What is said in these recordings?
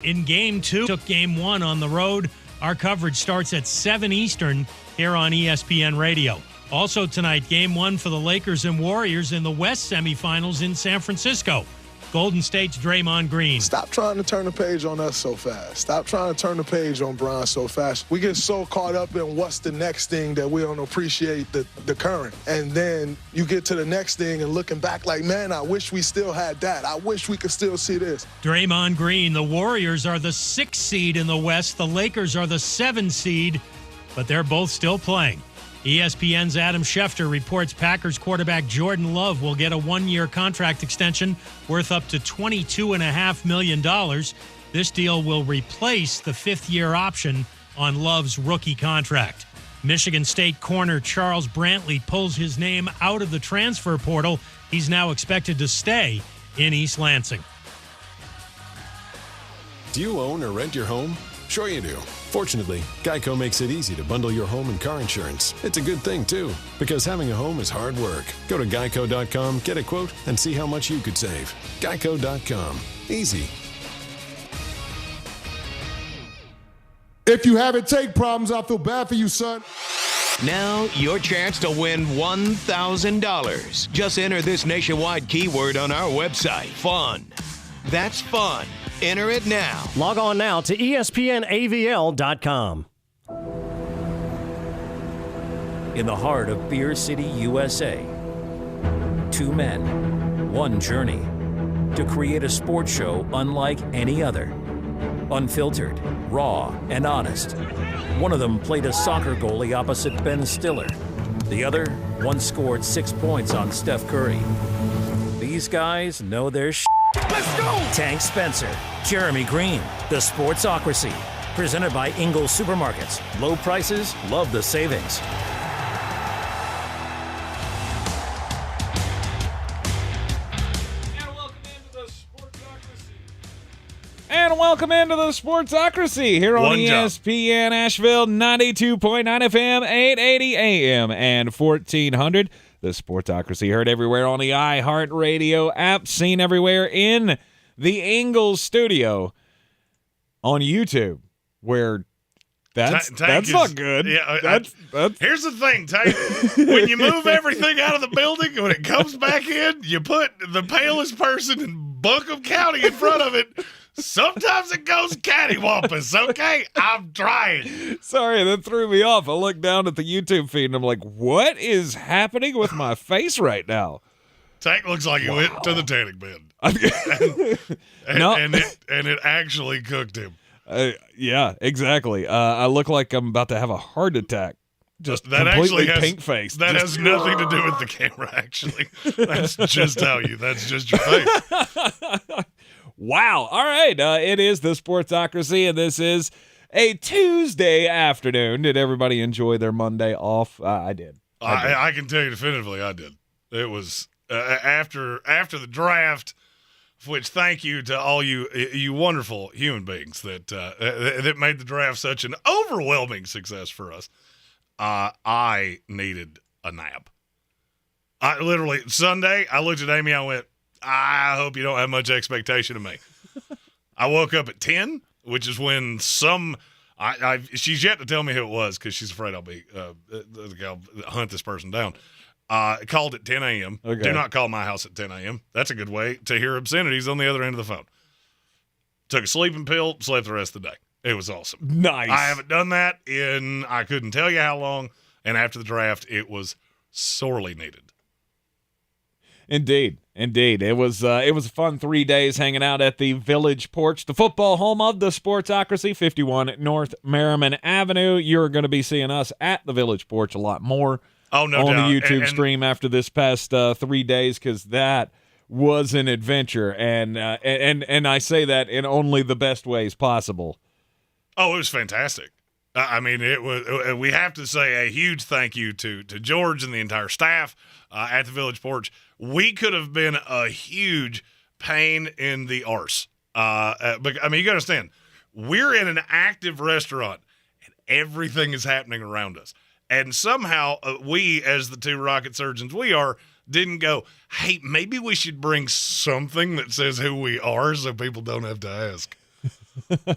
In Game 2, took Game 1 on the road. Our coverage starts at 7 Eastern here on ESPN Radio. Also tonight, Game 1 for the Lakers and Warriors in the West semifinals in San Francisco. Golden State's Draymond Green. Stop trying to turn the page on us so fast. Stop trying to turn the page on Bron so fast. We get so caught up in what's the next thing that we don't appreciate the current. And then you get to the next thing and looking back like, man, I wish we still had that. I wish we could still see this. Draymond Green, the Warriors are the 6th seed in the West. The Lakers are the 7th seed, but they're both still playing. ESPN's Adam Schefter reports Packers quarterback Jordan Love will get a 1-year contract extension worth up to $22.5 million. This deal will replace the 5th-year option on Love's rookie contract. Michigan State corner Charles Brantley pulls his name out of the transfer portal. He's now expected to stay in East Lansing. Do you own or rent your home? Sure you do. Fortunately, Geico makes it easy to bundle your home and car insurance. It's a good thing, too, because having a home is hard work. Go to geico.com, get a quote, and see how much you could save. Geico.com. Easy. If you haven't take problems, I feel bad for you, son. Now, your chance to win $1,000. Just enter this nationwide keyword on our website, FUN. That's fun. Enter it now. Log on now to ESPNAVL.com. In the heart of Beer City, USA, 2 men, 1 journey to create a sports show unlike any other. Unfiltered, raw, and honest. One of them played a soccer goalie opposite Ben Stiller. The other once scored 6 points on Steph Curry. These guys know their shit. Let's go! Tank Spencer, Jeremy Greene, The Sportsocracy. Presented by Ingles Supermarkets. Low prices, love the savings. And welcome into the Sportsocracy here on ESPN Asheville, 92.9 FM, 880 AM, and 1400. The Sportsocracy heard everywhere on the iHeartRadio app, seen everywhere in the Ingles Studio on YouTube, where that's not good. Yeah, that's here's the thing, Tank. When you move everything out of the building, when it comes back in, you put the palest person in Buncombe County in front of it. Sometimes it goes cattywampus, okay? I'm trying. Sorry, that threw me off. I looked down at the YouTube feed, and I'm like, what is happening with my face right now? Tank looks like he went to the tanning bed. and it actually cooked him. Yeah, exactly. I look like I'm about to have a heart attack. Just that completely actually pink face. That has nothing to do with the camera, actually. That's just your face. Wow. All right. It is the Sportsocracy, and this is a Tuesday afternoon. Did everybody enjoy their Monday off? I did. I can tell you definitively I did. It was after the draft, which thank you to all you wonderful human beings that made the draft such an overwhelming success for us. I needed a nap. I literally, Sunday, I looked at Amy, I went, I hope you don't have much expectation of me. I woke up at 10, which is when she's yet to tell me who it was because she's afraid I'll hunt this person down. Called at 10 a.m. Okay. Do not call my house at 10 a.m. That's a good way to hear obscenities on the other end of the phone. Took a sleeping pill, slept the rest of the day. It was awesome. Nice. I haven't done that in, I couldn't tell you how long, and after the draft, it was sorely needed. Indeed. It was a fun 3 days hanging out at the Village Porch, the football home of the Sportsocracy, 51 North Merriman Avenue. You're going to be seeing us at the Village Porch a lot more on the YouTube stream after this past 3 days, because that was an adventure, and I say that in only the best ways possible. Oh, it was fantastic. I mean, it was. We have to say a huge thank you to George and the entire staff at the Village Porch. We could have been a huge pain in the arse. But I mean, you got to understand, we're in an active restaurant, and everything is happening around us. And somehow we, as the two rocket surgeons didn't go, hey, maybe we should bring something that says who we are so people don't have to ask.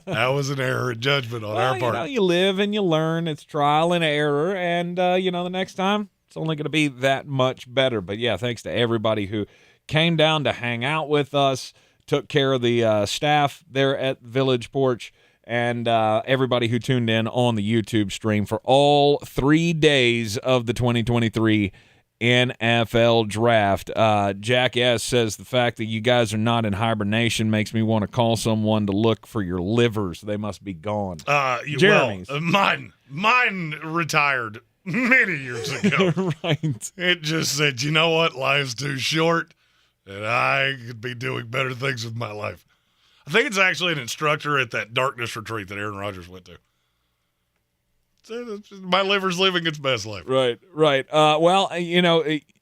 That was an error in judgment on our part. You live and you learn. It's trial and error. And, the next time it's only going to be that much better. But, yeah, thanks to everybody who came down to hang out with us, took care of the staff there at Village Porch, and everybody who tuned in on the YouTube stream for all 3 days of the 2023 NFL Draft. Jack S. says the fact that you guys are not in hibernation makes me want to call someone to look for your livers. They must be gone. Jeremy's. Well, mine retired many years ago. Right. It just said, you know what? Life's too short, and I could be doing better things with my life. I think it's actually an instructor at that darkness retreat that Aaron Rodgers went to. So my liver's living its best life. Right. Well,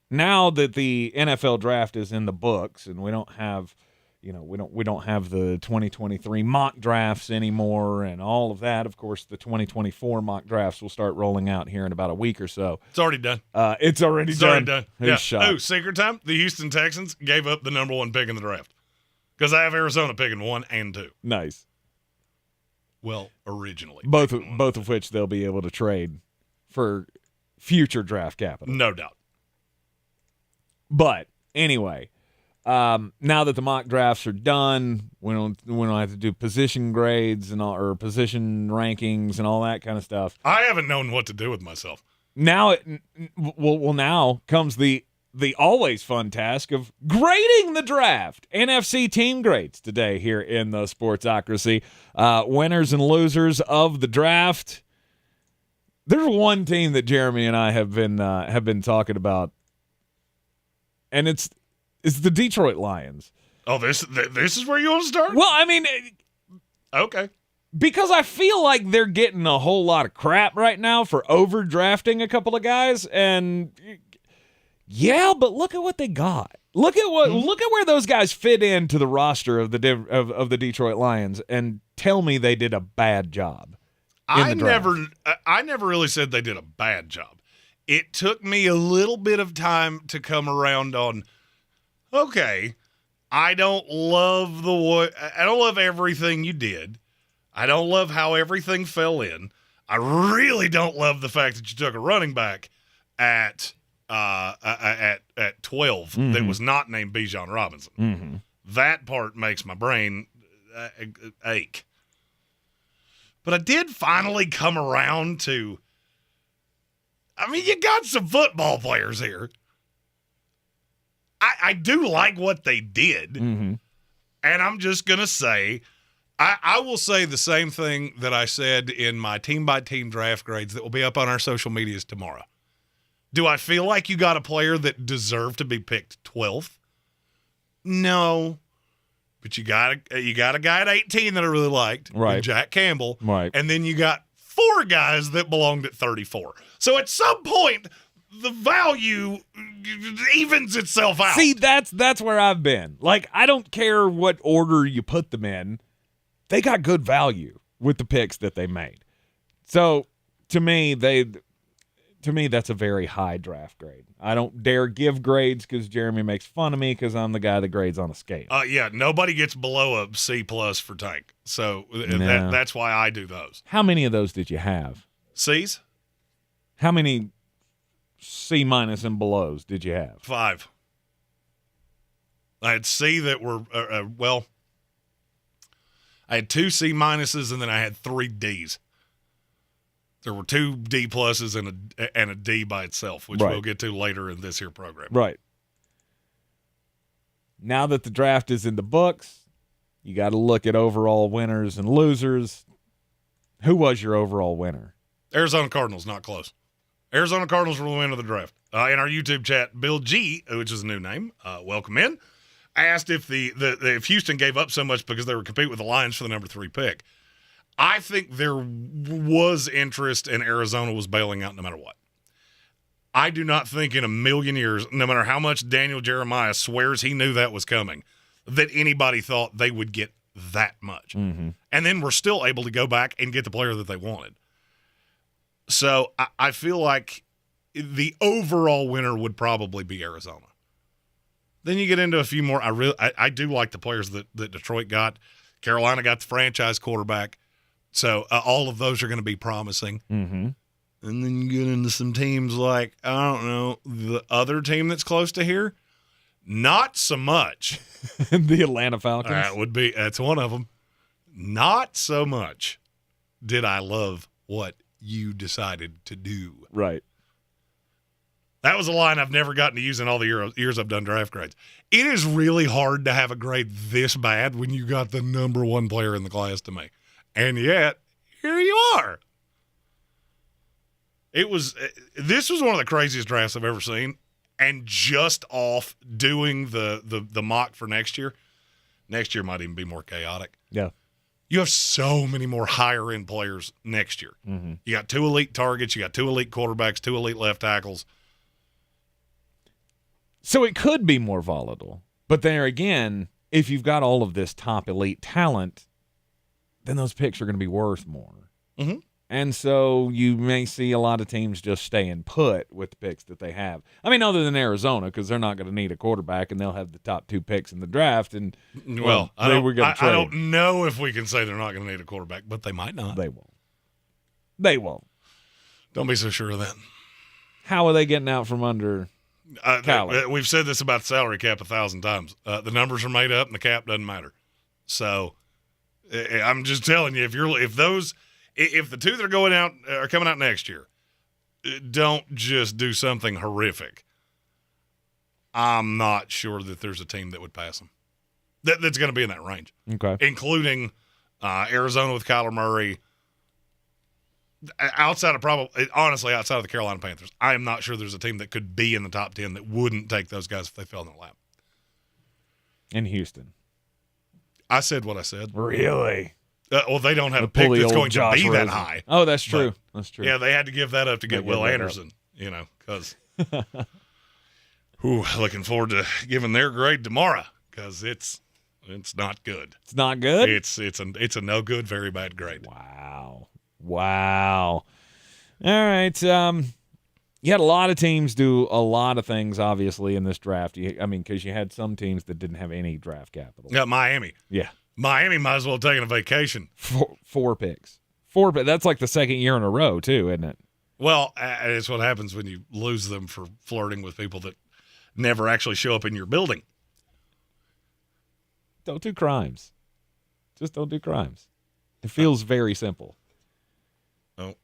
now that the NFL Draft is in the books, and we don't have, we don't have the 2023 mock drafts anymore, and all of that. Of course, the 2024 mock drafts will start rolling out here in about a week or so. It's already done. It's already done. Yeah. Oh, secret time. The Houston Texans gave up the number 1 pick in the draft. Because I have Arizona picking 1 and 2. Nice. Well, originally. Both of which they'll be able to trade for future draft capital. No doubt. But, anyway, now that the mock drafts are done, we don't have to do position grades and or position rankings and all that kind of stuff. I haven't known what to do with myself. Now now comes the always fun task of grading the draft. NFC team grades today here in the Sportsocracy. Winners and losers of the draft. There's one team that Jeremy and I have been talking about, and it's the Detroit Lions. Oh, this is where you want to start? Well, I mean, okay. Because I feel like they're getting a whole lot of crap right now for overdrafting a couple of guys, and yeah, but look at what they got. Look at where those guys fit into the roster of the Detroit Lions, and tell me they did a bad job. I never really said they did a bad job. It took me a little bit of time to come around on. Okay, I don't love everything you did. I don't love how everything fell in. I really don't love the fact that you took a running back at 12 that was not named Bijan Robinson. Mm-hmm. That part makes my brain ache. But I did finally come around to, you got some football players here. I do like what they did. Mm-hmm. And I'm just going to say, I will say the same thing that I said in my team-by-team draft grades that will be up on our social medias tomorrow. Do I feel like you got a player that deserved to be picked 12th? No. But you got a guy at 18 that I really liked, right? Jack Campbell, right? And then you got 4 guys that belonged at 34. So at some point, the value evens itself out. See, that's where I've been. Like, I don't care what order you put them in. They got good value with the picks that they made. So to me, that's a very high draft grade. I don't dare give grades because Jeremy makes fun of me because I'm the guy that grades on a scale. Yeah, nobody gets below a C+ for Tank. So that's why I do those. How many of those did you have? C's? How many C- and belows did you have? 5. I had C that were, I had 2 C- and then I had 3 D's. There were 2 D+ and a D by itself, which right. we'll get to later in this here program. Right. Now that the draft is in the books, you got to look at overall winners and losers. Who was your overall winner? Arizona Cardinals, not close. Arizona Cardinals were the winner of the draft. In our YouTube chat, Bill G, which is a new name, welcome in, asked if if Houston gave up so much because they were competing with the Lions for the number 3 pick. I think there was interest, and Arizona was bailing out no matter what. I do not think in a million years, no matter how much Daniel Jeremiah swears he knew that was coming, that anybody thought they would get that much. Mm-hmm. And then we're still able to go back and get the player that they wanted. So I feel like the overall winner would probably be Arizona. Then you get into a few more. I do like the players that Detroit got. Carolina got the franchise quarterback. So all of those are going to be promising. Mm-hmm. And then you get into some teams like, I don't know, the other team that's close to here. Not so much. The Atlanta Falcons. That's one of them. Not so much did I love what you decided to do. Right. That was a line I've never gotten to use in all the years I've done draft grades. It is really hard to have a grade this bad when you got the number one player in the class to me. And yet, here you are. This was one of the craziest drafts I've ever seen. And just off doing the mock for next year might even be more chaotic. Yeah. You have so many more higher-end players next year. Mm-hmm. You got 2 elite targets. You got 2 elite quarterbacks, 2 elite left tackles. So it could be more volatile. But there again, if you've got all of this top elite talent, then those picks are going to be worth more. Mm-hmm. And so you may see a lot of teams just staying put with the picks that they have. I mean, other than Arizona, because they're not going to need a quarterback, and they'll have the top 2 picks in the draft. And I don't know if we can say they're not going to need a quarterback, but they might not. They won't. Don't be so sure of that. How are they getting out from under Cali? We've said this about the salary cap 1,000 times. The numbers are made up, and the cap doesn't matter. So I'm just telling you, if the 2 that are coming out next year, don't just do something horrific. I'm not sure that there's a team that would pass them. That's going to be in that range. Okay. Including Arizona with Kyler Murray. Outside of the Carolina Panthers, I am not sure there's a team that could be in the top 10 that wouldn't take those guys if they fell in their lap. In Houston. I said what I said. Really? They don't have a pick that's going to be that high. Oh, that's true. That's true. Yeah, they had to give that up to get Will Anderson, because looking forward to giving their grade tomorrow because it's not good. It's not good? It's a no good, very bad grade. Wow. All right. You had a lot of teams do a lot of things, obviously, in this draft. Because you had some teams that didn't have any draft capital. Yeah, Miami. Yeah. Miami might as well have taken a vacation. 4 picks. 4 picks. That's like the second year in a row, too, isn't it? Well, it's what happens when you lose them for flirting with people that never actually show up in your building. Don't do crimes. Just don't do crimes. It feels very simple. Oh.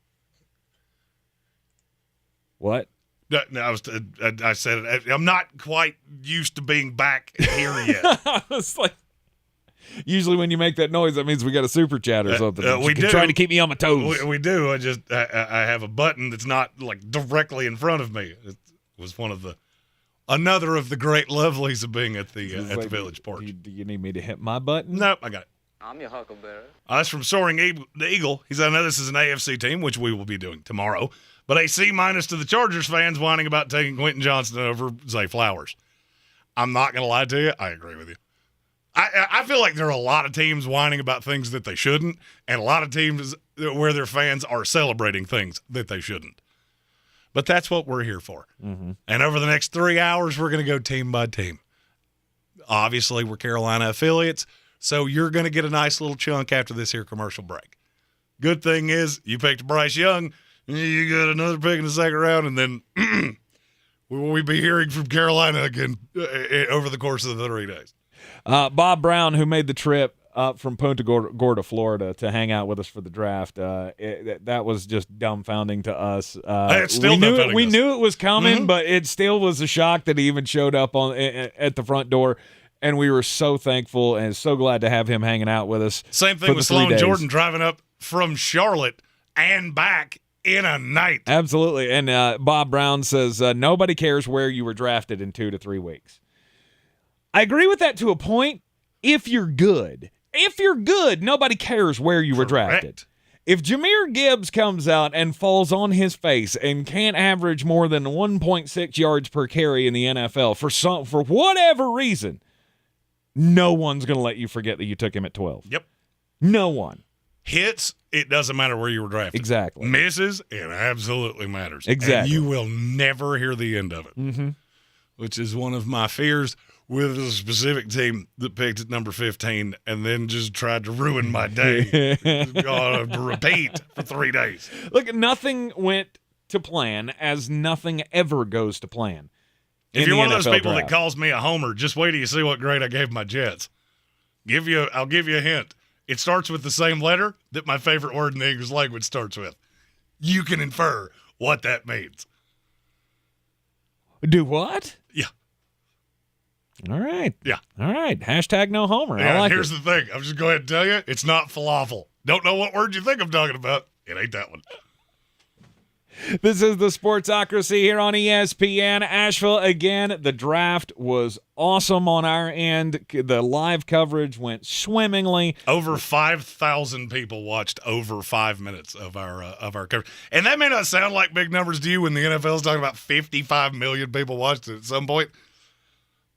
What? No, I said it. I'm not quite used to being back here yet. I was like, usually when you make that noise, that means we got a super chat or something. We do. Trying to keep me on my toes. We do. I have a button that's not like directly in front of me. It was another of the great lovelies of being at the Village Porch. Do you need me to hit my button? Nope, I got it. I'm your huckleberry. That's from Soaring Eagle. He said, I know this is an AFC team, which we will be doing tomorrow, but a C- to the Chargers fans whining about taking Quentin Johnston over Zay Flowers. I'm not going to lie to you. I agree with you. I feel like there are a lot of teams whining about things that they shouldn't, and a lot of teams where their fans are celebrating things that they shouldn't. But that's what we're here for. Mm-hmm. And over the next 3 hours, we're going to go team by team. Obviously, we're Carolina affiliates, so you're going to get a nice little chunk after this here commercial break. Good thing is you picked Bryce Young, you got another pick in the second round, and then we'll be hearing from Carolina again over the course of the 3 days. Bob Brown, who made the trip up from Punta Gorda, Florida, to hang out with us for the draft, that was just dumbfounding to us. We knew it was coming, Mm-hmm. but it still was a shock that he even showed up at the front door. And we were so thankful and so glad to have him hanging out with us. Same thing with Sloan Jordan driving up from Charlotte and back in a night. Absolutely. And Bob Brown says, nobody cares where you were drafted in 2 to 3 weeks. I agree with that to a point. If you're good, nobody cares where you were drafted. If Jahmyr Gibbs comes out and falls on his face and can't average more than 1.6 yards per carry in the NFL for whatever reason, no one's going to let you forget that you took him at 12. Yep. No one. Hits, it doesn't matter where you were drafted. Exactly. Misses, it absolutely matters. Exactly. And you will never hear the end of it, mm-hmm. which is one of my fears. with a specific team that picked at number 15 and then just tried to ruin my day. Gonna repeat for 3 days. Look, nothing went to plan, as nothing ever goes to plan. If you're one of those people draft. that calls me a homer, just wait till you see what grade I gave my Jets. I'll give you a hint. It starts with the same letter that my favorite word in the English language starts with. You can infer what that means. Do what? Yeah. All right. Yeah. All right. Hashtag no homer. Yeah, I like here's it. the thing. I'm just going to tell you, it's not falafel. Don't know what word you think I'm talking about. It ain't that one. This is the Sportsocracy here on ESPN Asheville. Again, the draft was awesome on our end. The live coverage went swimmingly. Over 5,000 people watched over 5 minutes of our coverage. And that may not sound like big numbers to you when the NFL is talking about 55 million people watched it at some point.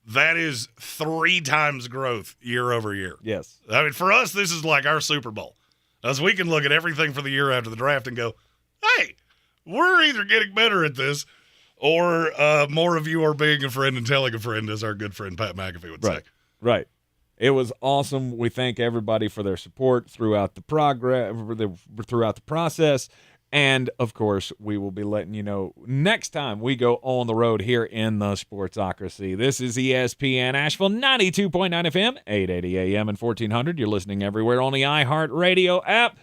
That is 3 times growth year over year. Yes. I mean, for us, this is like our Super Bowl. As we can look at everything for the year after the draft and go, hey, we're either getting better at this or more of you are being a friend and telling a friend, as our good friend Pat McAfee would say. Right. It was awesome. We thank everybody for their support throughout the process. And, of course, we will be letting you know next time we go on the road here in the Sportsocracy. This is ESPN Asheville, 92.9 FM, 880 AM and 1400. You're listening everywhere on the iHeartRadio app.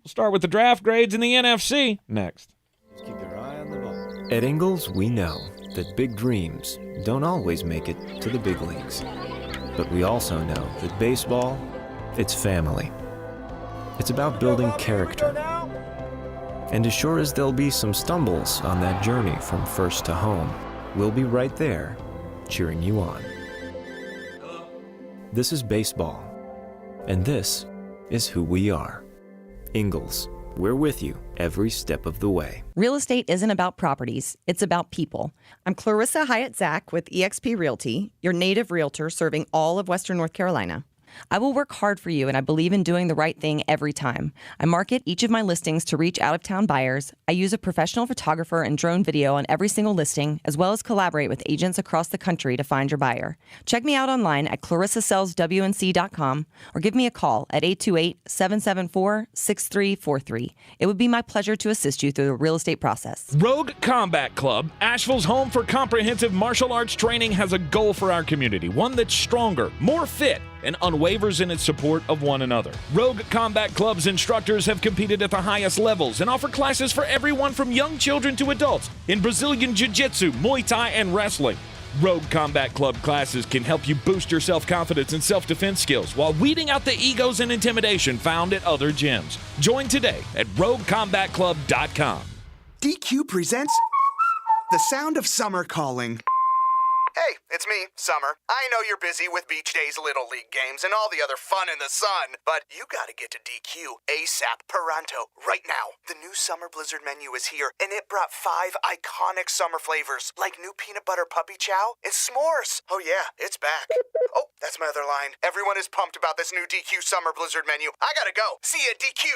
We'll start with the draft grades in the NFC next. Keep your eye on the ball. At Ingles, we know that big dreams don't always make it to the big leagues. But we also know that baseball, it's family. It's about building character. And as sure as there'll be some stumbles on that journey from first to home, we'll be right there, cheering you on. This is baseball. And this is who we are. Ingles. We're with you every step of the way. Real estate isn't about properties, it's about people. I'm Clarissa Hyatt-Zach with eXp Realty, your native realtor serving all of Western North Carolina. I will work hard for you, and I believe in doing the right thing every time. I market each of my listings to reach out-of-town buyers. I use a professional photographer and drone video on every single listing, as well as collaborate with agents across the country to find your buyer. Check me out online at clarissasellswnc.com or give me a call at 828-774-6343. It would be my pleasure to assist you through the real estate process. Rogue Combat Club, Asheville's home for comprehensive martial arts training, has a goal for our community, one that's stronger, more fit, and unwavers in its support of one another. Rogue Combat Club's instructors have competed at the highest levels and offer classes for everyone from young children to adults in Brazilian Jiu-Jitsu, Muay Thai, and wrestling. Rogue Combat Club classes can help you boost your self-confidence and self-defense skills while weeding out the egos and intimidation found at other gyms. Join today at roguecombatclub.com. DQ presents The Sound of Summer Calling. Hey, it's me, Summer. I know you're busy with Beach Days Little League games and all the other fun in the sun, but you gotta get to DQ ASAP Pronto right now. The new Summer Blizzard menu is here, and it brought 5 iconic summer flavors, like new peanut butter puppy chow and s'mores. Oh yeah, it's back. Oh, that's my other line. Everyone is pumped about this new DQ Summer Blizzard menu. I gotta go. See ya, DQ.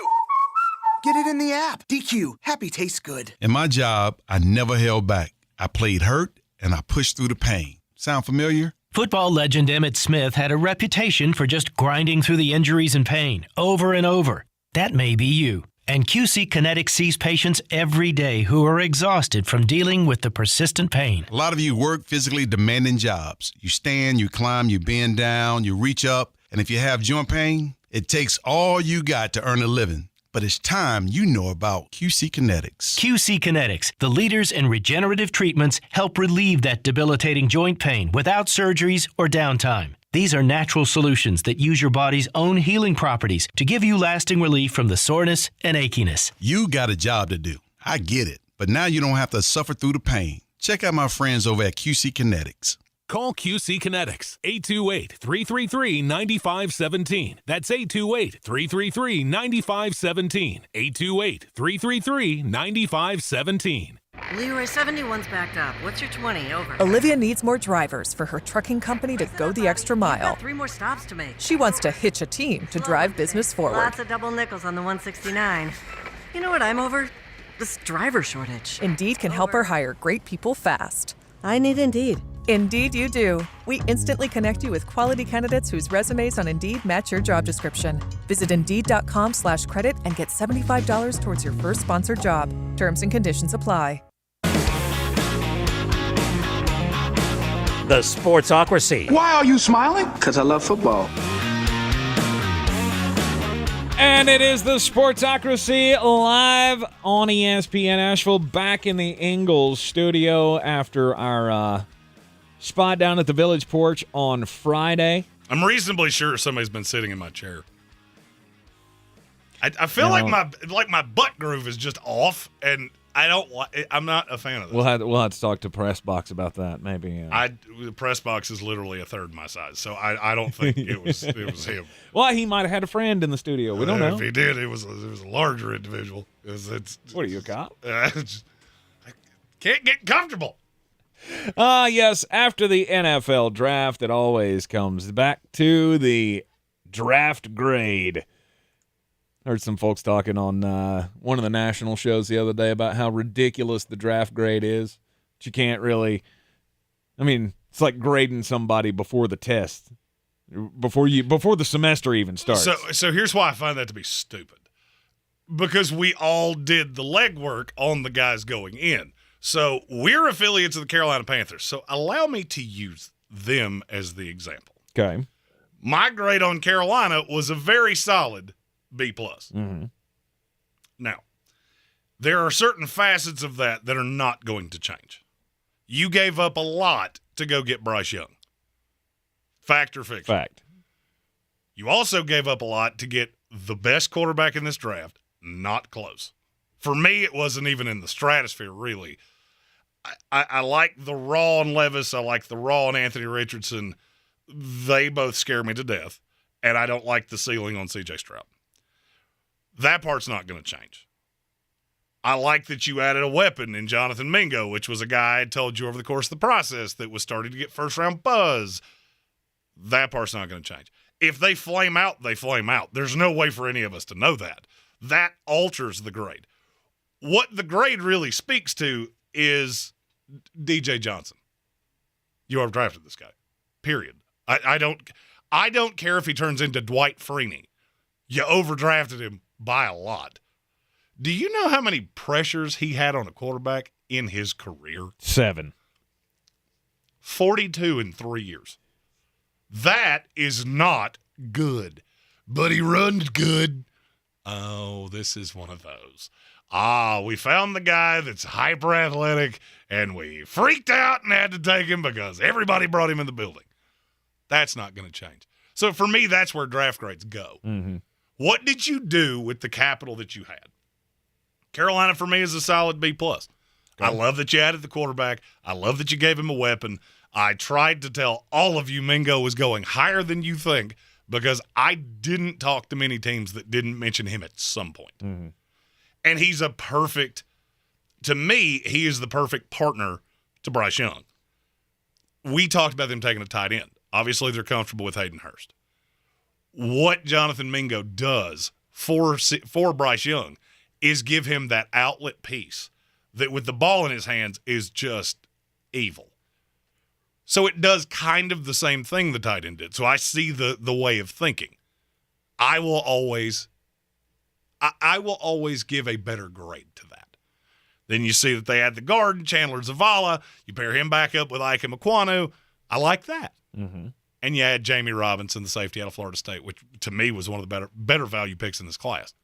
Get it in the app. DQ. Happy tastes good. In my job, I never held back. I played hurt, and I pushed through the pain. Sound familiar? Football legend Emmitt Smith had a reputation for just grinding through the injuries and pain over and over. That may be you. And QC Kinetics sees patients every day who are exhausted from dealing with the persistent pain. A lot of you work physically demanding jobs. You stand, you climb, you bend down, you reach up, and if you have joint pain, it takes all you got to earn a living. But it's time you know about QC Kinetics. QC Kinetics, the leaders in regenerative treatments, help relieve that debilitating joint pain without surgeries or downtime. These are natural solutions that use your body's own healing properties to give you lasting relief from the soreness and achiness. You got a job to do. I get it. But now you don't have to suffer through the pain. Check out my friends over at QC Kinetics. Call QC Kinetics, 828-333-9517. That's 828-333-9517. 828-333-9517. Leroy 71's backed up. What's your 20? Over. Olivia needs more drivers for her trucking company to go the extra mile. Got 3 more stops to make. She wants to hitch a team to drive business forward. Lots of double nickels on the 169. You know what I'm over? This driver shortage. Indeed can help her hire great people fast. I need Indeed. Indeed, you do. We instantly connect you with quality candidates whose resumes on Indeed match your job description. Visit Indeed.com/credit and get $75 towards your first sponsored job. Terms and conditions apply. The Sportsocracy. Why are you smiling? Because I love football. And it is the Sportsocracy live on ESPN Asheville, back in the Ingles studio after our spot down at the Village Porch on Friday. I'm reasonably sure somebody's been sitting in my chair. I feel like my butt groove is just off, and I'm not a fan of this. We'll have to talk to Press Box about that, maybe. The Press Box is literally a third my size, so I don't think it was him. Well, he might have had a friend in the studio. We don't know. If he did, it was a larger individual. What are you, a cop? I can't get comfortable. Yes, after the NFL draft, it always comes back to the draft grade. Heard some folks talking on one of the national shows the other day about how ridiculous the draft grade is. But you can't really, it's like grading somebody before the test, before the semester even starts. So here's why I find that to be stupid. Because we all did the legwork on the guys going in. So we're affiliates of the Carolina Panthers. So allow me to use them as the example. Okay. My grade on Carolina was a very solid B+. Mm-hmm. Now, there are certain facets of that are not going to change. You gave up a lot to go get Bryce Young. Fact or fiction? Fact. You also gave up a lot to get the best quarterback in this draft. Not close. For me, it wasn't even in the stratosphere, really. I like the raw on Levis. I like the raw on Anthony Richardson. They both scare me to death. And I don't like the ceiling on C.J. Stroud. That part's not going to change. I like that you added a weapon in Jonathan Mingo, which was a guy I had told you over the course of the process that was starting to get first-round buzz. That part's not going to change. If they flame out, they flame out. There's no way for any of us to know that. That alters the grade. What the grade really speaks to is DJ Johnson. You overdrafted this guy. Period. I don't care if he turns into Dwight Freeney. You overdrafted him by a lot. Do you know how many pressures he had on a quarterback in his career? 7. 42 in 3 years. That is not good. But he runs good. Oh, this is one of those. We found the guy that's hyper athletic, and we freaked out and had to take him because everybody brought him in the building. That's not going to change. So for me, that's where draft grades go. Mm-hmm. What did you do with the capital that you had? Carolina, for me, is a solid B+. Okay. I love that you added the quarterback. I love that you gave him a weapon. I tried to tell all of you Mingo was going higher than you think because I didn't talk to many teams that didn't mention him at some point. Mm-hmm. And he is the perfect partner to Bryce Young. We talked about them taking a tight end. Obviously, they're comfortable with Hayden Hurst. What Jonathan Mingo does for Bryce Young is give him that outlet piece that with the ball in his hands is just evil. So it does kind of the same thing the tight end did. So I see the way of thinking. I will always give a better grade to that. Then you see that they add the guard, Chandler Zavala. You pair him back up with Ike Mekwonu. I like that. Mm-hmm. And you add Jamie Robinson, the safety out of Florida State, which to me was one of the better value picks in this class.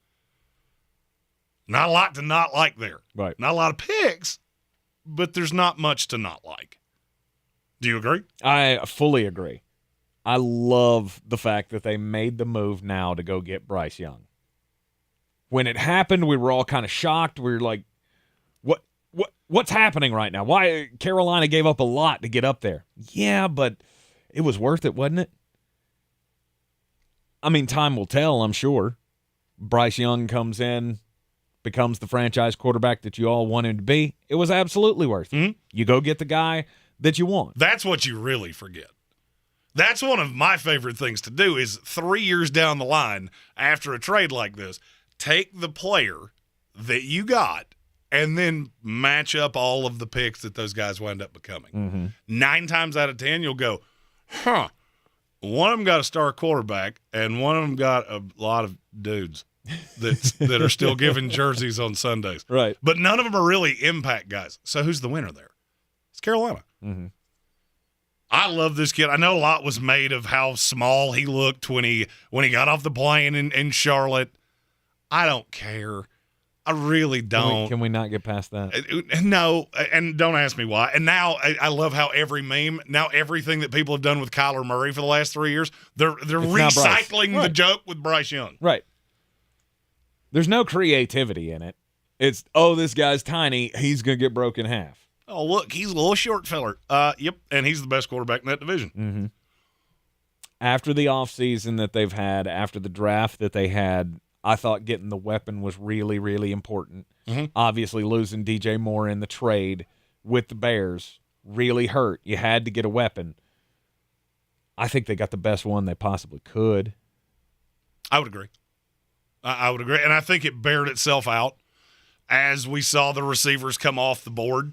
Not a lot to not like there. Right. Not a lot of picks, but there's not much to not like. Do you agree? I fully agree. I love the fact that they made the move now to go get Bryce Young. When it happened, we were all kind of shocked. We were like, what's happening right now? Why Carolina gave up a lot to get up there? Yeah, but it was worth it, wasn't it? I mean, time will tell, I'm sure. Bryce Young comes in, becomes the franchise quarterback that you all want him to be. It was absolutely worth it. Mm-hmm. You go get the guy that you want. That's what you really forget. That's one of my favorite things to do is 3 years down the line after a trade like this, take the player that you got and then match up all of the picks that those guys wind up becoming. 9 times out of 10, you'll go, one of them got a star quarterback, and one of them got a lot of dudes that are still giving jerseys on Sundays. Right. But none of them are really impact guys. So who's the winner there? It's Carolina. I love this kid. I know a lot was made of how small he looked when he got off the plane in Charlotte. I don't care. I really don't. Can we not get past that? No, and don't ask me why. And now I love how everything that people have done with Kyler Murray for the last 3 years, they're recycling the joke with Bryce Young. Right. There's no creativity in it. It's, this guy's tiny. He's going to get broken in half. Oh, look, he's a little short feller. Yep, and he's the best quarterback in that division. After the offseason that they've had, after the draft that they had, I thought getting the weapon was really, really important. Obviously, losing DJ Moore in the trade with the Bears really hurt. You had to get a weapon. I think they got the best one they possibly could. I would agree. I would agree, and I think it bared itself out as we saw the receivers come off the board.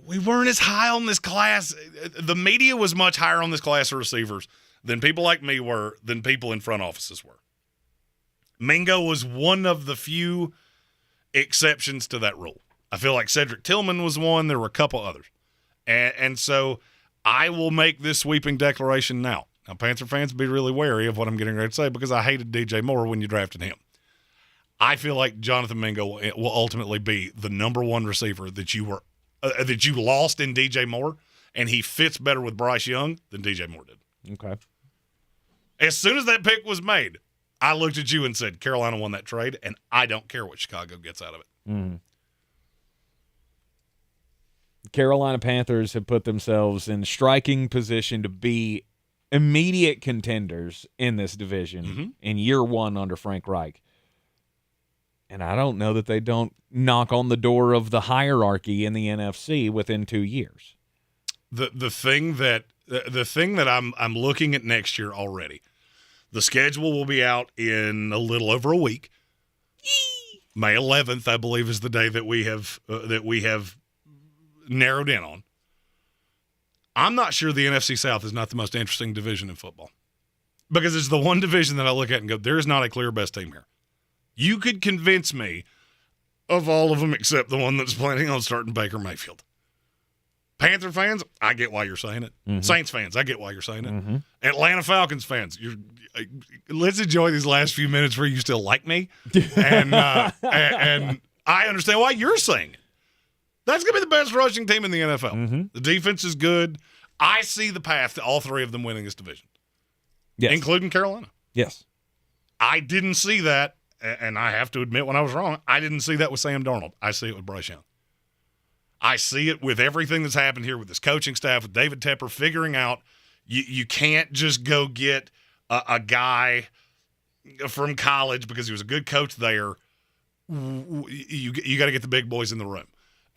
We weren't as high on this class. The media was much higher on this class of receivers than people like me were, than people in front offices were. Mingo was one of the few exceptions to that rule. I feel like Cedric Tillman was one. There were a couple others. And so I will make this sweeping declaration now. Now, Panther fans, be really wary of what I'm getting ready to say because I hated DJ Moore when you drafted him. I feel like Jonathan Mingo will ultimately be the number one receiver that you lost in DJ Moore, and he fits better with Bryce Young than DJ Moore did. Okay. As soon as that pick was made, I looked at you and said, Carolina won that trade, and I don't care what Chicago gets out of it. Carolina Panthers have put themselves in striking position to be immediate contenders in this division in year one under Frank Reich. And I don't know that they don't knock on the door of the hierarchy in the NFC within 2 years. The thing that I'm looking at next year already, the schedule will be out in a little over a week. May 11th, I believe, is the day that we have narrowed in on. I'm not sure the NFC South is not the most interesting division in football because it's the one division that I look at and go, there is not a clear best team here. You could convince me of all of them except the one that's planning on starting Baker Mayfield. Panther fans, I get why you're saying it. Saints fans, I get why you're saying it. Atlanta Falcons fans, let's enjoy these last few minutes where you still like me. And I understand why you're saying it. That's going to be the best rushing team in the NFL. The defense is good. I see the path to all three of them winning this division, including Carolina. Yes. I didn't see that, and I have to admit when I was wrong, I didn't see that with Sam Darnold. I see it with Bryce Young. I see it with everything that's happened here with this coaching staff, with David Tepper figuring out you can't just go get a guy from college because he was a good coach there. You got to get the big boys in the room.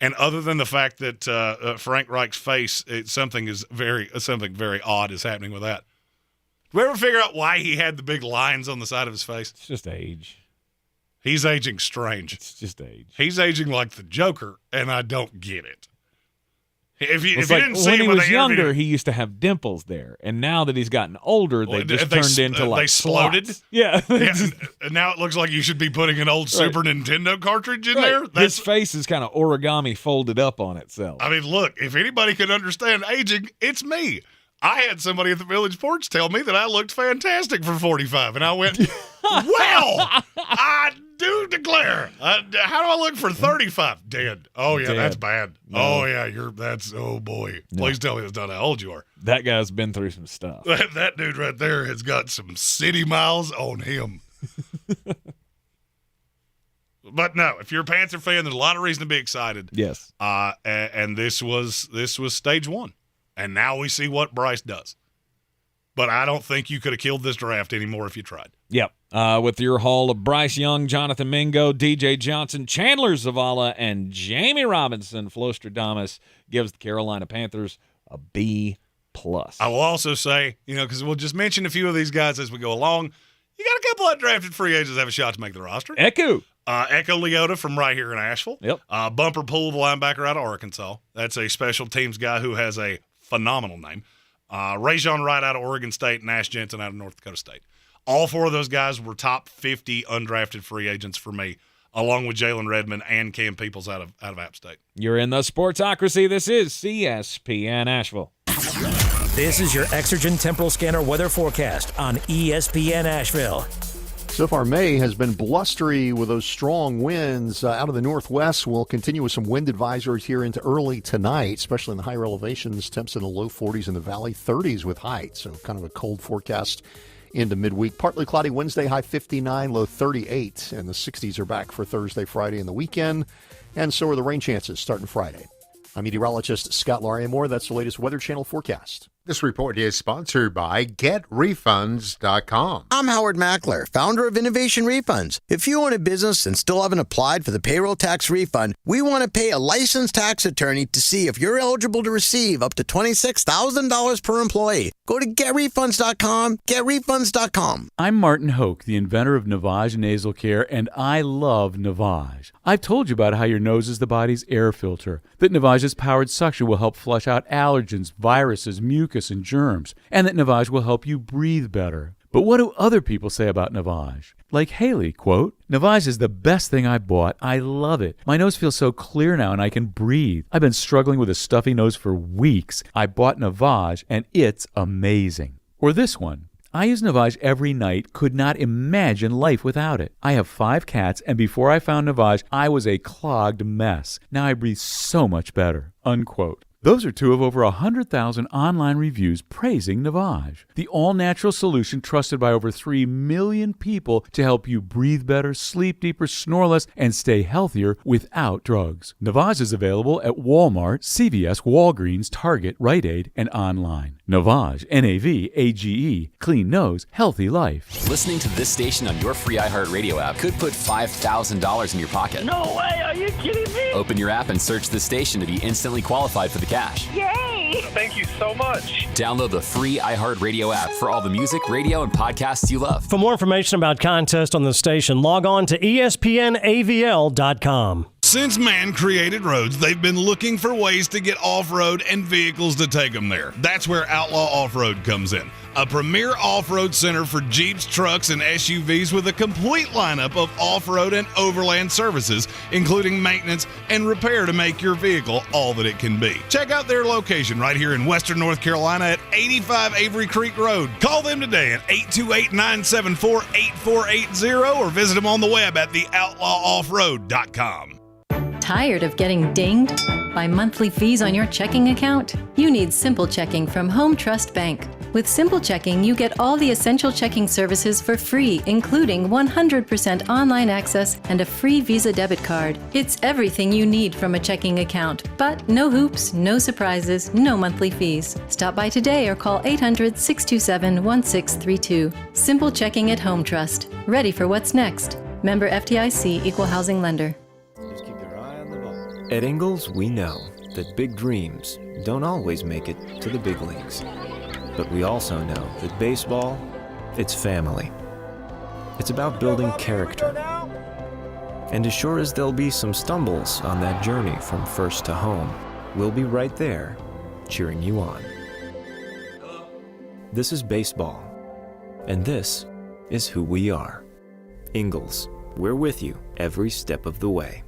And other than the fact that Frank Reich's face, something very odd is happening with that. Did we ever figure out why he had the big lines on the side of his face? It's just age. He's aging strange. It's just age. He's aging like the Joker, and I don't get it. If you like didn't see when him he was younger, he used to have dimples there, and now that he's gotten older, they just turned into like they exploded. slots. Yeah, and now it looks like you should be putting an old Super Nintendo cartridge in there. His face is kind of origami folded up on itself. I mean, look, if anybody can understand aging, it's me. I had somebody at the Village Porch tell me that I looked fantastic for 45, and I went, well, I do declare. How do I look for 35? Dead. Oh, yeah, that's bad. No. Oh, yeah, oh, boy. Please tell me that's not how old you are. That guy's been through some stuff. That dude right there has got some city miles on him. But no, if you're a Panther fan, there's a lot of reason to be excited. Yes. And this was stage one. And now we see what Bryce does. But I don't think you could have killed this draft anymore if you tried. Yep. With your haul of Bryce Young, Jonathan Mingo, DJ Johnson, Chandler Zavala, and Jamie Robinson, Flostradamus gives the Carolina Panthers a B+. I will also say, because we'll just mention a few of these guys as we go along. You got a couple of undrafted free agents that have a shot to make the roster. Echo Leota from right here in Asheville. Yep. Bumper Pool, the linebacker out of Arkansas. That's a special teams guy who has a phenomenal name. Rajon Wright out of Oregon State, and Ash Jensen out of North Dakota State. All four of those guys were top 50 undrafted free agents for me, along with Jalen Redmond and Cam Peoples out of App State. You're in the Sportsocracy. This is ESPN Asheville. This is your Exergen Temporal Scanner weather forecast on ESPN Asheville. So far, May has been blustery with those strong winds out of the northwest. We'll continue with some wind advisories here into early tonight, especially in the higher elevations. Temps in the low 40s in the valley, 30s with height. So kind of a cold forecast into midweek. Partly cloudy Wednesday, high 59, low 38. And the 60s are back for Thursday, Friday, and the weekend. And so are the rain chances starting Friday. I'm meteorologist Scott Lauriamore. That's the latest Weather Channel forecast. This report is sponsored by GetRefunds.com. I'm Howard Mackler, founder of Innovation Refunds. If you own a business and still haven't applied for the payroll tax refund, we want to pay a licensed tax attorney to see if you're eligible to receive up to $26,000 per employee. Go to GetRefunds.com, GetRefunds.com. I'm Martin Hoke, the inventor of Navage Nasal Care, and I love Navage. I've told you about how your nose is the body's air filter, that Navage's powered suction will help flush out allergens, viruses, mucus, and germs, and that Navage will help you breathe better. But what do other people say about Navage? Like Haley, quote, "Navage is the best thing I bought. I love it. My nose feels so clear now and I can breathe. I've been struggling with a stuffy nose for weeks. I bought Navage and it's amazing." Or this one, "I use Navage every night, could not imagine life without it. I have 5 cats, and before I found Navage, I was a clogged mess. Now I breathe so much better," unquote. Those are 2 of over 100,000 online reviews praising Navage, the all-natural solution trusted by over 3 million people to help you breathe better, sleep deeper, snore less, and stay healthier without drugs. Navage is available at Walmart, CVS, Walgreens, Target, Rite Aid, and online. Navage, Navage, clean nose, healthy life. Listening to this station on your free iHeartRadio app could put $5,000 in your pocket. No way, are you kidding me? Open your app and search this station to be instantly qualified for the cash. Yay! Thank you so much. Download the free iHeartRadio app for all the music, radio, and podcasts you love. For more information about contests on the station, log on to ESPNAVL.com. Since man created roads, they've been looking for ways to get off-road and vehicles to take them there. That's where Outlaw Off-Road comes in. A premier off-road center for Jeeps, trucks, and SUVs with a complete lineup of off-road and overland services, including maintenance and repair to make your vehicle all that it can be. Check out their location right here in Western North Carolina at 85 Avery Creek Road. Call them today at 828-974-8480 or visit them on the web at theoutlawoffroad.com. Tired of getting dinged by monthly fees on your checking account? You need Simple Checking from Home Trust Bank. With Simple Checking, you get all the essential checking services for free, including 100% online access and a free Visa debit card. It's everything you need from a checking account, but no hoops, no surprises, no monthly fees. Stop by today or call 800-627-1632. Simple Checking at Home Trust. Ready for what's next. Member FDIC, Equal Housing Lender. At Ingles, we know that big dreams don't always make it to the big leagues. But we also know that baseball, it's family. It's about building character. And as sure as there'll be some stumbles on that journey from first to home, we'll be right there, cheering you on. This is baseball, and this is who we are. Ingles, we're with you every step of the way.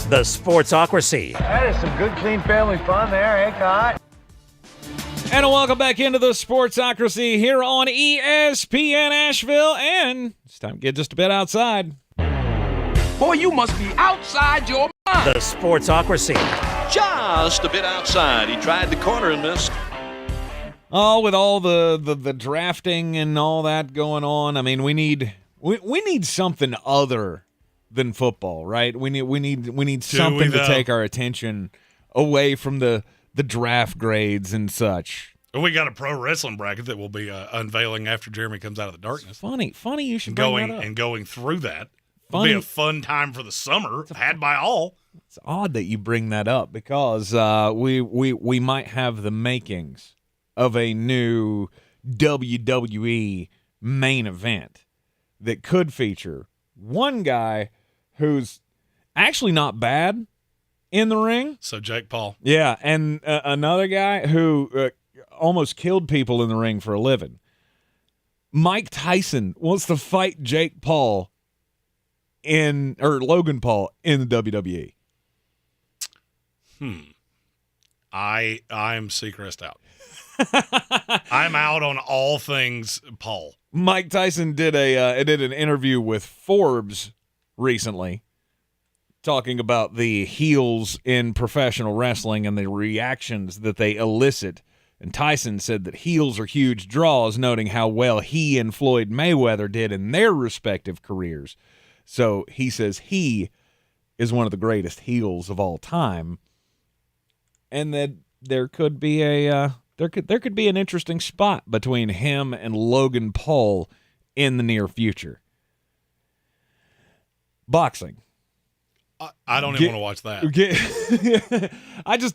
The Sportsocracy. That is some good, clean family fun there, eh, Cott? And welcome back into the Sportsocracy here on ESPN Asheville. And it's time to get just a bit outside. Boy, you must be outside your mind. The Sportsocracy. Just a bit outside. He tried the corner and missed. Oh, with all the drafting and all that going on, I mean, we need something other than football, right? We need something to take our attention away from the draft grades and such. We got a pro wrestling bracket that we'll be unveiling after Jeremy comes out of the darkness. Funny you should bring that up. Going through that. It'll be a fun time for the summer, had by all. It's odd that you bring that up because we might have the makings of a new WWE main event that could feature one guy who's actually not bad in the ring. So Jake Paul. Yeah, and another guy who almost killed people in the ring for a living. Mike Tyson wants to fight Jake Paul Logan Paul in the WWE. I'm Seacrest out. I'm out on all things Paul. Mike Tyson did an interview with Forbes recently, talking about the heels in professional wrestling and the reactions that they elicit. And Tyson said that heels are huge draws, noting how well he and Floyd Mayweather did in their respective careers. So he says he is one of the greatest heels of all time, and that there could be there could be an interesting spot between him and Logan Paul in the near future. Boxing. I don't even want to watch that.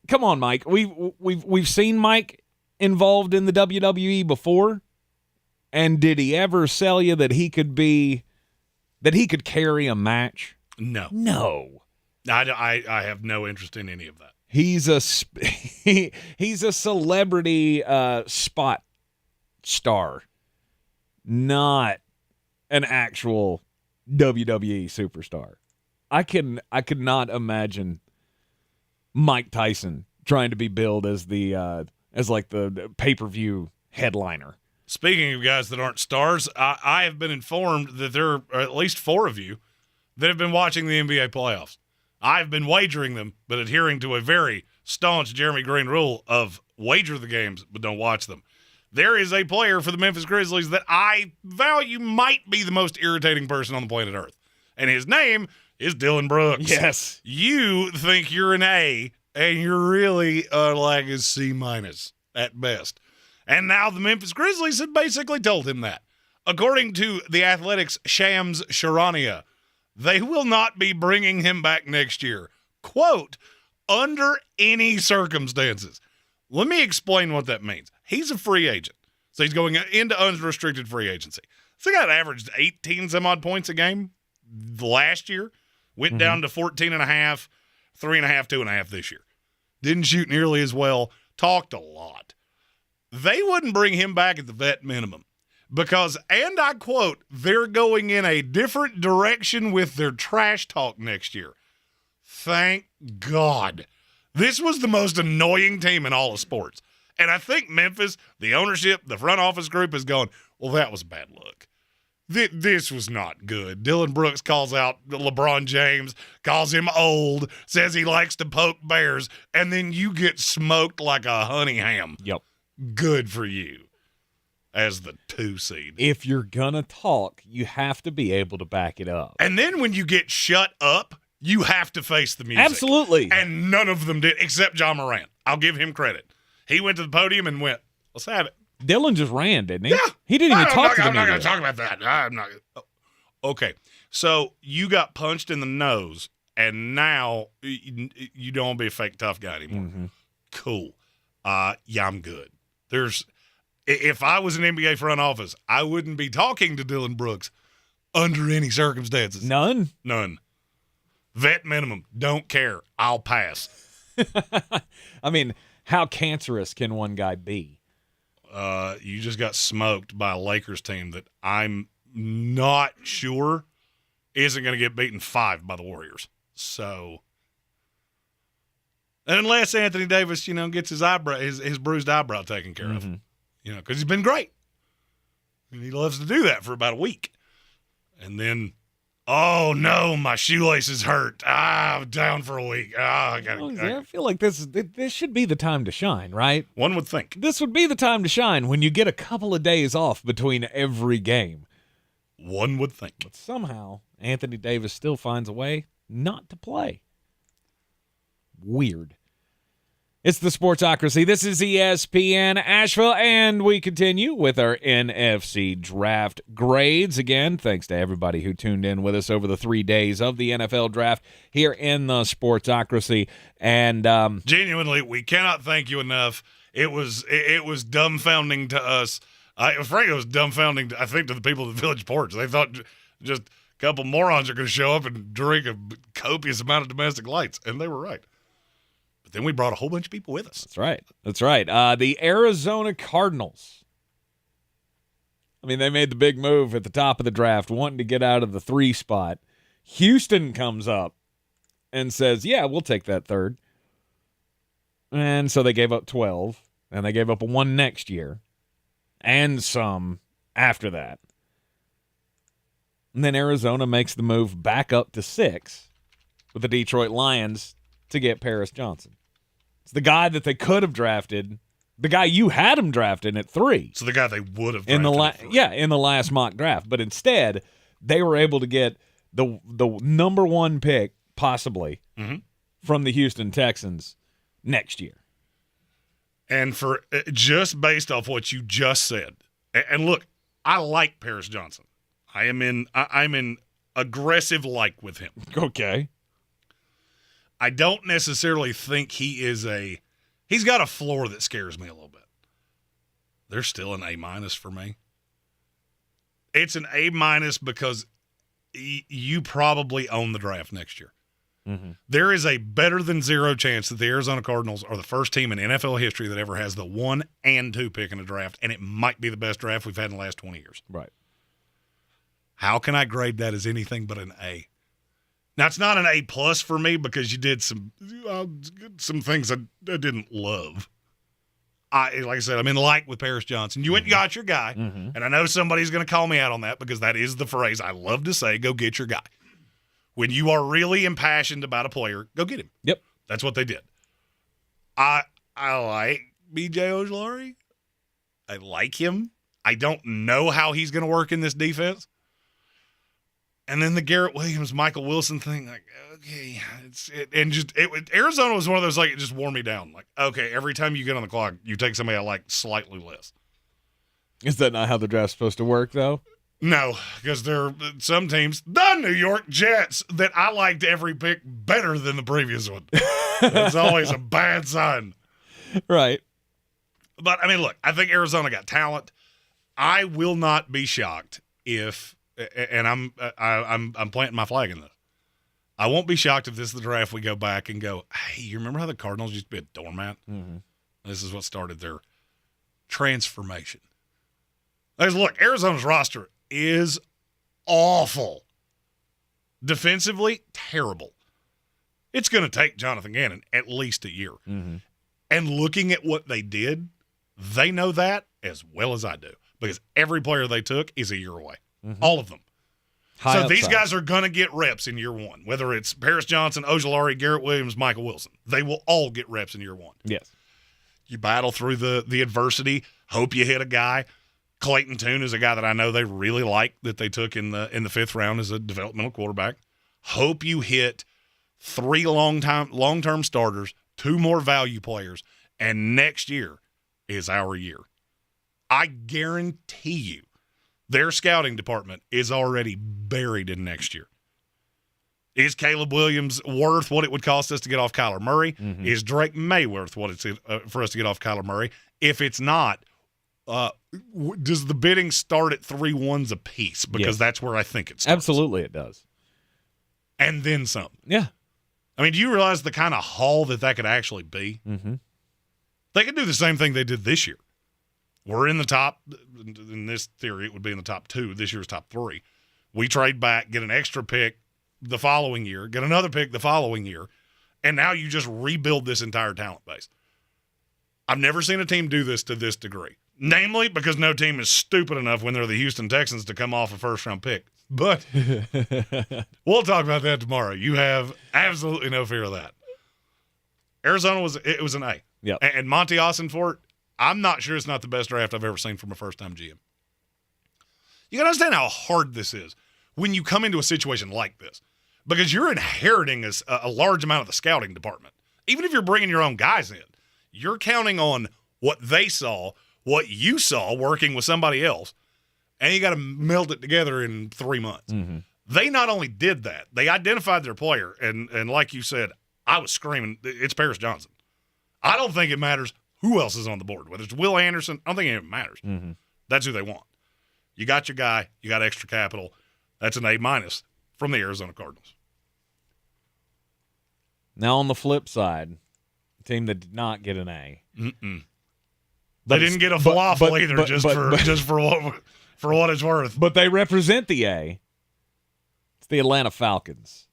Come on, Mike. We've seen Mike involved in the WWE before, and did he ever sell you that he could carry a match? No. I have no interest in any of that. He's a celebrity spot star, not an actual WWE superstar. I could not imagine Mike Tyson trying to be billed as the pay-per-view headliner. Speaking of guys that aren't stars, I have been informed that there are at least 4 of you that have been watching the NBA playoffs. I've been wagering them, but adhering to a very staunch Jeremy Greene rule of wager the games, but don't watch them. There is a player for the Memphis Grizzlies that I value might be the most irritating person on the planet Earth, and his name is Dylan Brooks. Yes. You think you're an A, and you're really like a C- at best. And now the Memphis Grizzlies have basically told him that. According to the Athletics' Shams Charania, they will not be bringing him back next year. Quote, under any circumstances. Let me explain what that means. He's a free agent, so he's going into unrestricted free agency. So he got averaged 18-some-odd points a game last year. Went down to 14.5, 3.5, 2.5 this year. Didn't shoot nearly as well. Talked a lot. They wouldn't bring him back at the vet minimum because, and I quote, they're going in a different direction with their trash talk next year. Thank God. This was the most annoying team in all of sports. And I think Memphis, the ownership, the front office group is going, well, that was bad luck. This was not good. Dylan Brooks calls out LeBron James, calls him old, says he likes to poke bears, and then you get smoked like a honey ham. Yep. Good for you as the 2 seed. If you're going to talk, you have to be able to back it up. And then when you get shut up, you have to face the music. Absolutely. And none of them did, except John Morant. I'll give him credit. He went to the podium and went, let's have it. Dylan just ran, didn't he? Yeah. He didn't even talk to the media. I'm not going to talk about that. I'm not. Okay. So you got punched in the nose, and now you don't want to be a fake tough guy anymore. Mm-hmm. Cool. Yeah, I'm good. If I was an NBA front office, I wouldn't be talking to Dylan Brooks under any circumstances. None. Vet minimum. Don't care. I'll pass. I mean, how cancerous can one guy be? You just got smoked by a Lakers team that I'm not sure isn't going to get beaten 5 by the Warriors. So, unless Anthony Davis, gets his bruised eyebrow taken care of, because he's been great. And he loves to do that for about a week. And then, oh no, my shoelaces hurt. I'm down for a week. I feel like this should be the time to shine, right? One would think. This would be the time to shine when you get a couple of days off between every game. One would think. But somehow, Anthony Davis still finds a way not to play. Weird. It's the Sportsocracy. This is ESPN Asheville, and we continue with our NFC draft grades. Again, thanks to everybody who tuned in with us over the 3 days of the NFL draft here in the Sportsocracy. And genuinely, we cannot thank you enough. It was dumbfounding to us. Frankly, it was dumbfounding, I think, to the people of the Village Porch. They thought just a couple morons are going to show up and drink a copious amount of domestic lights, and they were right. Then we brought a whole bunch of people with us. That's right. The Arizona Cardinals. I mean, they made the big move at the top of the draft, wanting to get out of the 3 spot. Houston comes up and says, yeah, we'll take that 3rd. And so they gave up 12, and they gave up 1 next year, and some after that. And then Arizona makes the move back up to 6 with the Detroit Lions to get Paris Johnson. It's the guy that they could have drafted, the guy you had him drafted at 3. So the guy they would have drafted in the last mock draft. But instead, they were able to get the number 1 pick, possibly, from the Houston Texans next year. And for just based off what you just said, and look, I like Paris Johnson. I'm in aggressive like with him. Okay. I don't necessarily think he's got a floor that scares me a little bit. There's still an A- for me. It's an A- because you probably own the draft next year. Mm-hmm. There is a better than 0 chance that the Arizona Cardinals are the first team in NFL history that ever has the 1 and 2 pick in a draft, and it might be the best draft we've had in the last 20 years. Right. How can I grade that as anything but an A? Now, it's not an A+ for me because you did some things I didn't love. Like I said, I'm in like with Paris Johnson. You went and got your guy, and I know somebody's going to call me out on that because that is the phrase I love to say, go get your guy. When you are really impassioned about a player, go get him. Yep. That's what they did. I like B.J. Ojulari. I like him. I don't know how he's going to work in this defense. And then the Garrett Williams, Michael Wilson thing, like, okay. Arizona was one of those, like, it just wore me down. Like, okay, every time you get on the clock, you take somebody I like slightly less. Is that not how the draft's supposed to work, though? No, because there are some teams, the New York Jets, that I liked every pick better than the previous one. That's always a bad sign. Right. But, I mean, look, I think Arizona got talent. I will not be shocked if, and I'm planting my flag in this. I won't be shocked if this is the draft we go back and go, hey, you remember how the Cardinals used to be a doormat? Mm-hmm. This is what started their transformation. Because, look, Arizona's roster is awful. Defensively, terrible. It's going to take Jonathan Gannon at least a year. Mm-hmm. And looking at what they did, they know that as well as I do. Because every player they took is a year away. Mm-hmm. All of them. High so upside. these guys are going to get reps in year one, whether it's Paris Johnson, Ojulari, Garrett Williams, Michael Wilson. They will all get reps in year one. Yes. You battle through the adversity, hope you hit a guy. Clayton Tune is a guy that I know they really like that they took in the 5th round as a developmental quarterback. Hope you hit 3 long-term starters, 2 more value players, and next year is our year. I guarantee you their scouting department is already buried in next year. Is Caleb Williams worth what it would cost us to get off Kyler Murray? Mm-hmm. Is Drake May worth what it's for us to get off Kyler Murray? If it's not, does the bidding start at 3 1s apiece? Because that's where I think it starts. Absolutely it does. And then some. Yeah. I mean, do you realize the kind of haul that could actually be? Mm-hmm. They could do the same thing they did this year. We're in the top, in this theory, it would be in the top 2. This year's top 3. We trade back, get an extra pick the following year, get another pick the following year, and now you just rebuild this entire talent base. I've never seen a team do this to this degree. Namely, because no team is stupid enough when they're the Houston Texans to come off a first-round pick. But we'll talk about that tomorrow. You have absolutely no fear of that. Arizona was an A. Yep. And Monty Ossenfort, I'm not sure it's not the best draft I've ever seen from a first-time GM. You got to understand how hard this is when you come into a situation like this, because you're inheriting a large amount of the scouting department. Even if you're bringing your own guys in, You're counting on what they saw, what you saw working with somebody else, and you got to meld it together in 3 months. Mm-hmm. They not only did that, they identified their player, and like you said, I was screaming, it's Paris Johnson. I don't think it matters who else is on the board. Whether it's Will Anderson, I don't think it even matters. Mm-hmm. That's who they want. You got your guy. You got extra capital. That's an A- from the Arizona Cardinals. Now on the flip side, a team that did not get an A. Mm-mm. They didn't get a falafel either, just for what it's worth. But they represent the A. It's the Atlanta Falcons.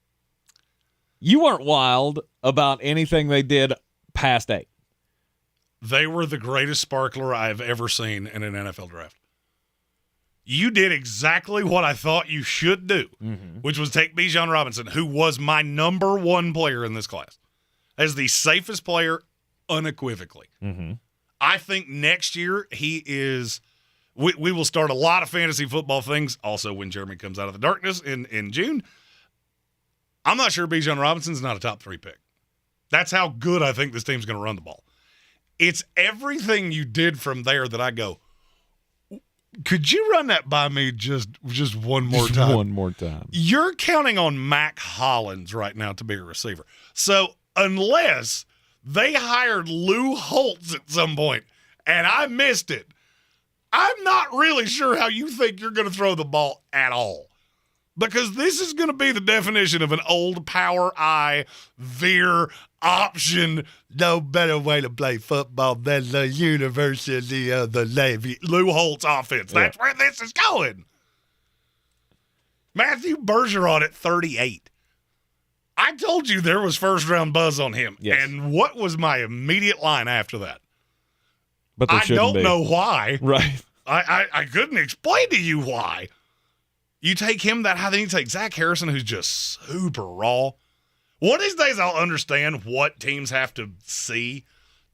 You weren't wild about anything they did past 8. They were the greatest sparkler I've ever seen in an NFL draft. You did exactly what I thought you should do, which was take Bijan Robinson, who was my number 1 player in this class, as the safest player unequivocally. Mm-hmm. I think next year he is we will start a lot of fantasy football things also when Jeremy comes out of the darkness in June. I'm not sure Bijan Robinson's not a top 3 pick. That's how good I think this team's going to run the ball. It's everything you did from there that I go, could you run that by me just one more time? One more time. You're counting on Mac Hollins right now to be a receiver. So unless they hired Lou Holtz at some point and I missed it, I'm not really sure how you think you're going to throw the ball at all. Because this is going to be the definition of an old power eye, veer, option, no better way to play football than the University of the Navy. Lou Holtz offense. That's where this is going. Matthew Bergeron at 38. I told you there was first-round buzz on him. Yes. And what was my immediate line after that? But there I don't be. know why. Right. I couldn't explain to you why. You take him that high, then you take Zach Harrison, who's just super raw. One of these days I'll understand what teams have to see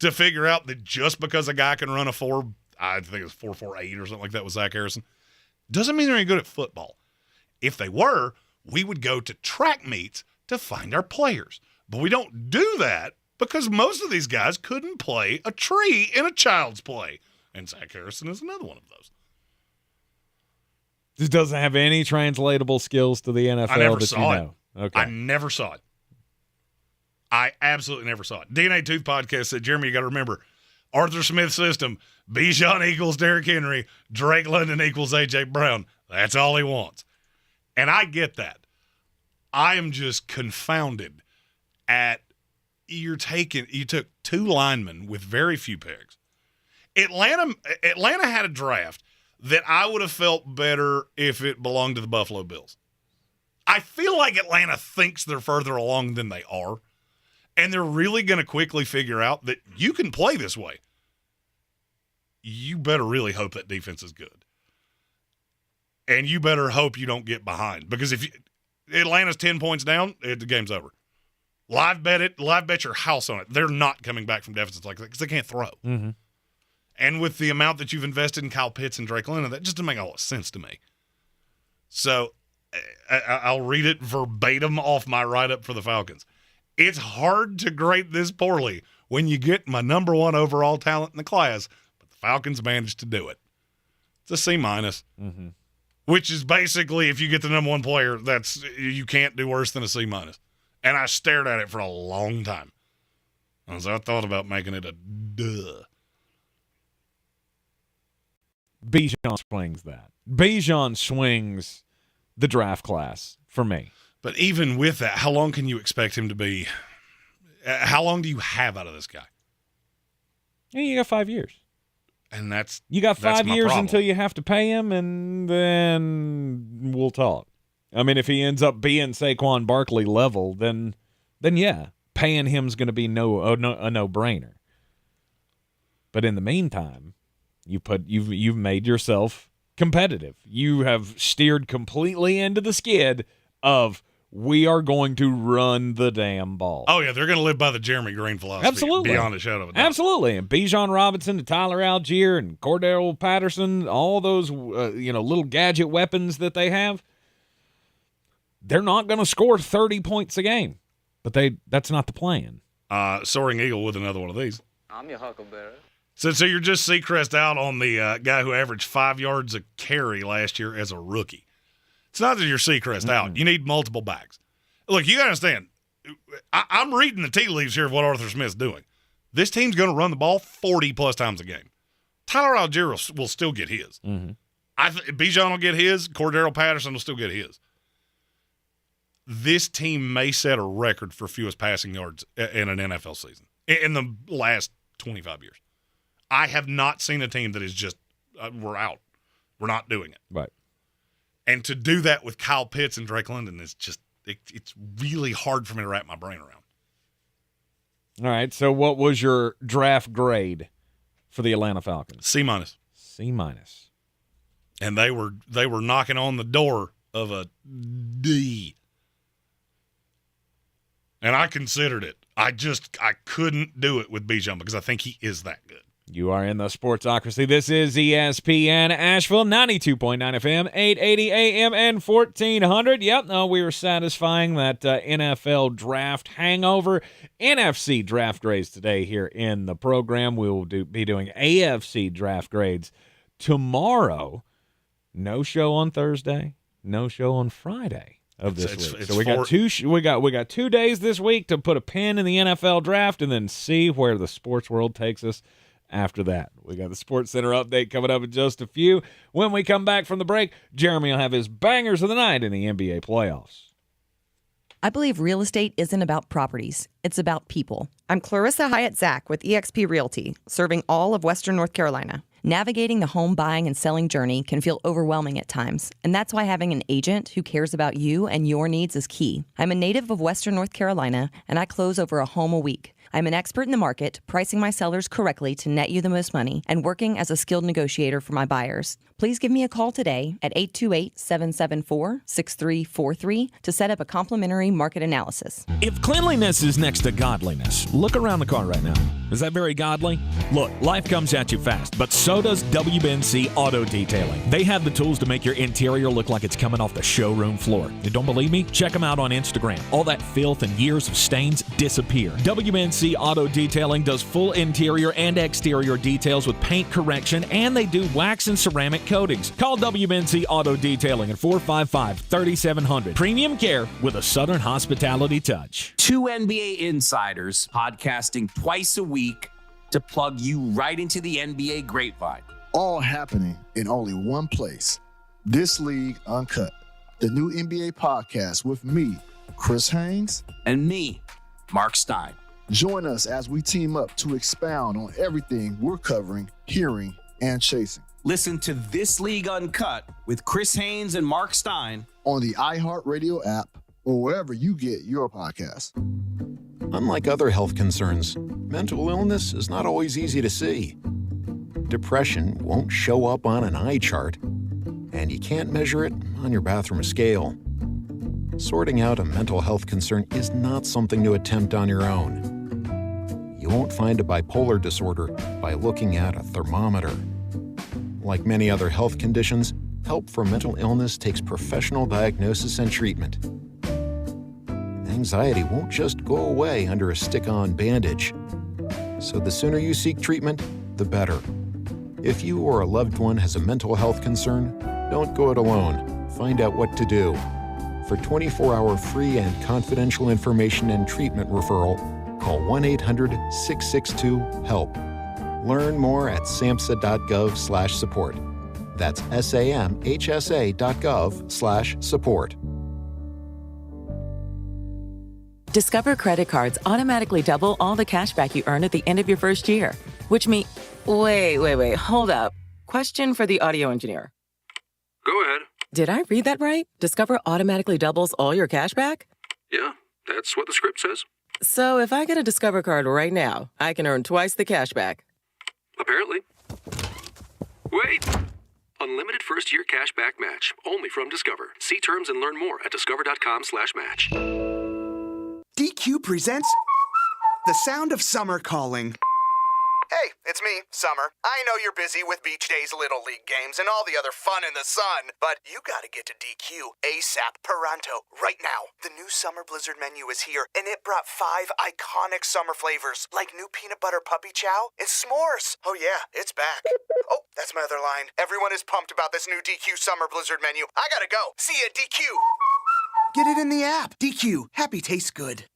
to figure out that just because a guy can run a 4.48 or something like that with Zach Harrison, doesn't mean they're any good at football. If they were, we would go to track meets to find our players. But we don't do that because most of these guys couldn't play a tree in a child's play. And Zach Harrison is another one of those. Just doesn't have any translatable skills to the NFL I never that saw you it. know. Okay. I never saw it. I absolutely never saw it. DNA Tooth Podcast said, Jeremy, you got to remember, Arthur Smith system, Bijan equals Derrick Henry, Drake London equals A.J. Brown. That's all he wants. And I get that. I am just confounded at you took 2 linemen with very few picks. Atlanta had a draft that I would have felt better if it belonged to the Buffalo Bills. I feel like Atlanta thinks they're further along than they are, and they're really going to quickly figure out that you can play this way. You better really hope that defense is good. And you better hope you don't get behind, because if Atlanta's 10 points down, the game's over. Live bet your house on it. They're not coming back from deficits like that because they can't throw. Mm-hmm. And with the amount that you've invested in Kyle Pitts and Drake London, that just doesn't make a lot of sense to me. So I'll read it verbatim off my write-up for the Falcons. It's hard to grade this poorly when you get my number 1 overall talent in the class, but the Falcons managed to do it. It's a C-, mm-hmm. which is basically if you get the number 1 player, you can't do worse than a C-. And I stared at it for a long time. So I thought about making it a duh. Bijan swings that. Bijan swings the draft class for me. But even with that, how long can you expect him to be? How long do you have out of this guy? Yeah, you got 5 years. And you got 5 years problem. until you have to pay him, and then we'll talk. I mean, if he ends up being Saquon Barkley level, then yeah, paying him's going to be a no-brainer. But in the meantime, you've made yourself competitive. You have steered completely into the skid of we are going to run the damn ball. Oh yeah, they're going to live by the Jeremy Greene philosophy. Absolutely, beyond a shadow of a doubt. Absolutely, and Bijan Robinson, and Tyler Algier, and Cordell Patterson, all those little gadget weapons that they have. They're not going to score 30 points a game, but that's not the plan. Soaring Eagle with another one of these. I'm your huckleberry. So you're just Seacrest out on the guy who averaged 5 yards a carry last year as a rookie. It's not that you're Seacrest out. You need multiple backs. Look, you got to understand, I'm reading the tea leaves here of what Arthur Smith's doing. This team's going to run the ball 40-plus times a game. Tyler Algier will still get his. Bijan will get his. Cordero Patterson will still get his. This team may set a record for fewest passing yards in an NFL season in the last 25 years. I have not seen a team that is just, we're out. We're not doing it. Right. And to do that with Kyle Pitts and Drake London is just, it's really hard for me to wrap my brain around. All right, so what was your draft grade for the Atlanta Falcons? C-. C-. And they were knocking on the door of a D. And I considered it. I couldn't do it with Bijan because I think he is that good. You are in the Sportsocracy. This is ESPN Asheville, 92.9 FM, 880 AM, and 1400. Yep, no, we were satisfying that NFL draft hangover. NFC draft grades today here in the program. We will be doing AFC draft grades tomorrow. No show on Thursday, no show on Friday of this week. So we got 2 days this week to put a pin in the NFL draft and then see where the sports world takes us. After that, we got the Sports Center update coming up in just a few. When we come back from the break, Jeremy will have his bangers of the night in the NBA playoffs. I believe real estate isn't about properties. It's about people. I'm Clarissa Hyatt-Zach with eXp Realty, serving all of Western North Carolina. Navigating the home buying and selling journey can feel overwhelming at times, and that's why having an agent who cares about you and your needs is key. I'm a native of Western North Carolina, and I close over a home a week. I'm an expert in the market, pricing my sellers correctly to net you the most money, and working as a skilled negotiator for my buyers. Please give me a call today at 828-774-6343 to set up a complimentary market analysis. If cleanliness is next to godliness, look around the car right now. Is that very godly? Look, life comes at you fast, but so does WBNC Auto Detailing. They have the tools to make your interior look like it's coming off the showroom floor. You don't believe me? Check them out on Instagram. All that filth and years of stains disappear. WBNC Auto Detailing does full interior and exterior details with paint correction, and they do wax and ceramic coatings. Call WBNC Auto Detailing at 455-3700. Premium care with a Southern hospitality touch. Two NBA insiders podcasting twice a week to plug you right into the NBA grapevine. All happening in only one place. This League Uncut, the new NBA podcast with me, Chris Haynes, and me, Mark Stein. Join us as we team up to expound on everything we're covering, hearing, and chasing. Listen to This League Uncut with Chris Haynes and Mark Stein on the iHeartRadio app or wherever you get your podcasts. Unlike other health concerns, mental illness is not always easy to see. Depression won't show up on an eye chart, and you can't measure it on your bathroom scale. Sorting out a mental health concern is not something to attempt on your own. You won't find a bipolar disorder by looking at a thermometer. Like many other health conditions, help for mental illness takes professional diagnosis and treatment. Anxiety won't just go away under a stick-on bandage. So the sooner you seek treatment, the better. If you or a loved one has a mental health concern, don't go it alone. Find out what to do. For 24-hour free and confidential information and treatment referral, call 1-800-662-HELP. Learn more at samhsa.gov/support. That's samhsa.gov/support. Discover credit cards automatically double all the cash back you earn at the end of your first year, which means... Wait, hold up. Question for the audio engineer. Go ahead. Did I read that right? Discover automatically doubles all your cash back? Yeah, that's what the script says. So if I get a Discover card right now, I can earn twice the cash back. Apparently. Wait! Unlimited first-year cash back match, only from Discover. See terms and learn more at discover.com/match. DQ presents The Sound of Summer Calling. Hey, it's me, Summer. I know you're busy with Beach Days Little League games and all the other fun in the sun, but you gotta get to DQ ASAP Pronto right now. The new Summer Blizzard menu is here, and it brought 5 iconic summer flavors, like new peanut butter puppy chow and s'mores. Oh yeah, it's back. Oh, that's my other line. Everyone is pumped about this new DQ Summer Blizzard menu. I gotta go. See ya, DQ. Get it in the app. DQ. Happy tastes good.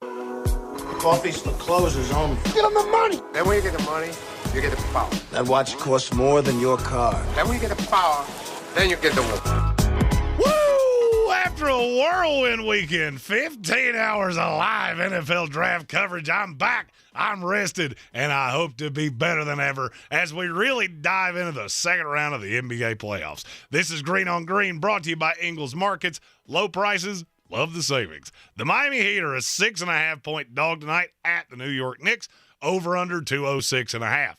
Coffee's the closers only. Get them the money. Then when you get the money, you get the power. That watch costs more than your car. Then when you get the power, then you get the woman. Woo! After a whirlwind weekend, 15 hours of live NFL draft coverage, I'm back. I'm rested, and I hope to be better than ever as we really dive into the second round of the NBA playoffs. This is Greene on Greene, brought to you by Ingles Markets. Low prices, love the savings. The Miami Heat are a 6.5-point dog tonight at the New York Knicks, over under 206.5.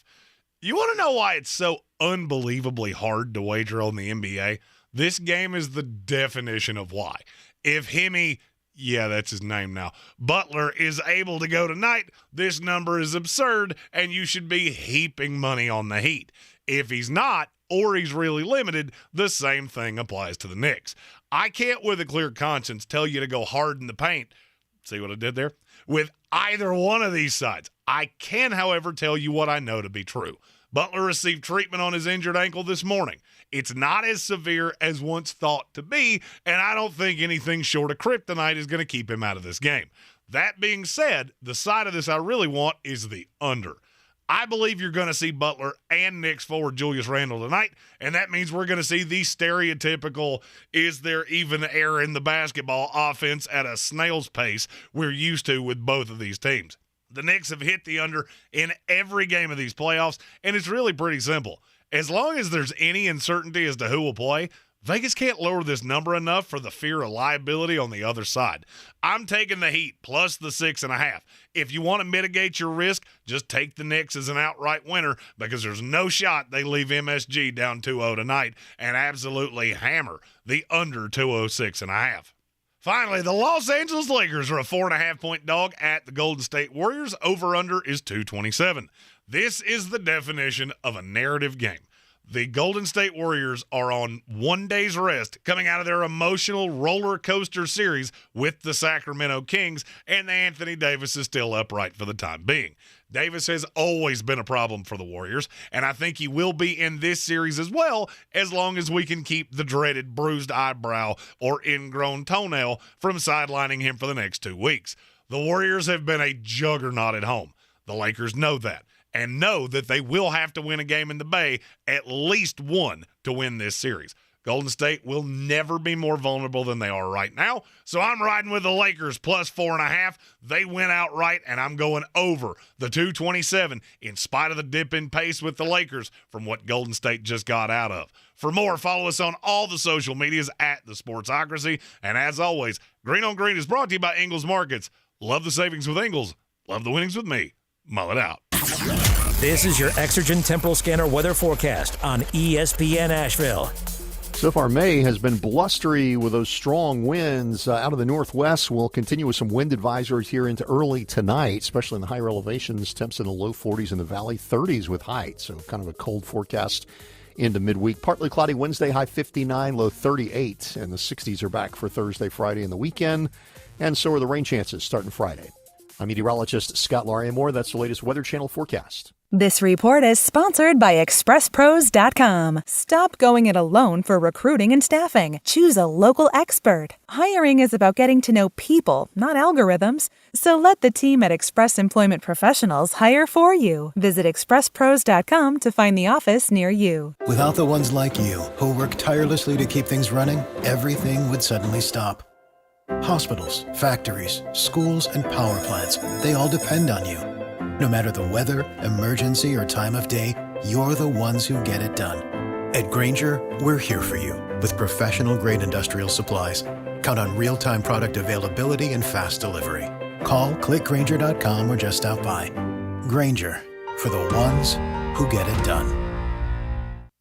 You want to know why it's so unbelievably hard to wager on the NBA? This game is the definition of why. If Hemi, yeah, that's his name now, Butler is able to go tonight, this number is absurd, and you should be heaping money on the Heat. If he's not, or he's really limited, the same thing applies to the Knicks. I can't with a clear conscience tell you to go hard in the paint. See what I did there? With either one of these sides. I can, however, tell you what I know to be true. Butler received treatment on his injured ankle this morning. It's not as severe as once thought to be, and I don't think anything short of kryptonite is going to keep him out of this game. That being said, the side of this I really want is the under. I believe you're going to see Butler and Knicks forward Julius Randle tonight, and that means we're going to see the stereotypical, is there even air in the basketball offense at a snail's pace we're used to with both of these teams. The Knicks have hit the under in every game of these playoffs, and it's really pretty simple. As long as there's any uncertainty as to who will play, Vegas can't lower this number enough for the fear of liability on the other side. I'm taking the Heat plus the 6.5. If you want to mitigate your risk, just take the Knicks as an outright winner because there's no shot they leave MSG down 2-0 tonight and absolutely hammer the under 206.5. Finally, the Los Angeles Lakers are a 4.5-point dog at the Golden State Warriors. Over-under is 227. This is the definition of a narrative game. The Golden State Warriors are on 1 day's rest coming out of their emotional roller coaster series with the Sacramento Kings, and Anthony Davis is still upright for the time being. Davis has always been a problem for the Warriors, and I think he will be in this series as well, as long as we can keep the dreaded bruised eyebrow or ingrown toenail from sidelining him for the next 2 weeks. The Warriors have been a juggernaut at home. The Lakers know that, and know that they will have to win a game in the Bay, at least one, to win this series. Golden State will never be more vulnerable than they are right now, so I'm riding with the Lakers plus 4.5. They win outright, and I'm going over the 227 in spite of the dip in pace with the Lakers from what Golden State just got out of. For more, follow us on all the social medias at The Sportsocracy, and as always, Greene on Greene is brought to you by Ingles Markets. Love the savings with Ingles. Love the winnings with me. Mull it out. This is your Exergen Temporal Scanner weather forecast on ESPN Asheville. So far, May has been blustery with those strong winds out of the northwest. We'll continue with some wind advisories here into early tonight, especially in the higher elevations. Temps in the low 40s in the valley, 30s with height. So kind of a cold forecast into midweek. Partly cloudy Wednesday, high 59, low 38. And the 60s are back for Thursday, Friday, and the weekend. And so are the rain chances starting Friday. I'm meteorologist Scott Larimore. That's the latest Weather Channel forecast. This report is sponsored by ExpressPros.com. Stop going it alone for recruiting and staffing. Choose a local expert. Hiring is about getting to know people, not algorithms. So let the team at Express Employment Professionals hire for you. Visit ExpressPros.com to find the office near you. Without the ones like you, who work tirelessly to keep things running, everything would suddenly stop. Hospitals, factories, schools, and power plants, they all depend on you. No matter the weather, emergency, or time of day, you're the ones who get it done. At Grainger, we're here for you with professional-grade industrial supplies. Count on real-time product availability and fast delivery. Call, click Grainger.com, or just stop by. Grainger, for the ones who get it done.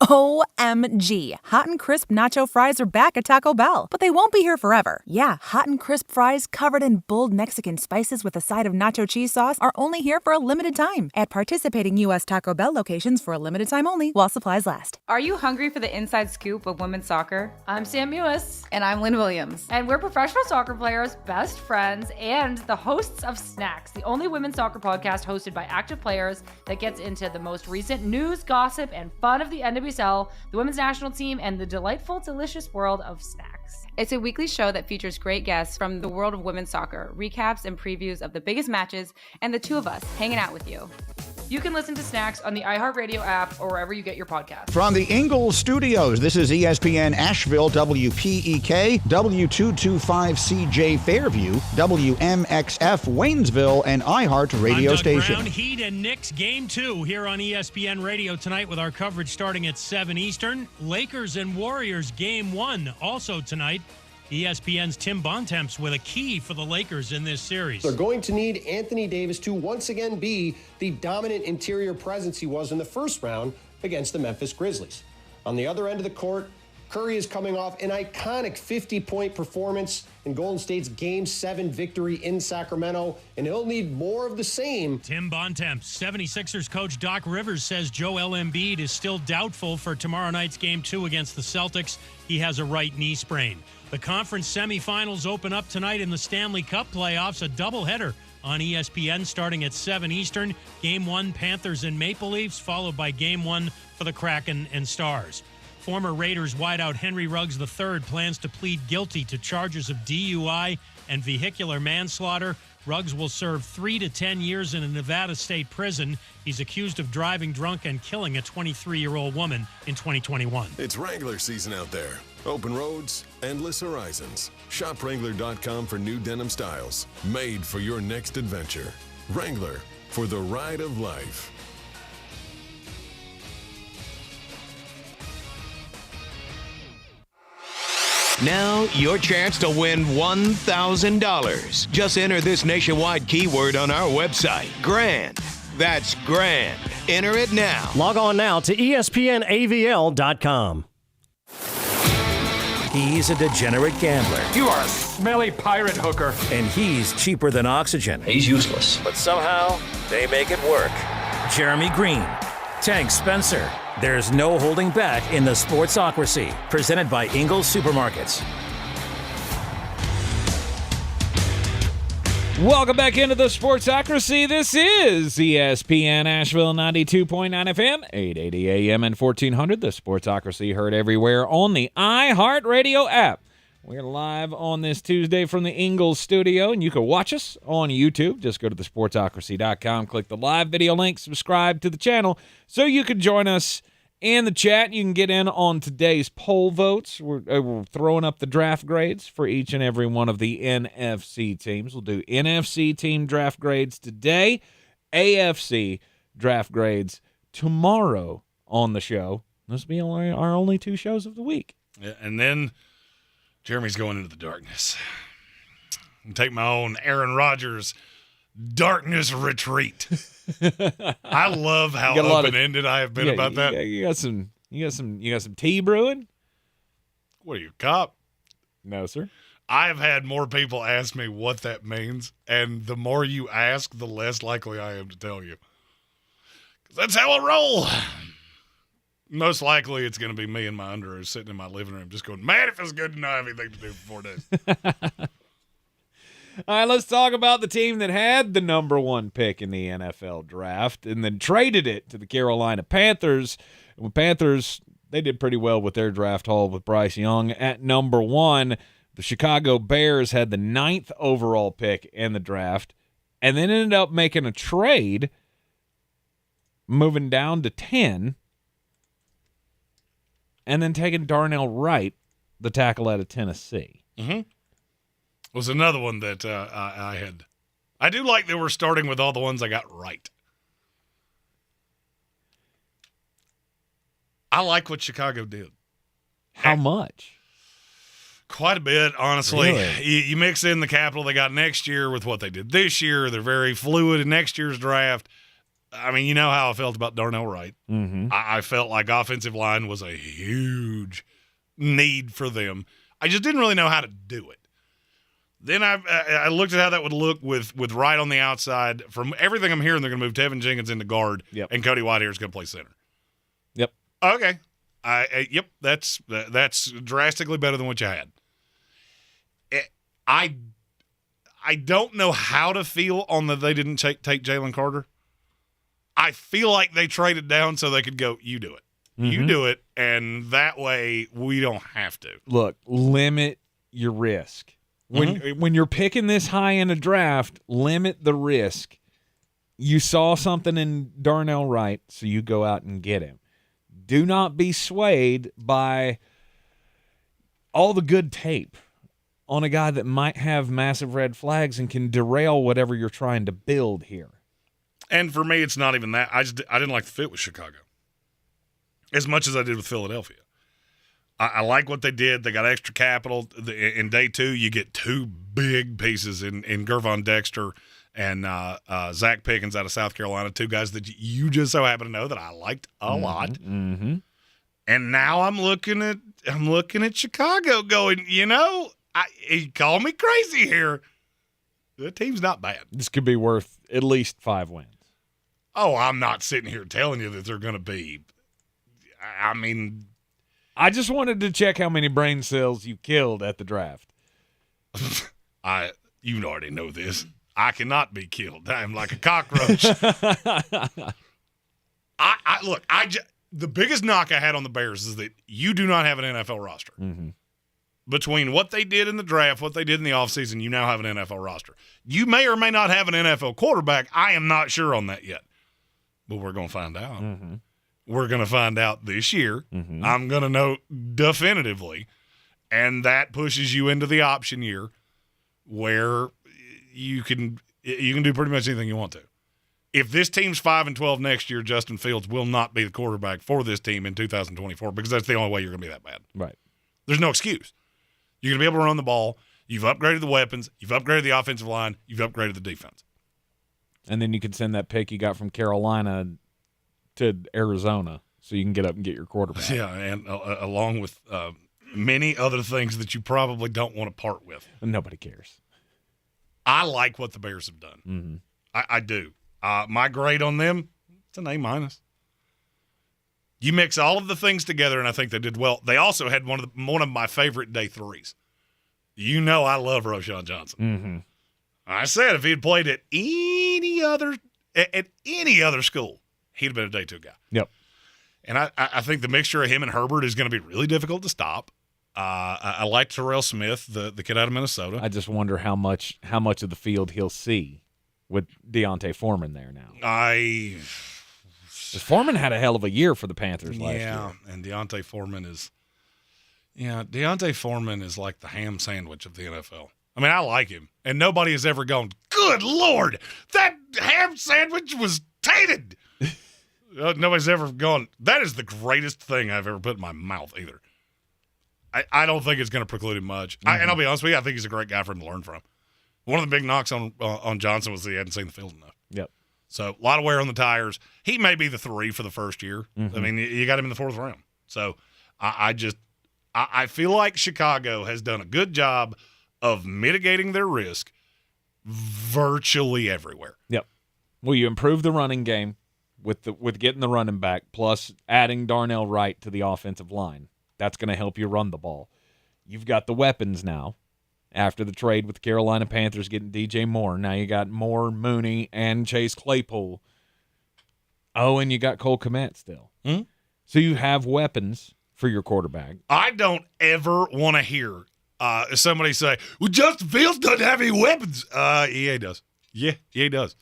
OMG. Hot and crisp nacho fries are back at Taco Bell, but they won't be here forever. Yeah, hot and crisp fries covered in bold Mexican spices with a side of nacho cheese sauce are only here for a limited time at participating U.S. Taco Bell locations for a limited time only while supplies last. Are you hungry for the inside scoop of women's soccer? I'm Sam Mewis. And I'm Lynn Williams. And we're professional soccer players, best friends, and the hosts of Snacks, the only women's soccer podcast hosted by active players that gets into the most recent news, gossip, and fun of the NWSL, the women's national team, and the delightful, delicious world of snacks. It's a weekly show that features great guests from the world of women's soccer, recaps and previews of the biggest matches, and the two of us hanging out with you. You can listen to Snacks on the iHeartRadio app or wherever you get your podcasts. From the Ingles Studios, this is ESPN Asheville, WPEK, W225CJ Fairview, WMXF Waynesville, and iHeart Radio Station. Brown, Heat and Knicks Game 2 here on ESPN Radio tonight with our coverage starting at 7 Eastern. Lakers and Warriors Game 1 also tonight. ESPN's Tim Bontemps with a key for the Lakers in this series. They're going to need Anthony Davis to once again be the dominant interior presence he was in the first round against the Memphis Grizzlies. On the other end of the court, Curry is coming off an iconic 50-point performance in Golden State's Game 7 victory in Sacramento, and he'll need more of the same. Tim Bontemps, 76ers coach Doc Rivers says Joel Embiid is still doubtful for tomorrow night's Game 2 against the Celtics. He has a right knee sprain. The conference semifinals open up tonight in the Stanley Cup playoffs, a doubleheader on ESPN starting at 7 Eastern. Game 1, Panthers and Maple Leafs, followed by Game 1 for the Kraken and Stars. Former Raiders wideout Henry Ruggs III plans to plead guilty to charges of DUI and vehicular manslaughter. Ruggs will serve 3 to 10 years in a Nevada state prison. He's accused of driving drunk and killing a 23-year-old woman in 2021. It's Wrangler season out there. Open roads, endless horizons. Shop Wrangler.com for new denim styles, made for your next adventure. Wrangler, for the ride of life. Now, your chance to win $1,000. Just enter this nationwide keyword on our website, GRAND. That's GRAND. Enter it now. Log on now to ESPNAVL.com. He's a degenerate gambler. You are a smelly pirate hooker. And he's cheaper than oxygen. He's useless. But somehow, they make it work. Jeremy Greene, Tank Spencer. There's no holding back in the Sportsocracy, presented by Ingles Supermarkets. Welcome back into the Sportsocracy. This is ESPN Asheville 92.9 FM, 880 AM and 1400. The Sportsocracy heard everywhere on the iHeartRadio app. We're live on this Tuesday from the Ingles Studio, and you can watch us on YouTube. Just go to thesportsocracy.com, click the live video link, subscribe to the channel so you can join us in the chat. You can get in on today's poll votes. We're throwing up the draft grades for each and every one of the NFC teams. We'll do NFC team draft grades today, AFC draft grades tomorrow on the show. This will be our only 2 shows of the week. Yeah, and then Jeremy's going into the darkness. And take my own Aaron Rodgers darkness retreat. I love how open-ended I have been about that. You got some tea brewing? What are you, a cop? No, sir. I've had more people ask me what that means, and the more you ask, the less likely I am to tell you. 'Cause that's how I roll. Most likely it's going to be me and my underoos sitting in my living room just going, man, it feels good to not have anything to do for 4 days. All right, let's talk about the team that had the number 1 pick in the NFL draft and then traded it to the Carolina Panthers. And the Panthers, they did pretty well with their draft haul with Bryce Young at number 1. The Chicago Bears had the 9th overall pick in the draft and then ended up making a trade, moving down to 10, and then taking Darnell Wright, the tackle out of Tennessee. Mm-hmm. Was another one that I had. I do like that we're starting with all the ones I got right. I like what Chicago did. How much? Quite a bit, honestly. Really? You mix in the capital they got next year with what they did this year. They're very fluid in next year's draft. I mean, you know how I felt about Darnell Wright. Mm-hmm. I felt like offensive line was a huge need for them. I just didn't really know how to do it. Then I looked at how that would look with Wright on the outside. From everything I'm hearing, they're going to move Tevin Jenkins into guard, and Cody Whitehair is going to play center. Yep. Okay. Yep. That's drastically better than what you had. I don't know how to feel on that they didn't take Jalen Carter. I feel like they traded down so they could go, you do it. Mm-hmm. You do it, and that way we don't have to. Look, limit your risk. When you're picking this high in a draft, limit the risk. You saw something in Darnell Wright, so you go out and get him. Do not be swayed by all the good tape on a guy that might have massive red flags and can derail whatever you're trying to build here. And for me, it's not even that. I didn't like the fit with Chicago as much as I did with Philadelphia. I like what they did. They got extra capital. In day two, you get two big pieces in Gervon Dexter and Zach Pickens out of South Carolina, two guys that you just so happen to know that I liked a lot. Mm-hmm. And now I'm looking at Chicago going, you call me crazy here. The team's not bad. This could be worth at least 5 wins. Oh, I'm not sitting here telling you that they're going to be. I mean, I just wanted to check how many brain cells you killed at the draft. You already know this. I cannot be killed. I am like a cockroach. The biggest knock I had on the Bears is that you do not have an NFL roster. Mm-hmm. Between what they did in the draft, what they did in the offseason, you now have an NFL roster. You may or may not have an NFL quarterback. I am not sure on that yet. But we're going to find out. Mm-hmm. We're going to find out this year. Mm-hmm. I'm going to know definitively. And that pushes you into the option year where you can do pretty much anything you want to. If this team's 5-12 next year, Justin Fields will not be the quarterback for this team in 2024 because that's the only way you're going to be that bad. Right. There's no excuse. You're going to be able to run the ball. You've upgraded the weapons. You've upgraded the offensive line. You've upgraded the defense. And then you can send that pick you got from Carolina to Arizona so you can get up and get your quarterback. Yeah, and along with many other things that you probably don't want to part with. Nobody cares. I like what the Bears have done. Mm-hmm. I do. My grade on them, it's an A-. You mix all of the things together, and I think they did well. They also had one of my favorite day threes. You know I love Roschon Johnson. Mm-hmm. I said if he had played at any other school, he'd have been a day two guy. Yep. And I think the mixture of him and Herbert is going to be really difficult to stop. I like Terrell Smith, the kid out of Minnesota. I just wonder how much of the field he'll see with Deontay Foreman there now. Foreman had a hell of a year for the Panthers last year. Yeah, and Deontay Foreman is like the ham sandwich of the NFL. I mean, I like him, and nobody has ever gone, good Lord, that ham sandwich was tainted. Nobody's ever gone, that is the greatest thing I've ever put in my mouth either. I don't think it's going to preclude him much. Mm-hmm. And I'll be honest with you, I think he's a great guy for him to learn from. One of the big knocks on Johnson was that he hadn't seen the field enough. Yep. So a lot of wear on the tires. He may be the 3 for the first year. Mm-hmm. I mean, you got him in the 4th round. So I feel like Chicago has done a good job of mitigating their risk virtually everywhere. Yep. Well, you improve the running game with getting the running back, plus adding Darnell Wright to the offensive line. That's going to help you run the ball. You've got the weapons now. After the trade with the Carolina Panthers getting DJ Moore, now you got Moore, Mooney, and Chase Claypool. Oh, and you got Cole Kmet still. Mm-hmm. So you have weapons for your quarterback. I don't ever want to hear somebody say, well, Justin Fields doesn't have any weapons. Yeah, he does. Yeah, he does.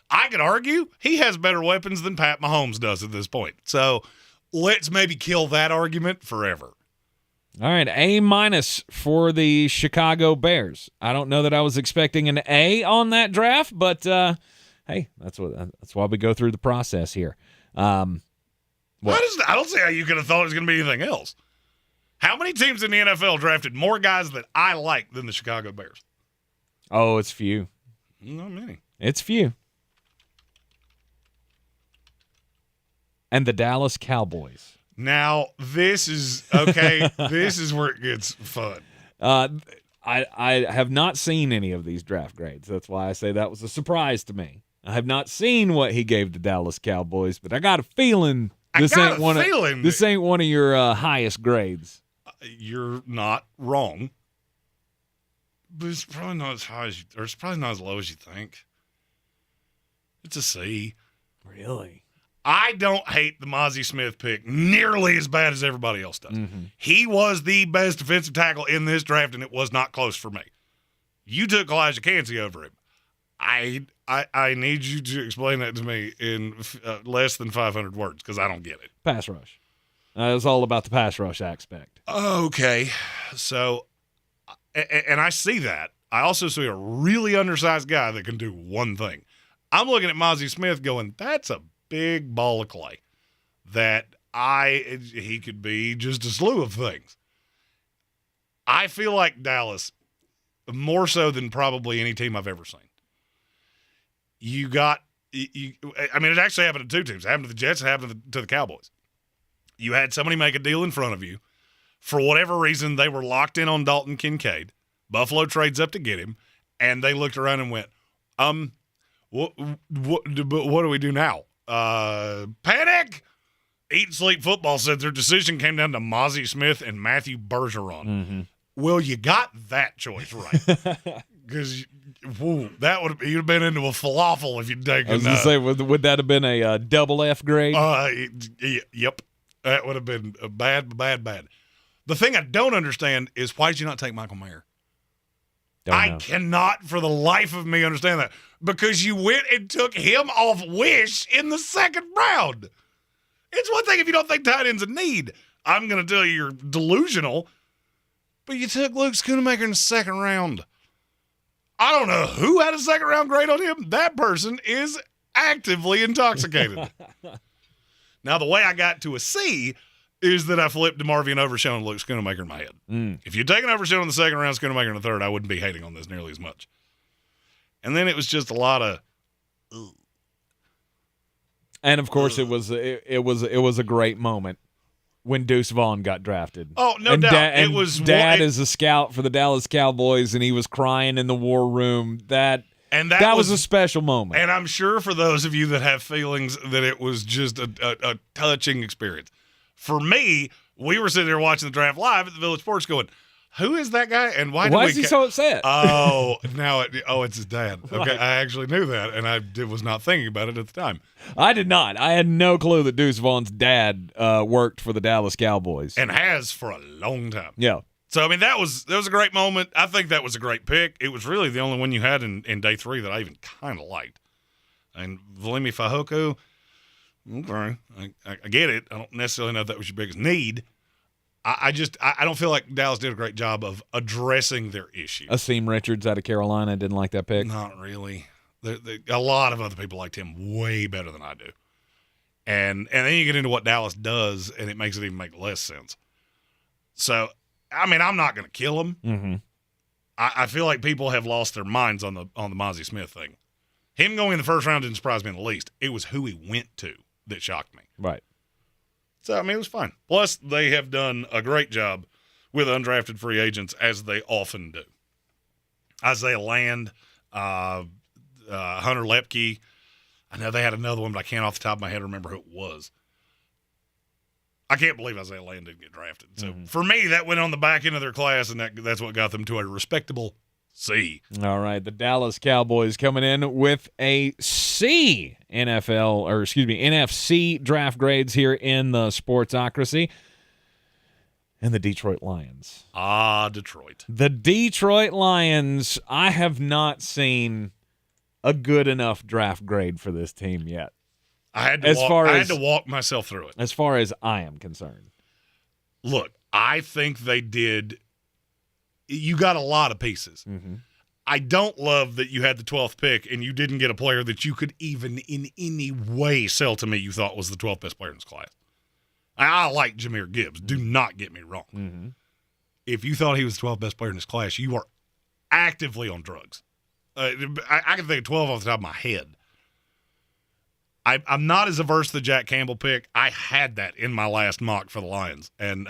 I could argue he has better weapons than Pat Mahomes does at this point. So let's maybe kill that argument forever. All right, A- for the Chicago Bears. I don't know that I was expecting an A on that draft, but hey, that's why we go through the process here. I don't see how you could have thought it was going to be anything else. How many teams in the NFL drafted more guys that I like than the Chicago Bears? Oh, it's few. Not many. It's few. and the Dallas Cowboys. Now, this is okay. This is where it gets fun. I have not seen any of these draft grades. That's why I say that was a surprise to me. I have not seen what he gave the Dallas Cowboys, but I got a feeling this ain't one of your highest grades. You're not wrong, but it's probably not as high as or it's probably not as low as you think. It's a C. Really? I don't hate the Mozzie Smith pick nearly as bad as everybody else does. Mm-hmm. He was the best defensive tackle in this draft, and it was not close for me. You took Elijah Cansey over him. I need you to explain that to me in less than 500 words because I don't get it. Pass rush. It's all about the pass rush aspect. Okay. So, and I see that. I also see a really undersized guy that can do one thing. I'm looking at Mozzie Smith going, that's a big ball of clay that he could be just a slew of things. I feel like Dallas, more so than probably any team I've ever seen. It actually happened to two teams. It happened to the Jets. It happened to the Cowboys. You had somebody make a deal in front of you. For whatever reason, they were locked in on Dalton Kincaid. Buffalo trades up to get him, and they looked around and went, what do we do now? Panic! Eat and Sleep Football said their decision came down to Mozzie Smith and Matthew Bergeron. Mm-hmm. Well, you got that choice right. Because you'd have been into a falafel if you'd taken. I was going to say, would that have been a double F grade? Yep. That would have been a bad. The thing I don't understand is why did you not take Michael Mayer? I cannot for the life of me understand that. Because you went and took him off Wish in the second round. It's one thing if you don't think tight end's a need. I'm going to tell you you're delusional. But you took Luke Schoonemaker in the second round. I don't know who had a second round grade on him. That person is actively intoxicated. Now, the way I got to a C is that I flipped DeMarvion Overshown and Luke Schoonemaker in my head. If you'd taken Overshown in the second round, Schoonemaker in the third, I wouldn't be hating on this nearly as much. And then it was just a lot of. And of course, it was a great moment when Deuce Vaughn got drafted. Oh, no doubt. Dad is a scout for the Dallas Cowboys, and he was crying in the war room. That was a special moment. And I'm sure for those of you that have feelings that it was just a touching experience. For me, we were sitting there watching the draft live at the Village Sports going, who is that guy? And why is he so upset? Oh, it's his dad. Okay, right. I actually knew that, and I was not thinking about it at the time. I did not. I had no clue that Deuce Vaughn's dad worked for the Dallas Cowboys. And has for a long time. Yeah. So, I mean, that was a great moment. I think that was a great pick. It was really the only one you had in day 3 that I even kind of liked. And Vladimir Fehoko, okay, I get it. I don't necessarily know if that was your biggest need. I don't feel like Dallas did a great job of addressing their issue. Asim Richards out of Carolina didn't like that pick? Not really. A lot of other people liked him way better than I do. And then you get into what Dallas does, and it makes it even make less sense. So, I mean, I'm not going to kill him. Mm-hmm. I feel like people have lost their minds on the Mozzie Smith thing. Him going in the first round didn't surprise me in the least. It was who he went to that shocked me. Right. So, I mean, it was fine. Plus, they have done a great job with undrafted free agents, as they often do. Isaiah Land, Hunter Lepke. I know they had another one, but I can't off the top of my head remember who it was. I can't believe Isaiah Land didn't get drafted. So, for me, that went on the back end of their class, and that's what got them to a respectable C. All right, the Dallas Cowboys coming in with a C NFC draft grades here in the Sportsocracy. And the Detroit Lions. Detroit. The Detroit Lions, I have not seen a good enough draft grade for this team yet. I had to walk myself through it. As far as I am concerned. Look, I think they did. You got a lot of pieces. Mm-hmm. I don't love that you had the 12th pick and you didn't get a player that you could even in any way sell to me you thought was the 12th best player in this class. I like Jahmyr Gibbs. Do not get me wrong. Mm-hmm. If you thought he was the 12th best player in this class, you are actively on drugs. I can think of 12 off the top of my head. I'm not as averse to the Jack Campbell pick. I had that in my last mock for the Lions. And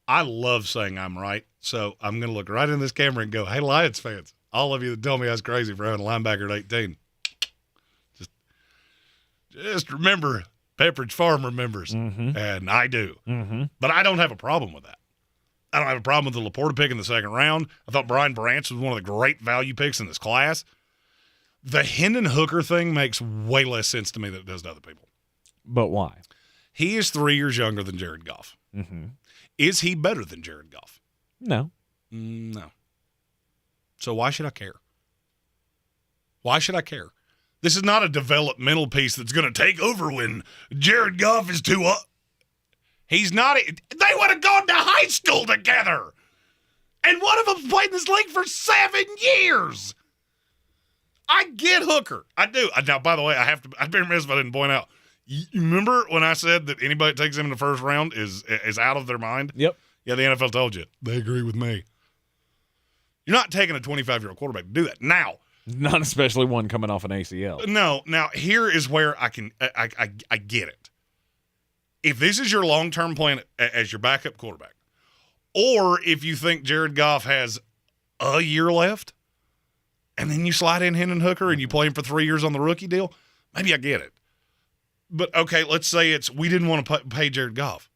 I love saying I'm right. So I'm going to look right in this camera and go, hey, Lions fans, all of you that tell me I was crazy for having a linebacker at 18, just remember Pepperidge Farm remembers, and I do. But I don't have a problem with that. I don't have a problem with the Laporta pick in the second round. I thought Brian Branch was one of the great value picks in this class. The Hendon Hooker thing makes way less sense to me than it does to other people. But why? He is 3 years younger than Jared Goff. Is he better than Jared Goff? No. No. So why should I care? Why should I care? This is not a developmental piece that's going to take over when Jared Goff is too up. He's not. They would have gone to high school together. And one of them played in this league for 7 years. I get Hooker. I do. Now, by the way, I'd be remiss if I didn't point out. You remember when I said that anybody that takes him in the first round is out of their mind? Yep. Yeah, the NFL told you. They agree with me. You're not taking a 25-year-old quarterback to do that. Now. Not especially one coming off an ACL. No. Now, here is where I get it. If this is your long-term plan as your backup quarterback, or if you think Jared Goff has a year left, and then you slide in Hendon Hooker and you play him for 3 years on the rookie deal, maybe I get it. But, okay, let's say we didn't want to pay Jared Goff.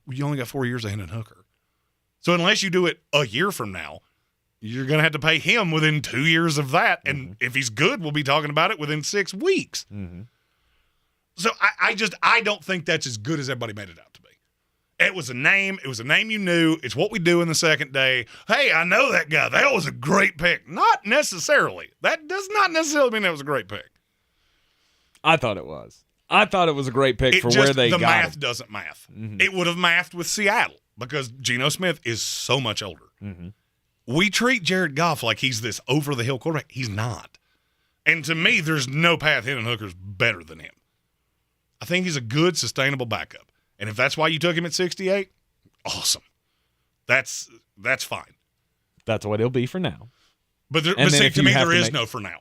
You only got 4 years of Hendon Hooker. So unless you do it a year from now, you're going to have to pay him within 2 years of that. And if he's good, we'll be talking about it within 6 weeks. So I don't think that's as good as everybody made it out to be. It was a name. It was a name you knew. It's what we do in the second day. Hey, I know that guy. That was a great pick. Not necessarily. That does not necessarily mean that was a great pick. I thought it was. I thought it was a great pick for where they got the math him. Doesn't math. It would have mathed with Seattle because Geno Smith is so much older. We treat Jared Goff like he's this over-the-hill quarterback. He's not. And to me, there's no path Hendon Hooker's better than him. I think he's a good, sustainable backup. And if that's why you took him at 68, awesome. That's fine. That's what he'll be for now. But see, to me, there is no for now.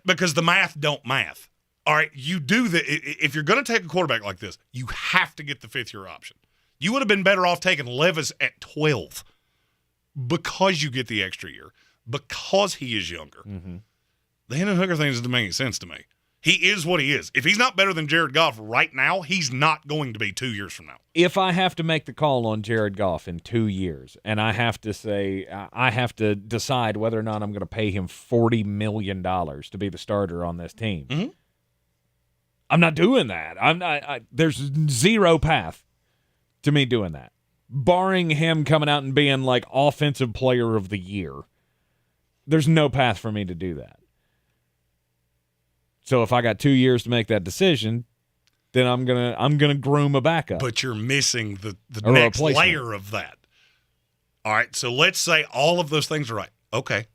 Because the math don't math. All right, you do that. If you're going to take a quarterback like this, you have to get the fifth-year option. You would have been better off taking Levis at 12 because you get the extra year, because he is younger. The Hendon Hooker thing doesn't make any sense to me. He is what he is. If he's not better than Jared Goff right now, he's not going to be 2 years from now. If I have to make the call on Jared Goff in 2 years, and I have to say, I have to decide whether or not I'm going to pay him $40 million to be the starter on this team, I'm not doing that. I'm not. There's zero path to me doing that, barring him coming out and being like offensive player of the year. There's no path for me to do that. So if I got 2 years to make that decision, then I'm gonna groom a backup. But you're missing the next layer of that. All right, so let's say all of those things are right. Okay,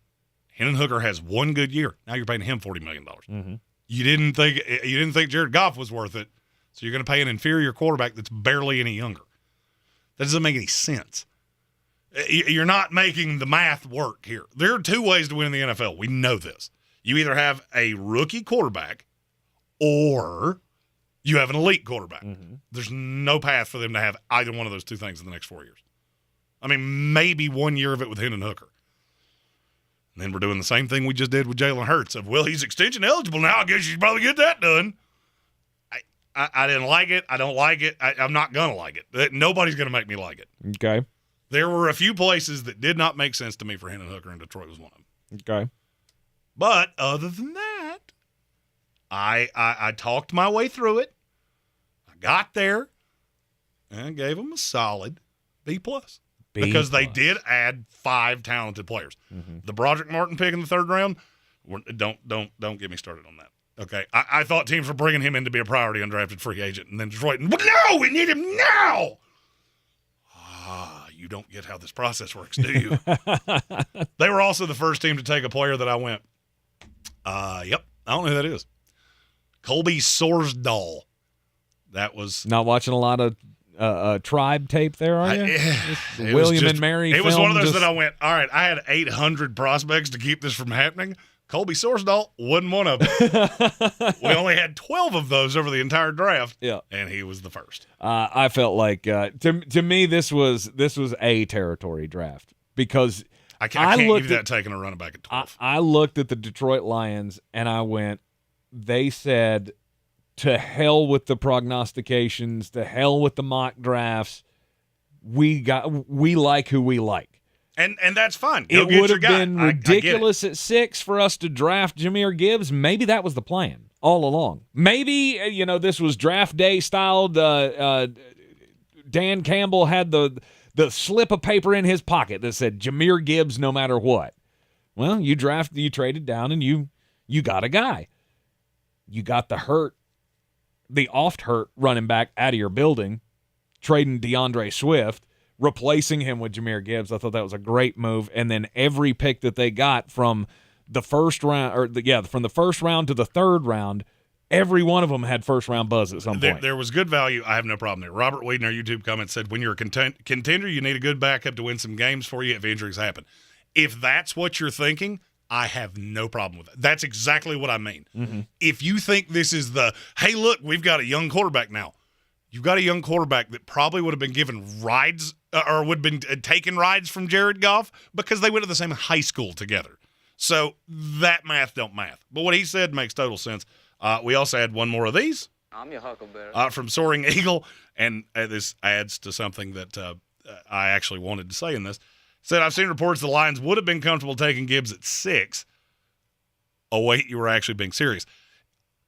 Hendon Hooker has one good year. Now you're paying him $40 million. You didn't think Jared Goff was worth it, so you're going to pay an inferior quarterback that's barely any younger. That doesn't make any sense. You're not making the math work here. There are two ways to win in the NFL. We know this. You either have a rookie quarterback or you have an elite quarterback. There's no path for them to have either one of those two things in the next 4 years. I mean, maybe 1 year of it with Hendon Hooker. And then we're doing the same thing we just did with Jalen Hurts of, well, he's extension eligible now. I guess you should probably get that done. I didn't like it. I don't like it. I'm not going to like it. Nobody's going to make me like it. Okay. There were a few places that did not make sense to me for Hendon Hooker, and Detroit was one of them. Okay. But other than that, I talked my way through it. I got there and gave them a solid B+. Because they did add 5 talented players. The Broderick Martin pick in the third round, don't get me started on that. Okay, I thought teams were bringing him in to be a priority undrafted free agent, and then Detroit, no, we need him now. You don't get how this process works, do you? They were also the first team to take a player that I went, yep, I don't know who that is. Colby Sorsdahl. That was not watching a lot of Tribe tape there, are you? William and Mary. It was one of those that I went, all right, I had 800 prospects to keep this from happening. Colby Sorsdahl wasn't one of them. We only had 12 of those over the entire draft, and he was the first. I felt like, to me, this was a territory draft because I can't give you that taking a running back at 12. I looked at the Detroit Lions, and I went, they said, to hell with the prognostications, to hell with the mock drafts. We like who we like. And that's fine. It would have been ridiculous at 6 for us to draft Jahmyr Gibbs. Maybe that was the plan all along. Maybe, this was draft day styled. Dan Campbell had the slip of paper in his pocket that said Jahmyr Gibbs no matter what. Well, you traded down, and you got a guy. You got the oft-hurt running back out of your building, trading DeAndre Swift, replacing him with Jahmyr Gibbs. I thought that was a great move. And then every pick that they got from the first round, from the first round to the third round, every one of them had first-round buzz at some point. There was good value. I have no problem there. Robert Weed in our YouTube comment said, when you're a contender, you need a good backup to win some games for you if injuries happen. If that's what you're thinking, I have no problem with that. That's exactly what I mean. Mm-hmm. If you think this is hey, look, we've got a young quarterback now. You've got a young quarterback that probably would have been given rides or would have been taking rides from Jared Goff because they went to the same high school together. So that math don't math. But what he said makes total sense. We also had one more of these. I'm your huckleberry. From Soaring Eagle, and this adds to something that I actually wanted to say in this. Said, I've seen reports the Lions would have been comfortable taking Gibbs at 6. Oh, wait, you were actually being serious.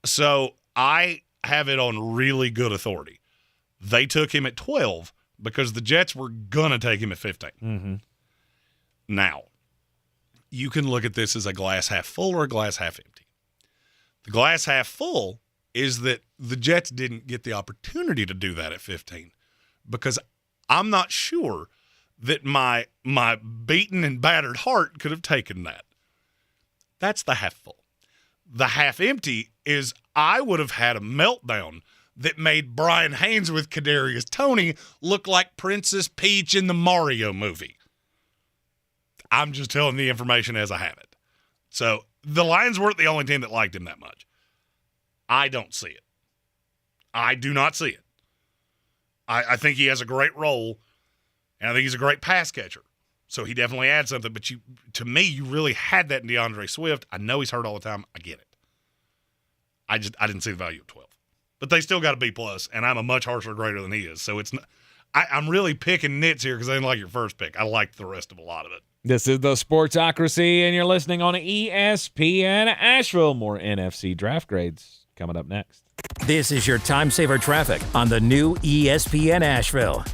So I have it on really good authority. They took him at 12 because the Jets were going to take him at 15. Mm-hmm. Now, you can look at this as a glass half full or a glass half empty. The glass half full is that the Jets didn't get the opportunity to do that at 15 because I'm not sure that my beaten and battered heart could have taken that. That's the half full. The half empty is I would have had a meltdown that made Brian Haynes with Kadarius Toney look like Princess Peach in the Mario movie. I'm just telling the information as I have it. So the Lions weren't the only team that liked him that much. I don't see it. I do not see it. I think he has a great role, and I think he's a great pass catcher. So he definitely adds something. But to me, you really had that in DeAndre Swift. I know he's hurt all the time. I get it. I didn't see the value of 12. But they still got a B+, and I'm a much harsher grader than he is. So it's not, I'm really picking nits here because I didn't like your first pick. I liked the rest of a lot of it. This is the Sportsocracy, and you're listening on ESPN Asheville. More NFC draft grades coming up next. This is your time saver traffic on the new ESPN Asheville.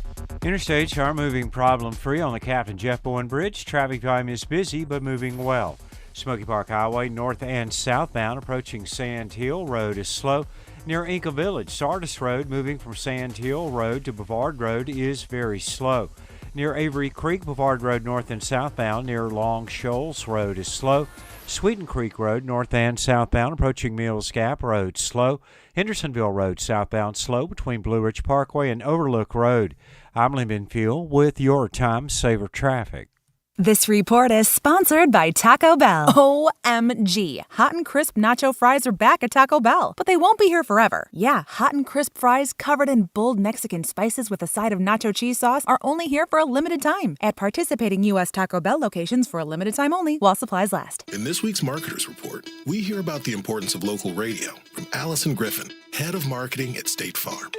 Interstates are moving problem-free on the Captain Jeff Bowen Bridge. Traffic volume is busy but moving well. Smoky Park Highway north and southbound approaching Sand Hill Road is slow. Near Inca Village, Sardis Road moving from Sand Hill Road to Bavard Road is very slow. Near Avery Creek, Bavard Road north and southbound near Long Shoals Road is slow. Sweeten Creek Road north and southbound approaching Mills Gap Road slow. Hendersonville Road southbound slow between Blue Ridge Parkway and Overlook Road. I'm Lyndon Fuel with your Time Saver Traffic. This report is sponsored by Taco Bell. OMG. Hot and crisp nacho fries are back at Taco Bell, but they won't be here forever. Yeah, hot and crisp fries covered in bold Mexican spices with a side of nacho cheese sauce are only here for a limited time at participating U.S. Taco Bell locations for a limited time only while supplies last. In this week's Marketers Report, we hear about the importance of local radio from Allison Griffin, head of marketing at State Farm.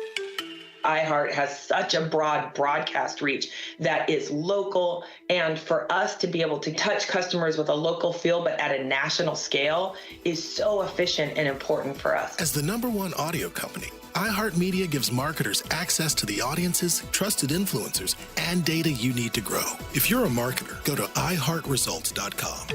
iHeart has such a broad broadcast reach that is local, and for us to be able to touch customers with a local feel but at a national scale is so efficient and important for us. As the #1 audio company, iHeartMedia gives marketers access to the audiences, trusted influencers, and data you need to grow. If you're a marketer, go to iHeartResults.com.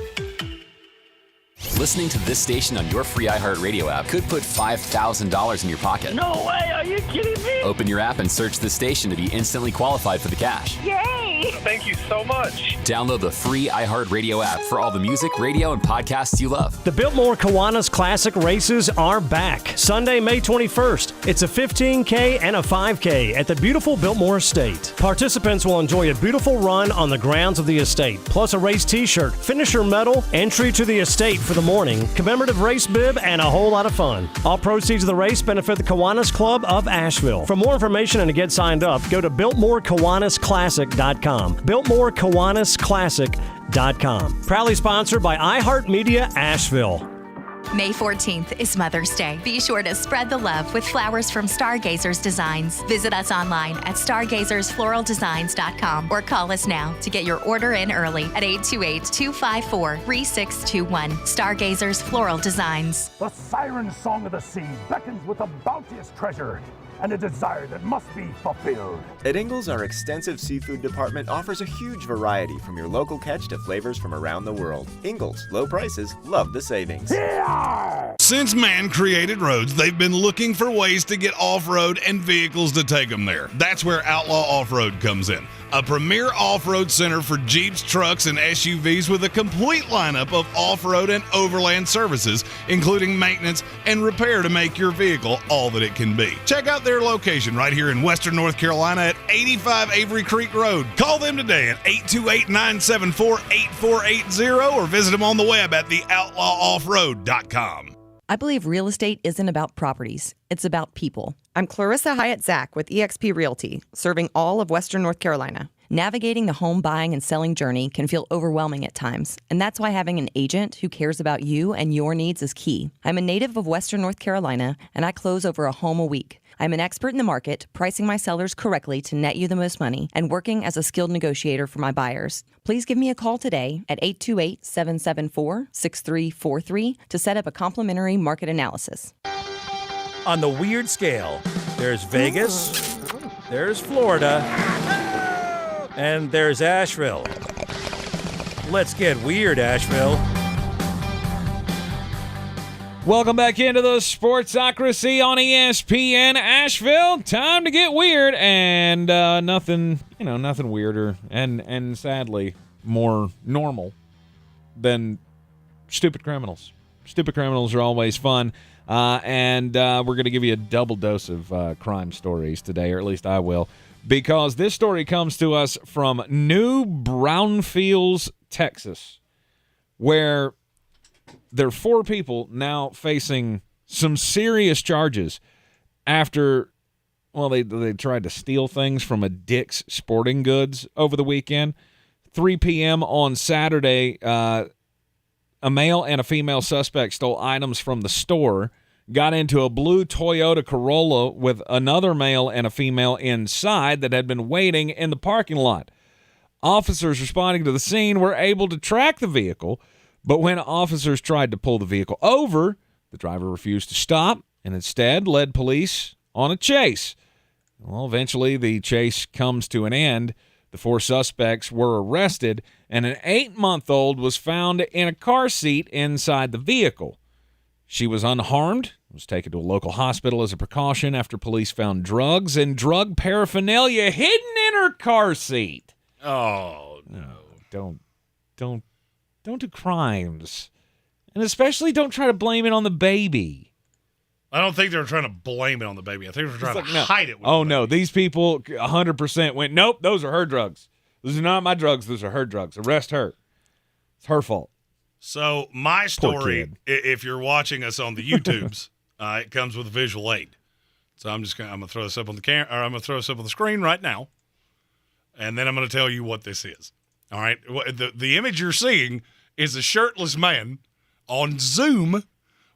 Listening to this station on your free iHeartRadio app could put $5,000 in your pocket. No way, are you kidding me? Open your app and search this station to be instantly qualified for the cash. Yay! Thank you so much. Download the free iHeartRadio app for all the music, radio, and podcasts you love. The Biltmore Kiwanis Classic races are back. Sunday, May 21st. It's a 15K and a 5K at the beautiful Biltmore Estate. Participants will enjoy a beautiful run on the grounds of the estate, plus a race t-shirt, finisher medal, entry to the estate for the morning, commemorative race bib, and a whole lot of fun. All proceeds of the race benefit the Kiwanis Club of Asheville. For more information and to get signed up, go to BiltmoreKiwanisClassic.com. BiltmoreKiwanisClassic.com. Proudly sponsored by iHeartMedia Asheville. May 14th is Mother's Day. Be sure to spread the love with flowers from Stargazers Designs. Visit us online at stargazersfloraldesigns.com or call us now to get your order in early at 828-254-3621. Stargazers Floral Designs. The siren song of the sea beckons with a bounteous treasure and a desire that must be fulfilled. At Ingles, our extensive seafood department offers a huge variety from your local catch to flavors from around the world. Ingles, low prices, love the savings. Yeah! Since man created roads, they've been looking for ways to get off-road and vehicles to take them there. That's where Outlaw Off-Road comes in. A premier off-road center for Jeeps, trucks, and SUVs with a complete lineup of off-road and overland services, including maintenance and repair to make your vehicle all that it can be. Check out their location right here in Western North Carolina at 85 Avery Creek Road. Call them today at 828-974-8480 or visit them on the web at theoutlawoffroad.com. I believe real estate isn't about properties. It's about people. I'm Clarissa Hyatt-Zach with eXp Realty, serving all of Western North Carolina. Navigating the home buying and selling journey can feel overwhelming at times, and that's why having an agent who cares about you and your needs is key. I'm a native of Western North Carolina, and I close over a home a week. I'm an expert in the market, pricing my sellers correctly to net you the most money, and working as a skilled negotiator for my buyers. Please give me a call today at 828-774-6343 to set up a complimentary market analysis. On the weird scale, there's Vegas, there's Florida, and there's Asheville. Let's get weird, Asheville. Welcome back into the Sportsocracy on ESPN Asheville. Time to get weird, and nothing weirder and sadly more normal than stupid criminals. Stupid criminals are always fun, and we're going to give you a double dose of crime stories today, or at least I will, because this story comes to us from New Braunfels, Texas, where there are 4 people now facing some serious charges after, well, they tried to steal things from a Dick's Sporting Goods over the weekend. 3 p.m. on Saturday, a male and a female suspect stole items from the store, got into a blue Toyota Corolla with another male and a female inside that had been waiting in the parking lot. Officers responding to the scene were able to track the vehicle, but when officers tried to pull the vehicle over, the driver refused to stop and instead led police on a chase. Well, eventually the chase comes to an end. The 4 suspects were arrested, and an 8-month-old was found in a car seat inside the vehicle. She was unharmed, was taken to a local hospital as a precaution after police found drugs and drug paraphernalia hidden in her car seat. Oh, no. Don't do crimes. And especially don't try to blame it on the baby. I don't think they were trying to blame it on the baby. I think they were trying to hide it. Oh, no. These people 100% went, nope, those are her drugs. Those are not my drugs. Those are her drugs. Arrest her. It's her fault. So my story, if you're watching us on the YouTubes, it comes with a visual aid. So I'm going to throw this up on the camera, or I'm going to throw this up on the screen right now, and then I'm going to tell you what this is. All right, the image you're seeing is a shirtless man on Zoom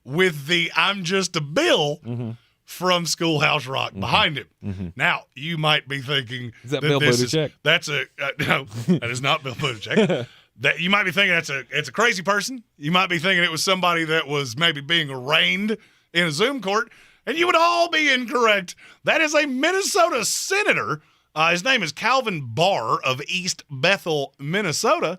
with the "I'm just a Bill" from Schoolhouse Rock behind him. Now, you might be thinking, is that Bill Buttigieg? No, that is not Bill Buttigieg. That you might be thinking it's a crazy person. You might be thinking it was somebody that was maybe being arraigned in a Zoom court, and you would all be incorrect. That is a Minnesota senator. His name is Calvin Barr of East Bethel, Minnesota,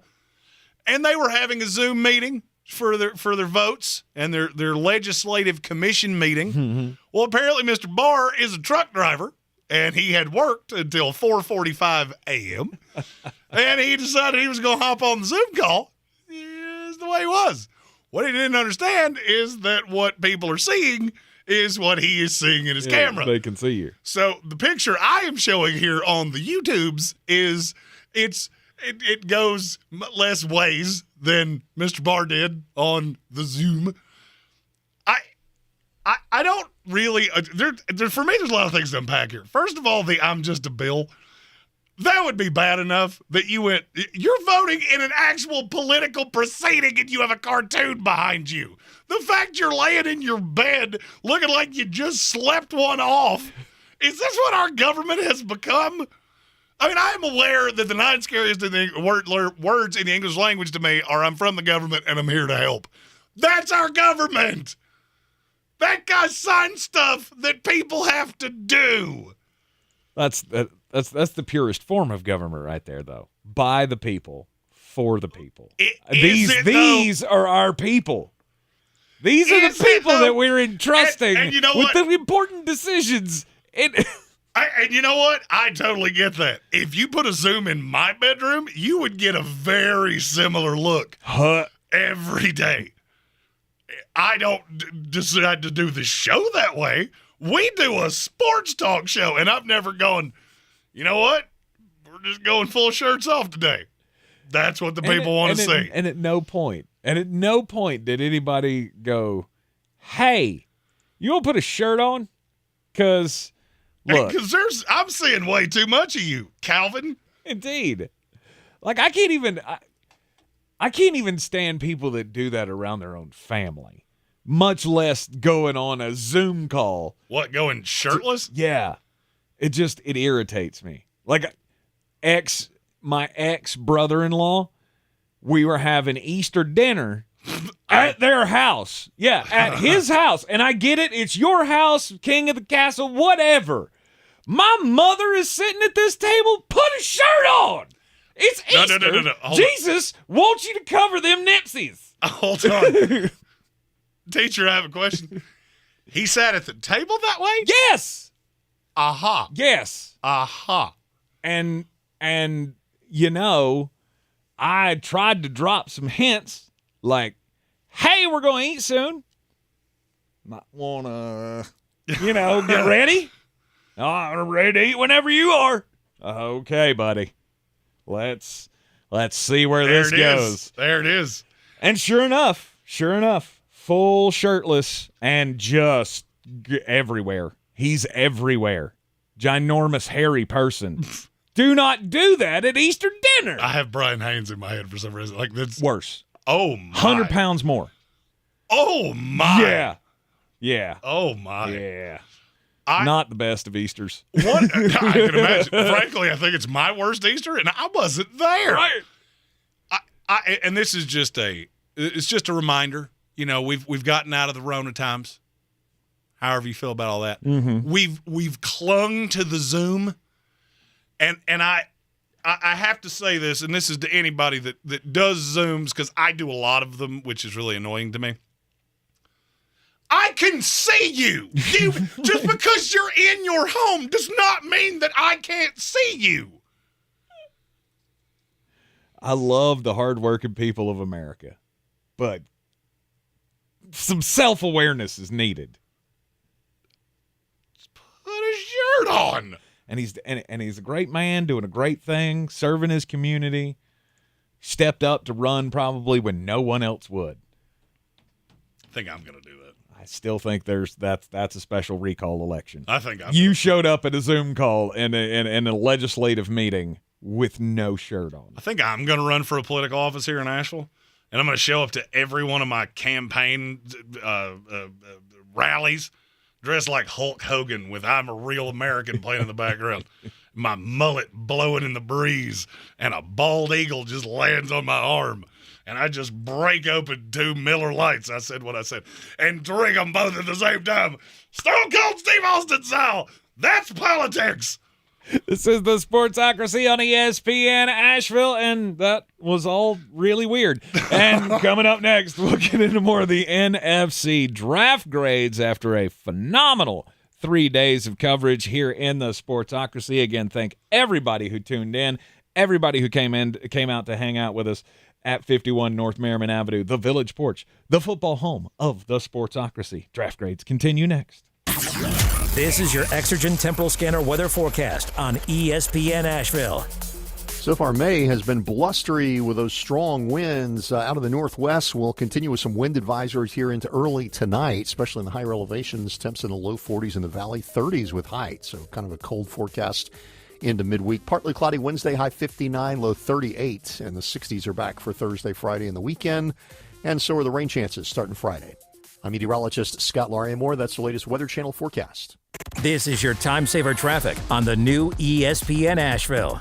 and they were having a Zoom meeting for their votes and their legislative commission meeting. Well, apparently Mr. Barr is a truck driver, and he had worked until 4:45 a.m., and he decided he was going to hop on the Zoom call. It's the way he was. What he didn't understand is that what people are seeing is what he is seeing in his camera. They can see you. So the picture I am showing here on the YouTubes is it's it goes less ways than Mr. Barr did on the Zoom. I don't really there for me. There's a lot of things to unpack here. First of all, the I'm just a bill. That would be bad enough that you're voting in an actual political proceeding and you have a cartoon behind you. The fact you're laying in your bed looking like you just slept one off. Is this what our government has become? I mean, I'm aware that the 9 scariest words in the English language to me are I'm from the government and I'm here to help. That's our government. That guy signed stuff that people have to do. That's the purest form of government right there, though. By the people, for the people. These are our people. These are the people that we're entrusting and you know with what? the important decisions. And you know what? I totally get that. If you put a Zoom in my bedroom, you would get a very similar look every day. I don't decide to do the show that way. We do a sports talk show, and I've never gone, you know what? We're just going full shirts off today. That's what the people want to see. And at no point did anybody go, hey, you want to put a shirt on? Because, look. Because I'm seeing way too much of you, Calvin. Indeed. Like, I can't even stand people that do that around their own family, much less going on a Zoom call. What, going shirtless? Yeah. It irritates me. Like, my ex-brother-in-law, we were having Easter dinner at their house. Yeah, at his house. And I get it. It's your house, king of the castle, whatever. My mother is sitting at this table. Put a shirt on. It's Easter. No. Jesus wants you to cover them nipsies. Hold on. Teacher, I have a question. He sat at the table that way? Yes. Aha. Yes. Aha. And you know, I tried to drop some hints like, hey, we're going to eat soon. Might want to, get ready. I'm ready to eat whenever you are. Okay, buddy. Let's see where this goes. There it is. And sure enough, full shirtless and just everywhere. He's everywhere. Ginormous, hairy person. Do not do that at Easter dinner. I have Brian Haynes in my head for some reason. Like that's worse. Oh my. 100 pounds more. Oh my. Yeah. Oh my. Yeah. Not the best of Easters. What? I can imagine. Frankly, I think it's my worst Easter, and I wasn't there. Right. And this is just a reminder. You know, we've gotten out of the Rona times. However you feel about all that, we've clung to the Zoom, and I have to say this, and this is to anybody that does Zooms, because I do a lot of them, which is really annoying to me. I can see you. Just because you're in your home does not mean that I can't see you. I love the hardworking people of America, but some self-awareness is needed. Just put a shirt on. And he's a great man doing a great thing, serving his community. Stepped up to run probably when no one else would. I think I'm going to do that. I still think that's a special recall election. I think you showed up at a Zoom call in a legislative meeting with no shirt on. I think I'm going to run for a political office here in Asheville, and I'm going to show up to every one of my campaign rallies dressed like Hulk Hogan with I'm a Real American playing in the background, my mullet blowing in the breeze, and a bald eagle just lands on my arm. And I just break open 2 Miller Lights. I said what I said. And drink them both at the same time. Stone Cold Steve Austin style. That's politics. This is the Sportsocracy on ESPN Asheville, and that was all really weird. And coming up next, we'll get into more of the NFC draft grades after a phenomenal 3 days of coverage here in the Sportsocracy. Again, thank everybody who tuned in, everybody who came out to hang out with us at 51 North Merriman Avenue, the Village Porch, the football home of the Sportsocracy. Draft grades continue next. This is your Exergen Temporal Scanner weather forecast on ESPN Asheville. So far, May has been blustery with those strong winds out of the northwest. We'll continue with some wind advisories here into early tonight, especially in the higher elevations. Temps in the low 40s in the valley, 30s with height. So kind of a cold forecast into midweek. Partly cloudy Wednesday, high 59, low 38. And the 60s are back for Thursday, Friday, and the weekend. And so are the rain chances starting Friday. I'm meteorologist Scott Larimore. That's the latest Weather Channel forecast. This is your time saver traffic on the new ESPN Asheville.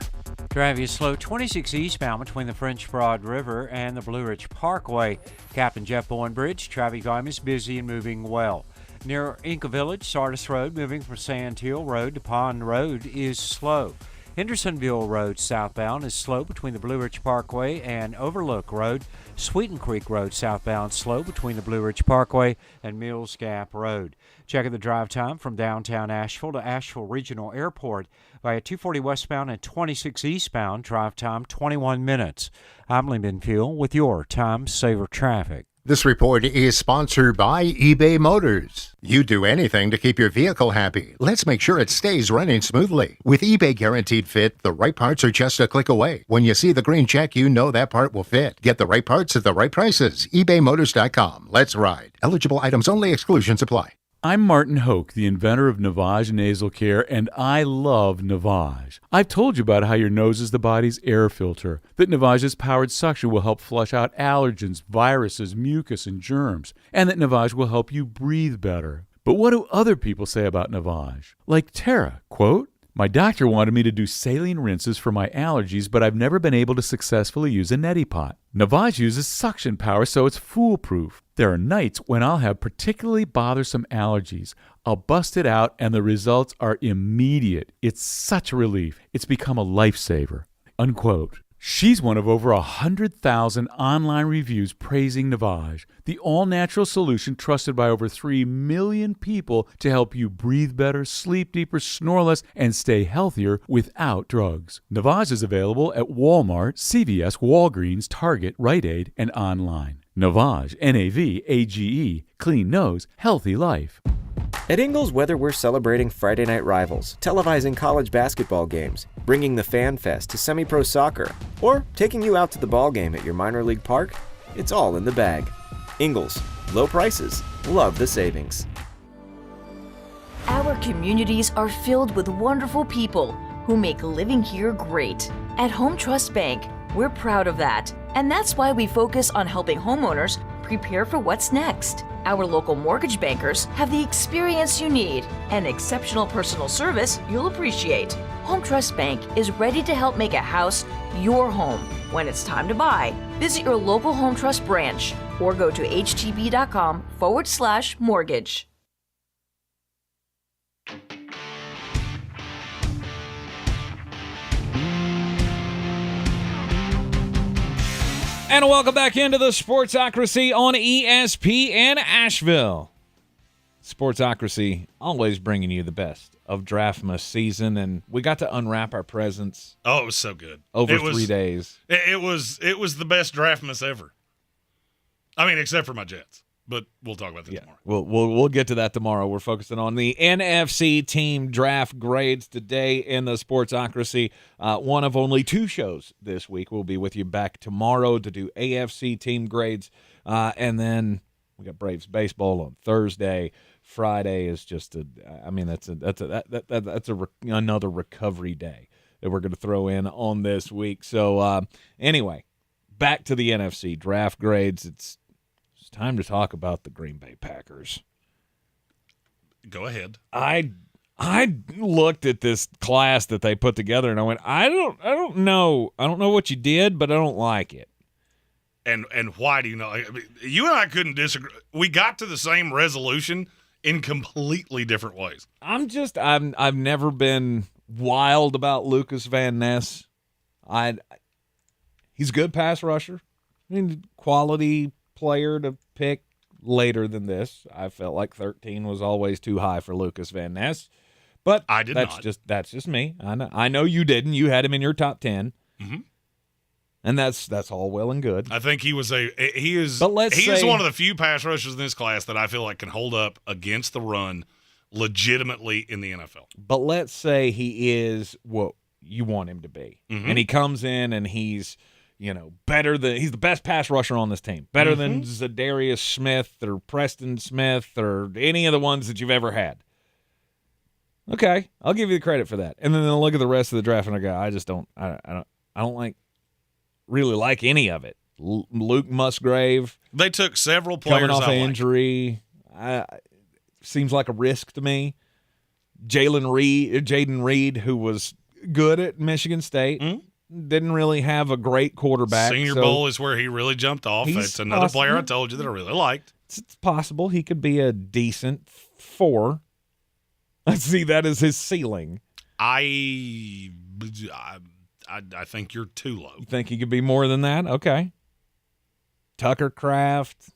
Traffic is slow 26 eastbound between the French Broad River and the Blue Ridge Parkway. Captain Jeff Bowen Bridge, traffic volume is busy and moving well. Near Inca Village, Sardis Road, moving from Sand Hill Road to Pond Road is slow. Hendersonville Road southbound is slow between the Blue Ridge Parkway and Overlook Road. Sweeten Creek Road southbound slow between the Blue Ridge Parkway and Mills Gap Road. Checking the drive time from downtown Asheville to Asheville Regional Airport via 240 westbound and 26 eastbound. Drive time 21 minutes. I'm Lee Benfield with your Time Saver Traffic. This report is sponsored by eBay Motors. You do anything to keep your vehicle happy. Let's make sure it stays running smoothly. With eBay Guaranteed Fit, the right parts are just a click away. When you see the green check, you know that part will fit. Get the right parts at the right prices. ebaymotors.com. Let's ride. Eligible items only. Exclusions apply. I'm Martin Hoke, the inventor of Navage Nasal Care, and I love Navage. I've told you about how your nose is the body's air filter, that Navage's powered suction will help flush out allergens, viruses, mucus, and germs, and that Navage will help you breathe better. But what do other people say about Navage? Like Tara, quote, "My doctor wanted me to do saline rinses for my allergies, but I've never been able to successfully use a neti pot. Navage uses suction power, so it's foolproof. There are nights when I'll have particularly bothersome allergies. I'll bust it out, and the results are immediate. It's such a relief. It's become a lifesaver." Unquote. She's one of over 100,000 online reviews praising Navage, the all-natural solution trusted by over 3 million people to help you breathe better, sleep deeper, snore less, and stay healthier without drugs. Navage is available at Walmart, CVS, Walgreens, Target, Rite Aid, and online. Navage, Navage, clean nose, healthy life. At Ingles, whether we're celebrating Friday night rivals, televising college basketball games, bringing the Fan Fest to semi-pro soccer, or taking you out to the ball game at your minor league park, it's all in the bag. Ingles, low prices, love the savings. Our communities are filled with wonderful people who make living here great. At Home Trust Bank, we're proud of that, and that's why we focus on helping homeowners prepare for what's next. Our local mortgage bankers have the experience you need and exceptional personal service you'll appreciate. Home Trust Bank is ready to help make a house your home. When it's time to buy, visit your local Home Trust branch or go to htb.com/mortgage. And welcome back into the Sportsocracy on ESPN Asheville. Sportsocracy, always bringing you the best of Draftmas season, and we got to unwrap our presents. Oh, it was so good. Over 3 days. It was the best Draftmas ever. I mean, except for my Jets. But we'll talk about that tomorrow. We'll get to that tomorrow. We're focusing on the NFC team draft grades today in the Sportsocracy. One of only 2 shows this week. We'll be with you back tomorrow to do AFC team grades, and then we got Braves baseball on Thursday. Friday is just another recovery day that we're going to throw in on this week. So anyway, back to the NFC draft grades. It's time to talk about the Green Bay Packers. Go ahead. I looked at this class that they put together and I went, I don't know what you did, but I don't like it. And why do you know? I mean, you and I couldn't disagree. We got to the same resolution in completely different ways. I've never been wild about Lucas Van Ness. He's a good pass rusher. I mean, quality player to pick later than this. I felt like 13 was always too high for Lucas Van Ness, but I did that's not. That's just me. I know you didn't. You had him in your top 10, and that's all well and good. I think he is one of the few pass rushers in this class that I feel like can hold up against the run legitimately in the NFL. But let's say he is what you want him to be. Mm-hmm. And he comes in and he's he's the best pass rusher on this team. Better than Zadarius Smith or Preston Smith or any of the ones that you've ever had. Okay, I'll give you the credit for that. And then I'll look at the rest of the draft and I go, I don't really like any of it. Luke Musgrave. They took several players coming off an injury. Seems like a risk to me. Jaden Reed, who was good at Michigan State, didn't really have a great quarterback. Senior Bowl is where he really jumped off. It's another player I told you that I really liked. It's possible he could be a decent 4. I see that as his ceiling. I think you're too low. You think he could be more than that? Okay. Tucker Kraft.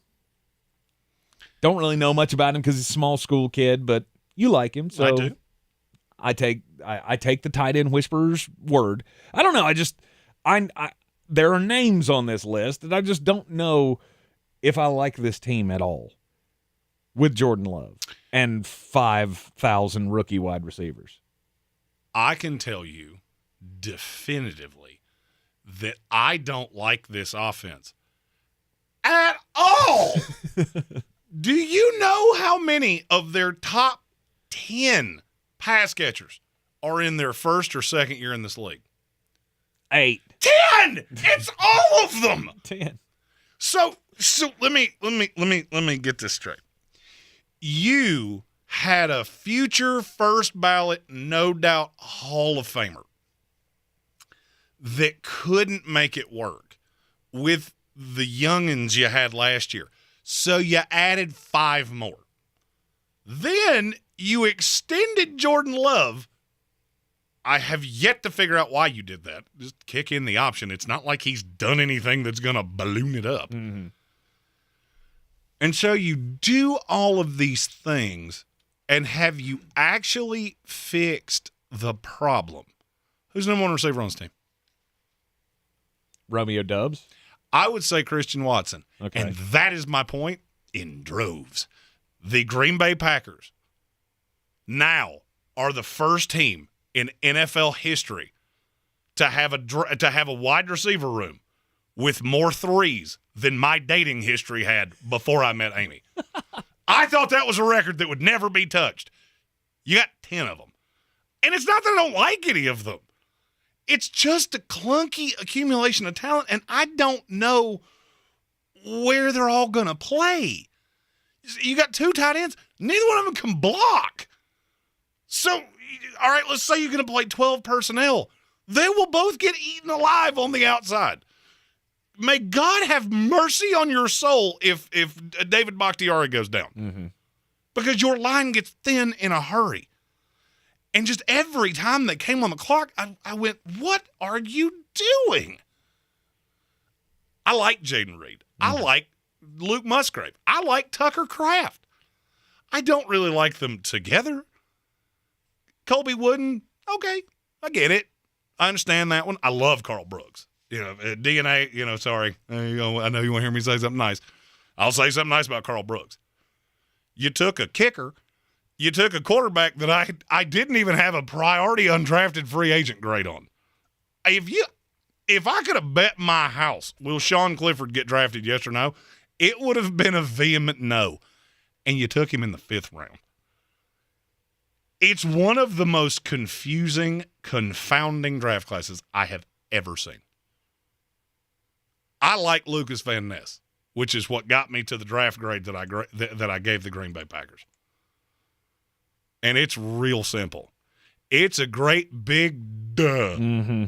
Don't really know much about him because he's a small school kid, but you like him. So I do. I take the tight end whisperer's word. I don't know. I there are names on this list that I just don't know if I like this team at all with Jordan Love and 5,000 rookie wide receivers. I can tell you definitively that I don't like this offense at all. Do you know how many of their top 10 pass catchers are in their first or second year in this league? 8. 10! It's all of them. 10. So let me get this straight. You had a future first ballot, no doubt Hall of Famer that couldn't make it work with the youngins you had last year. So you added 5 more. Then you extended Jordan Love. I have yet to figure out why you did that. Just kick in the option. It's not like he's done anything that's going to balloon it up. Mm-hmm. And so you do all of these things, and have you actually fixed the problem? Who's the number 1 receiver on this team? Romeo Doubs? I would say Christian Watson. Okay. And that is my point in droves. The Green Bay Packers now are the first team in NFL history to have a wide receiver room with more threes than my dating history had before I met Amy. I thought that was a record that would never be touched. You got 10 of them. And it's not that I don't like any of them. It's just a clunky accumulation of talent, and I don't know where they're all going to play. You got 2 tight ends. Neither one of them can block. So, all right, let's say you're going to play 12 personnel. They will both get eaten alive on the outside. May God have mercy on your soul if David Bakhtiari goes down. Mm-hmm. Because your line gets thin in a hurry. And just every time they came on the clock, I went, what are you doing? I like Jaden Reed. I like Luke Musgrave. I like Tucker Kraft. I don't really like them together. Colby Wooden, okay, I get it. I understand that one. I love Carl Brooks. DNA, sorry. I know you want to hear me say something nice. I'll say something nice about Carl Brooks. You took a kicker. You took a quarterback that I didn't even have a priority undrafted free agent grade on. If I could have bet my house, will Sean Clifford get drafted, yes or no, it would have been a vehement no. And you took him in the 5th round. It's one of the most confusing, confounding draft classes I have ever seen. I like Lucas Van Ness, which is what got me to the draft grade that I gave the Green Bay Packers. And it's real simple. It's a great big duh. Mm-hmm.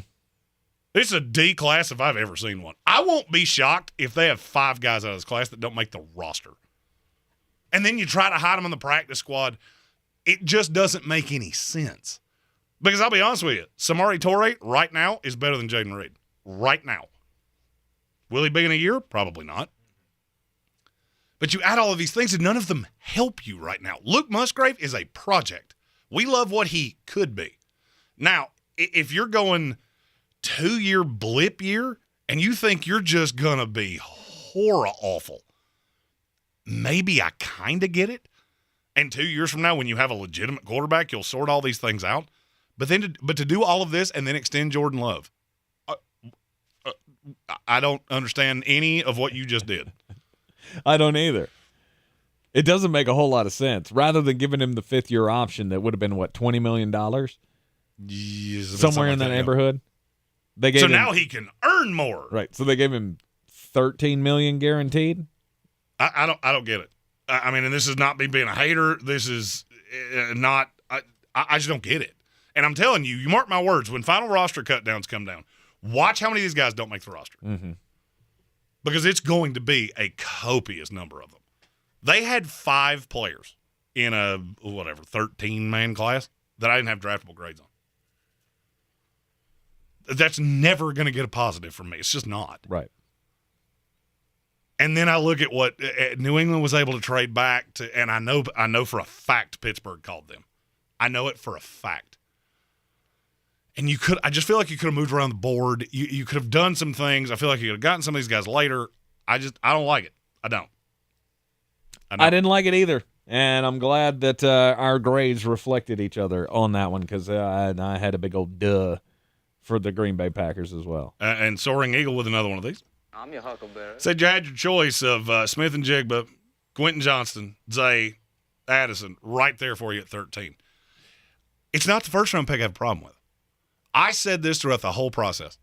It's a D class if I've ever seen one. I won't be shocked if they have 5 guys out of this class that don't make the roster. And then you try to hide them on the practice squad. It just doesn't make any sense. Because I'll be honest with you, Samori Toure right now is better than Jaden Reed. Right now. Will he be in a year? Probably not. But you add all of these things and none of them help you right now. Luke Musgrave is a project. We love what he could be. Now, if you're going 2-year blip year and you think you're just going to be horror awful, maybe I kind of get it. And 2 years from now, when you have a legitimate quarterback, you'll sort all these things out. But to do all of this and then extend Jordan Love, I don't understand any of what you just did. I don't either. It doesn't make a whole lot of sense. Rather than giving him the fifth-year option that would have been, what, $20 million? Yes, somewhere in that neighborhood. They gave so him, now he can earn more. Right. So they gave him $13 million guaranteed. I don't get it. I mean, and this is not me being a hater. This is not. I just don't get it. And I'm telling you, you mark my words. When final roster cutdowns come down, watch how many of these guys don't make the roster. Mm-hmm. Because it's going to be a copious number of them. They had 5 players in a 13-man class that I didn't have draftable grades on. That's never going to get a positive from me. It's just not. Right. And then I look at what New England was able to trade back to, and I know for a fact Pittsburgh called them. I know it for a fact. And I just feel like you could have moved around the board. You could have done some things. I feel like you could have gotten some of these guys later. I don't like it. I don't. I didn't like it either. And I'm glad that our grades reflected each other on that one because I had a big old duh for the Green Bay Packers as well. And Soaring Eagle with another one of these. I'm your huckleberry. Said you had your choice of Smith and Jigba, Quentin Johnston, Zay, Addison, right there for you at 13. It's not the first round pick I have a problem with. I said this throughout the whole process.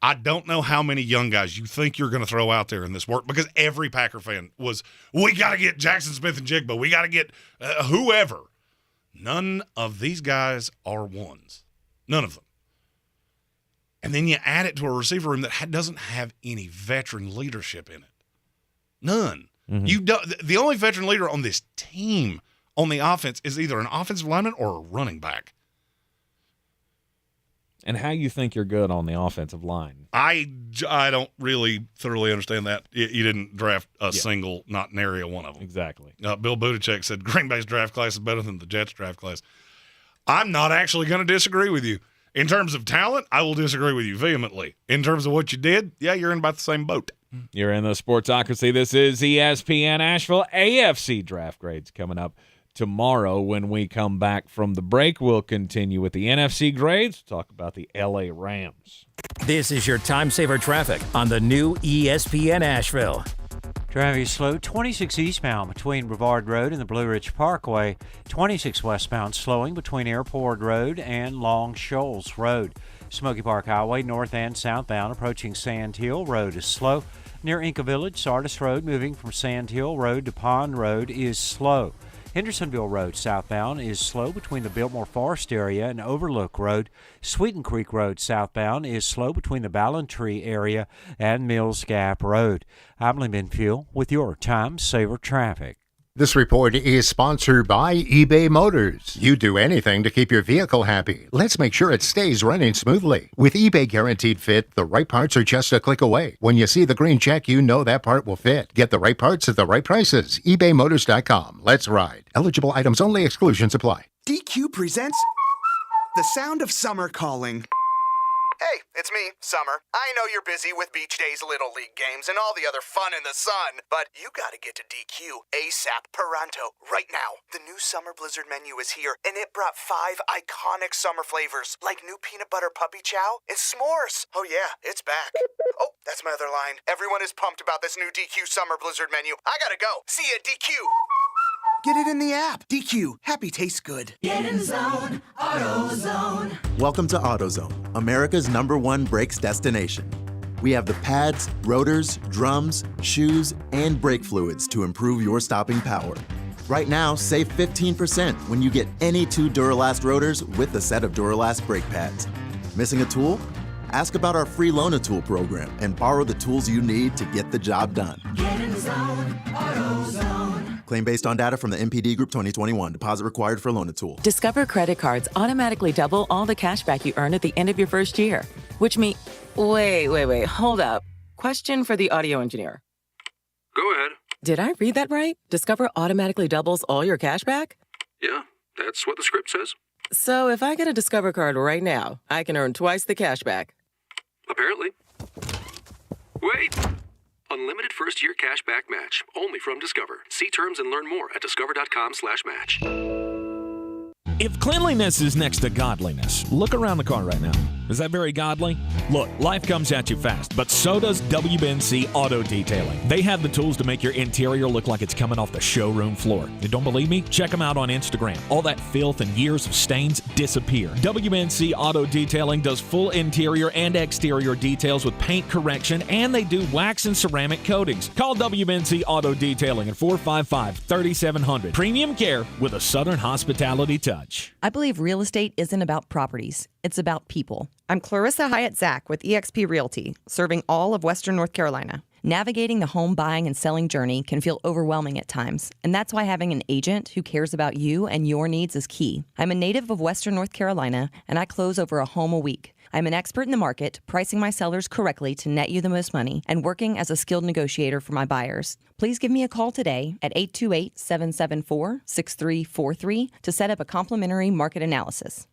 I don't know how many young guys you think you're going to throw out there in this work because every Packer fan was, we got to get Jackson Smith and Jigba. We got to get whoever. None of these guys are ones. None of them. And then you add it to a receiver room that doesn't have any veteran leadership in it. None. Mm-hmm. The only veteran leader on this team on the offense is either an offensive lineman or a running back. And how you think you're good on the offensive line? I don't really thoroughly understand that. You didn't draft a single, not nary one of them. Exactly. Bill Buttigieg said Green Bay's draft class is better than the Jets' draft class. I'm not actually going to disagree with you. In terms of talent, I will disagree with you vehemently. In terms of what you did, you're in about the same boat. You're in the Sportsocracy. This is ESPN Asheville. AFC draft grades coming up tomorrow. When we come back from the break, we'll continue with the NFC grades. Talk about the LA Rams. This is your time saver traffic on the new ESPN Asheville. Traffic is slow. 26 eastbound between Brevard Road and the Blue Ridge Parkway. 26 westbound slowing between Airport Road and Long Shoals Road. Smoky Park Highway north and southbound approaching Sand Hill Road is slow. Near Inca Village, Sardis Road moving from Sand Hill Road to Pond Road is slow. Hendersonville Road southbound is slow between the Biltmore Forest area and Overlook Road. Sweeten Creek Road southbound is slow between the Ballantree area and Mills Gap Road. I'm Lee Minfield with your Time Saver Traffic. This report is sponsored by eBay Motors. You do anything to keep your vehicle happy. Let's make sure it stays running smoothly. With eBay Guaranteed Fit, the right parts are just a click away. When you see the green check, you know that part will fit. Get the right parts at the right prices. ebaymotors.com. Let's ride. Eligible items only. Exclusions apply. DQ presents The Sound of Summer Calling. Hey, it's me, Summer. I know you're busy with Beach Days Little League games and all the other fun in the sun, but you gotta get to DQ ASAP Pronto right now. The new Summer Blizzard menu is here, and it brought 5 iconic summer flavors, like new peanut butter puppy chow and s'mores. Oh yeah, it's back. Oh, that's my other line. Everyone is pumped about this new DQ Summer Blizzard menu. I gotta go. See ya, DQ. Get it in the app. DQ. Happy tastes good. Get in zone. AutoZone. Welcome to AutoZone, America's #1 brakes destination. We have the pads, rotors, drums, shoes, and brake fluids to improve your stopping power. Right now, save 15% when you get any 2 Duralast rotors with a set of Duralast brake pads. Missing a tool? Ask about our free Loan-A-Tool program and borrow the tools you need to get the job done. Get in zone. AutoZone. Claim based on data from the MPD Group 2021. Deposit required for Loan-A-Tool. Discover credit cards automatically double all the cash back you earn at the end of your first year. Which means... Wait, hold up. Question for the audio engineer. Go ahead. Did I read that right? Discover automatically doubles all your cash back? Yeah, that's what the script says. So if I get a Discover card right now, I can earn twice the cash back. Apparently. Wait! Unlimited first-year cash back match. Only from Discover. See terms and learn more at discover.com/match. If cleanliness is next to godliness, look around the car right now. Is that very godly? Look, life comes at you fast, but so does WBNC Auto Detailing. They have the tools to make your interior look like it's coming off the showroom floor. You don't believe me? Check them out on Instagram. All that filth and years of stains disappear. WBNC Auto Detailing does full interior and exterior details with paint correction, and they do wax and ceramic coatings. Call WBNC Auto Detailing at 455-3700. Premium care with a Southern hospitality touch. I believe real estate isn't about properties. It's about people. I'm Clarissa Hyatt-Zach with eXp Realty, serving all of Western North Carolina. Navigating the home buying and selling journey can feel overwhelming at times, and that's why having an agent who cares about you and your needs is key. I'm a native of Western North Carolina, and I close over a home a week. I'm an expert in the market, pricing my sellers correctly to net you the most money, and working as a skilled negotiator for my buyers. Please give me a call today at 828-774-6343 to set up a complimentary market analysis.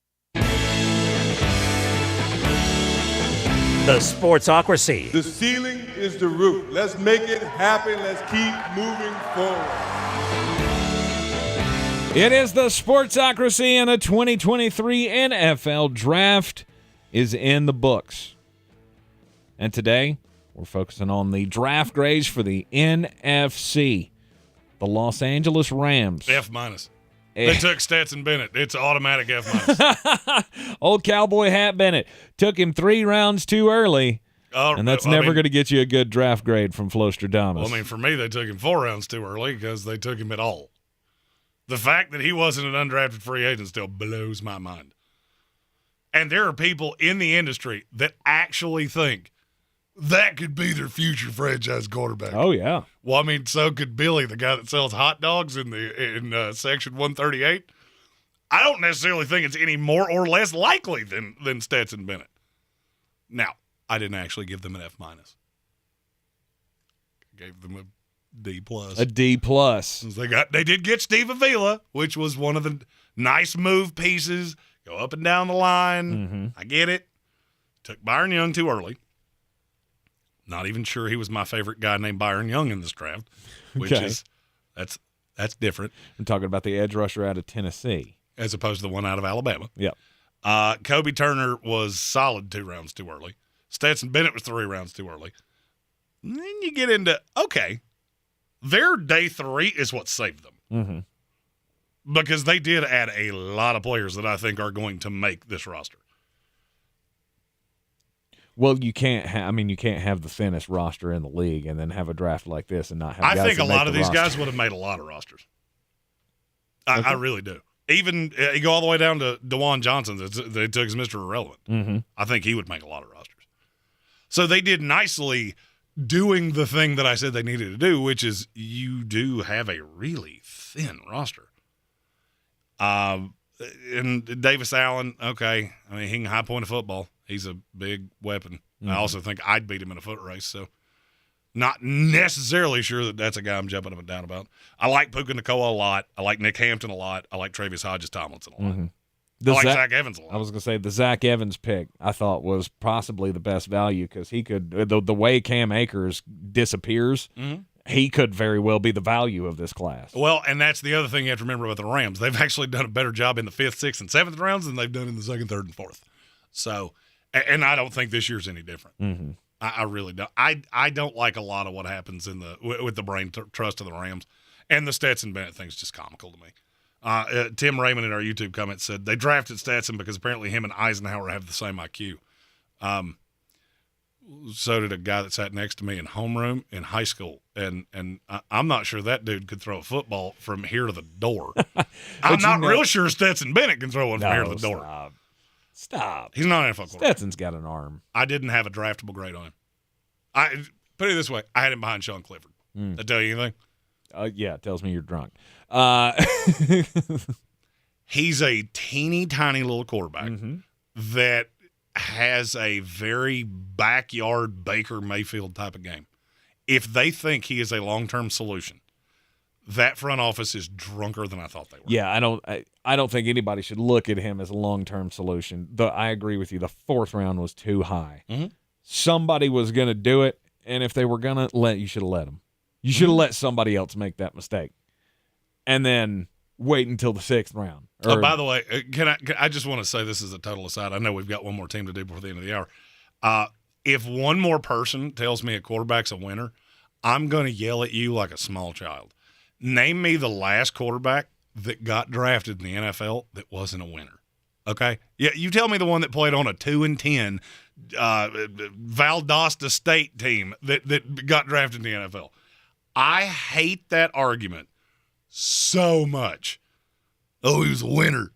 The Sportsocracy. The ceiling is the roof. Let's make it happen. Let's keep moving forward. It is the Sportsocracy, and the 2023 NFL Draft is in the books. And today, we're focusing on the draft grades for the NFC. The Los Angeles Rams. F-. They took Stetson Bennett. It's an automatic F-. Old cowboy hat Bennett. Took him 3 rounds too early, and that's never going to get you a good draft grade from Flostradamus. Well, I mean, for me, they took him 4 rounds too early because they took him at all. The fact that he wasn't an undrafted free agent still blows my mind. And there are people in the industry that actually think that could be their future franchise quarterback. Oh, yeah. Well, I mean, so could Billy, the guy that sells hot dogs in section 138. I don't necessarily think it's any more or less likely than Stetson Bennett. Now, I didn't actually give them an F-. Gave them a D+. A D+. They did get Steve Avila, which was one of the nice move pieces. Go up and down the line. Mm-hmm. I get it. Took Byron Young too early. Not even sure he was my favorite guy named Byron Young in this draft, which is that's different. I'm talking about the edge rusher out of Tennessee. As opposed to the one out of Alabama. Yep. Kobe Turner was solid 2 rounds too early. Stetson Bennett was 3 rounds too early. And then you get into, okay, their day 3 is what saved them. Mm-hmm. Because they did add a lot of players that I think are going to make this roster. Well, you can't have the thinnest roster in the league and then have a draft like this and not have guys I think that a make lot of the these roster. guys would have made a lot of rosters. Okay. I really do. Even you go all the way down to DeJuan Johnson that they took as Mr. Irrelevant. Mm-hmm. I think he would make a lot of rosters. So they did nicely doing the thing that I said they needed to do, which is you do have a really thin roster. And Davis Allen, okay. I mean, he can high point a football. He's a big weapon. Mm-hmm. I also think I'd beat him in a foot race, so not necessarily sure that that's a guy I'm jumping up and down about. I like Puka Nacua a lot. I like Nick Hampton a lot. I like Travis Hodges-Tomlinson a lot. Mm-hmm. I like Zach Evans a lot. I was going to say the Zach Evans pick I thought was possibly the best value because he could the way Cam Akers disappears, he could very well be the value of this class. Well, and that's the other thing you have to remember about the Rams. They've actually done a better job in the 5th, 6th, and 7th rounds than they've done in the 2nd, 3rd, and 4th. So, and I don't think this year's any different. Mm-hmm. I really don't. I don't like a lot of what happens with the brain trust of the Rams, and the Stetson Bennett thing's just comical to me. Tim Raymond in our YouTube comments said they drafted Stetson because apparently him and Eisenhower have the same IQ. So did a guy that sat next to me in homeroom in high school, and I'm not sure that dude could throw a football from here to the door. I'm not real sure Stetson Bennett can throw one from here to the door. Stop. He's not an NFL quarterback. Stetson's got an arm. I didn't have a draftable grade on him. I put it this way: I had him behind Sean Clifford. That tell you anything? Yeah, it tells me you're drunk. He's a teeny tiny little quarterback that has a very backyard Baker Mayfield type of game. If they think he is a long-term solution, that front office is drunker than I thought they were. Yeah, I don't think anybody should look at him as a long-term solution. I agree with you. The 4th round was too high. Somebody was going to do it, and if they were going to you should have let them. You should have let somebody else make that mistake. And then wait until the 6th round. Oh, by the way, I just want to say this as a total aside. I know we've got one more team to do before the end of the hour. If one more person tells me a quarterback's a winner, I'm going to yell at you like a small child. Name me the last quarterback that got drafted in the NFL that wasn't a winner. Okay? Yeah, you tell me the one that played on a 2-10 Valdosta State team that got drafted in the NFL. I hate that argument so much. Oh, he was a winner.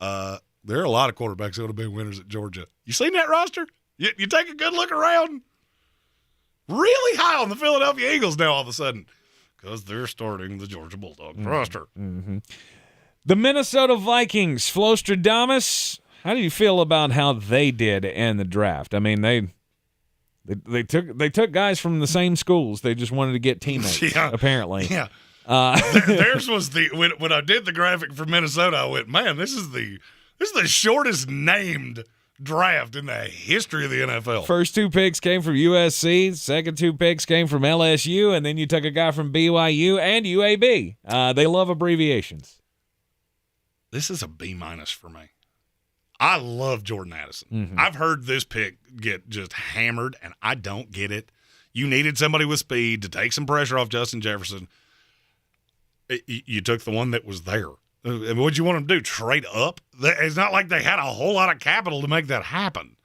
There are a lot of quarterbacks that would have been winners at Georgia. You seen that roster? You take a good look around. Really high on the Philadelphia Eagles now all of a sudden because they're starting the Georgia Bulldogs roster. Mm-hmm. The Minnesota Vikings, Flostradamus, how do you feel about how they did in the draft? I mean, they took guys from the same schools. They just wanted to get teammates, apparently. Yeah. Theirs was when I did the graphic for Minnesota, I went, man, this is the shortest named draft in the history of the NFL. First 2 picks came from USC, second 2 picks came from LSU, and then you took a guy from BYU and UAB. They love abbreviations. This is a B- for me. I love Jordan Addison. Mm-hmm. I've heard this pick get just hammered, and I don't get it. You needed somebody with speed to take some pressure off Justin Jefferson. You took the one that was there. And what'd you want them to do, trade up? It's not like they had a whole lot of capital to make that happen.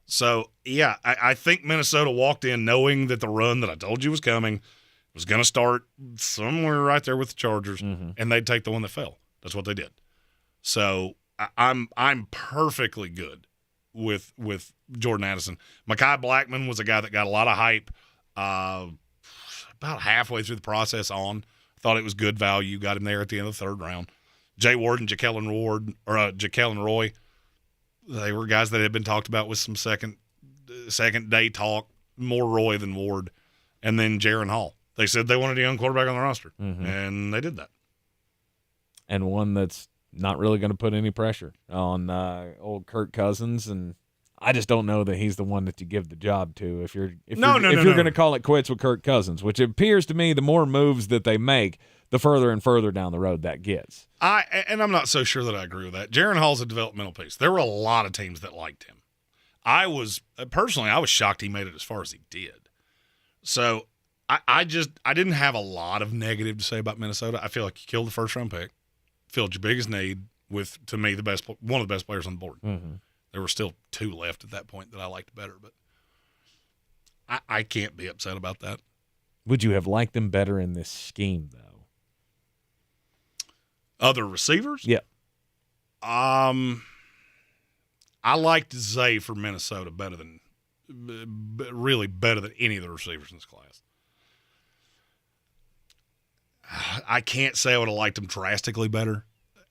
So, yeah, I think Minnesota walked in knowing that the run that I told you was coming was going to start somewhere right there with the Chargers, and they'd take the one that fell. That's what they did. So I'm perfectly good with Jordan Addison. Mekhi Blackmon was a guy that got a lot of hype about halfway through the process on. Thought it was good value. Got him there at the end of the 3rd round. Jay Ward and Ja'Kellen Roy, they were guys that had been talked about with some second day talk, more Roy than Ward. And then Jaron Hall. They said they wanted a young quarterback on the roster, and they did that. And one that's not really going to put any pressure on old Kirk Cousins, and I just don't know that he's the one that you give the job to if you're going to call it quits with Kirk Cousins, which it appears to me the more moves that they make, the further and further down the road that gets. I'm not so sure that I agree with that. Jaron Hall's a developmental piece. There were a lot of teams that liked him. I was shocked he made it as far as he did. So I didn't have a lot of negative to say about Minnesota. I feel like you killed the 1st-round pick, filled your biggest need with, to me, one of the best players on the board. There were still 2 left at that point that I liked better, but I can't be upset about that. Would you have liked them better in this scheme, though? Other receivers? Yeah. I liked Zay for Minnesota better than any of the receivers in this class. I can't say I would have liked him drastically better.